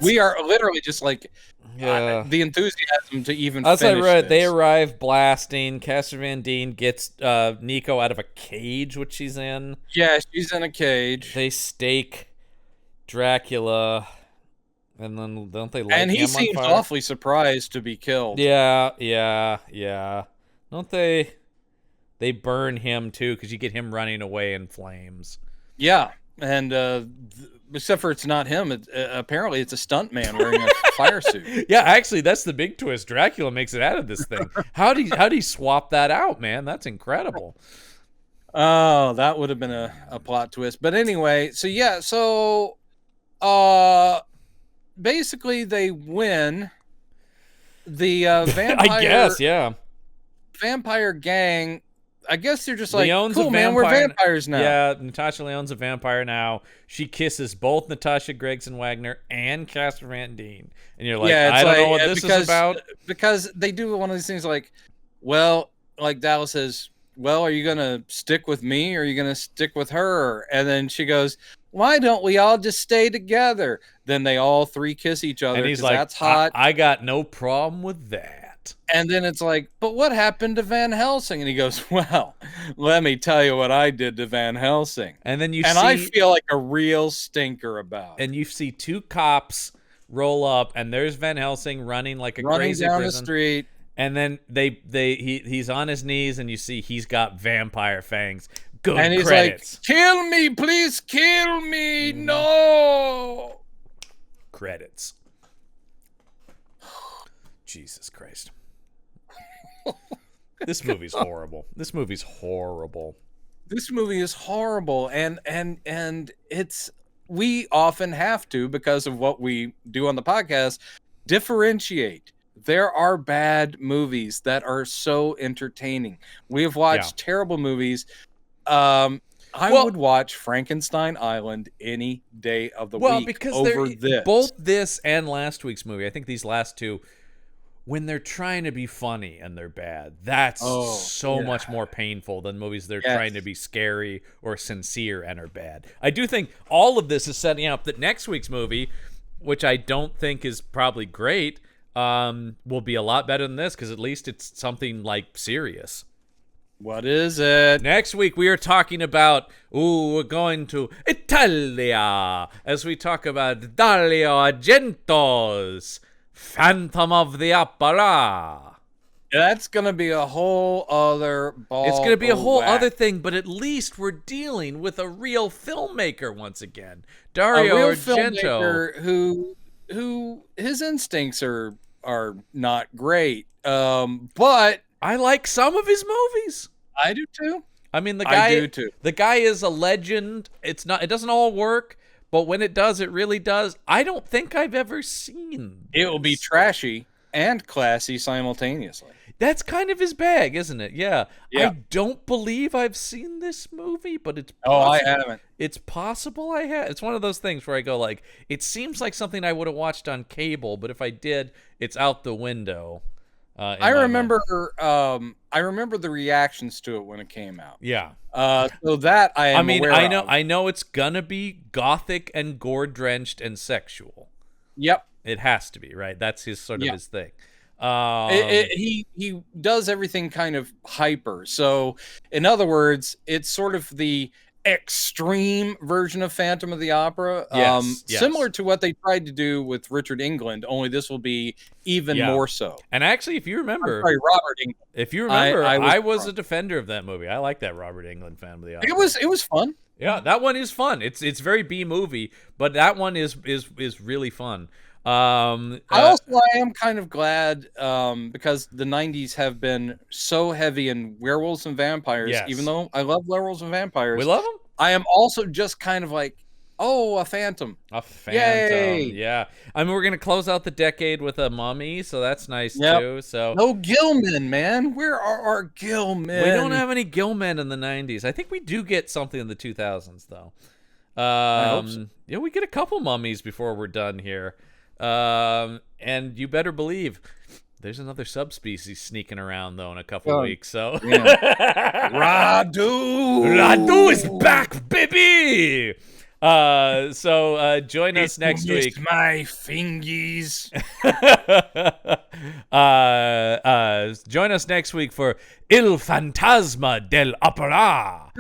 we are literally just like the enthusiasm to even.
That's
finish
right.
This.
They arrive blasting. Casper Van Dien gets Nico out of a cage, which she's in.
Yeah, she's in a cage.
They stake Dracula, and then don't they light him on fire?
And he seems awfully surprised to be killed.
Yeah. Don't they? They burn him too, because you get him running away in flames.
Yeah. And except for it's not him. Apparently, it's a stunt man wearing a fire suit.
Yeah, actually, that's the big twist. Dracula makes it out of this thing. How'd he swap that out, man? That's incredible.
Oh, that would have been a plot twist. But anyway, so basically they win. The vampire,
I guess, yeah.
Vampire gang. I guess they're just like,
Leon's
cool,
a
man. We're
vampire
vampires now.
Yeah, Natasha Lyonne's a vampire now. She kisses both Natasha Gregson Wagner and Casper Van Dien. And you're like, I don't know what this is about.
Because they do one of these things like, well, like Dallas says, well, are you going to stick with me or are you going to stick with her? And then she goes, why don't we all just stay together? Then they all three kiss each other.
And he's like,
that's hot.
I got no problem with that.
And then it's like, but what happened to Van Helsing? And he goes, well, let me tell you what I did to Van Helsing.
And then
I feel like a real stinker about it.
And you see two cops roll up, and there's Van Helsing running like a crazy
down
person.
The street.
And then he's on his knees, and you see he's got vampire fangs. Good
and he's
credits.
Like, kill me, please kill me. No.
Credits. Jesus Christ. This movie's horrible. This movie is horrible. And it's, we often have to, because of what we do on the podcast, differentiate. There are bad movies that are so entertaining. We have watched terrible movies. I would watch Frankenstein Island any day of the week because
over this.
Both this and last week's movie, I think these last two, when they're trying to be funny and they're bad, that's so much more painful than movies that are trying to be scary or sincere and are bad. I do think all of this is setting up that next week's movie, which I don't think is probably great, will be a lot better than this, because at least it's something like serious.
What is it?
Next week we are talking about, we're going to Italia as we talk about Dario Argento's Phantom of the Opera.
That's going to be a whole other ball.
It's going to be a whole other thing, but at least we're dealing with a real filmmaker once again. Dario Argento,
who his instincts are not great. But
I like some of his movies.
I do too.
I mean,
I do too.
The guy is a legend. It doesn't all work, but when it does, it really does. I don't think I've ever seen this.
It will be trashy and classy simultaneously.
That's kind of his bag, isn't it? Yeah. I don't believe I've seen this movie, but it's possible.
I haven't.
It's possible I have. It's one of those things where I go like, it seems like something I would have watched on cable, but if I did, it's out the window.
I remember the reactions to it when it came out.
Yeah.
So that I mean,
I know it's gonna be gothic and gore drenched and sexual.
Yep.
It has to be, right? That's his sort of his thing.
He does everything kind of hyper. So in other words, it's sort of the extreme version of Phantom of the Opera.
Yes.
Similar to what they tried to do with Richard England, only this will be even more so.
And actually, if you remember,
Robert England.
If you remember, I was a defender of that movie. I like that Robert England Phantom of the Opera.
It was fun.
Yeah, that one is fun. It's very B movie, but that one is really fun. I
am kind of glad because the 90s have been so heavy in werewolves and vampires.
Yes.
Even though I love werewolves and vampires,
we love them.
I am also just kind of like, oh, a phantom.
Yay! Yeah. I mean, we're gonna close out the decade with a mummy, so that's nice too. So
no Gilman, man. Where are our Gilmen?
We don't have any Gilmen in the 90s. I think we do get something in the 2000s though.
I hope so.
Yeah, we get a couple mummies before we're done here. And you better believe there's another subspecies sneaking around though in a couple weeks. So Radu is back, baby. So join us next week.
My fingies.
Join us next week for Il Fantasma dell'Opera.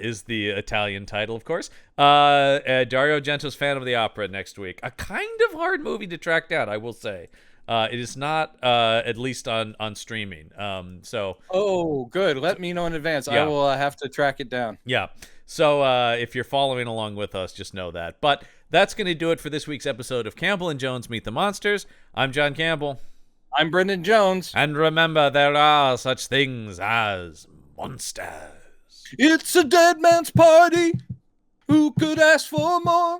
Is the Italian title, of course. Dario Argento's Phantom of the Opera next week. A kind of hard movie to track down, I will say. It is not, at least on streaming. Oh,
good. Let me know in advance. I will have to track it down.
Yeah. So if you're following along with us, just know that. But that's going to do it for this week's episode of Campbell and Jones Meet the Monsters. I'm John Campbell.
I'm Brendan Jones.
And remember, there are such things as monsters.
It's a dead man's party. Who could ask for more?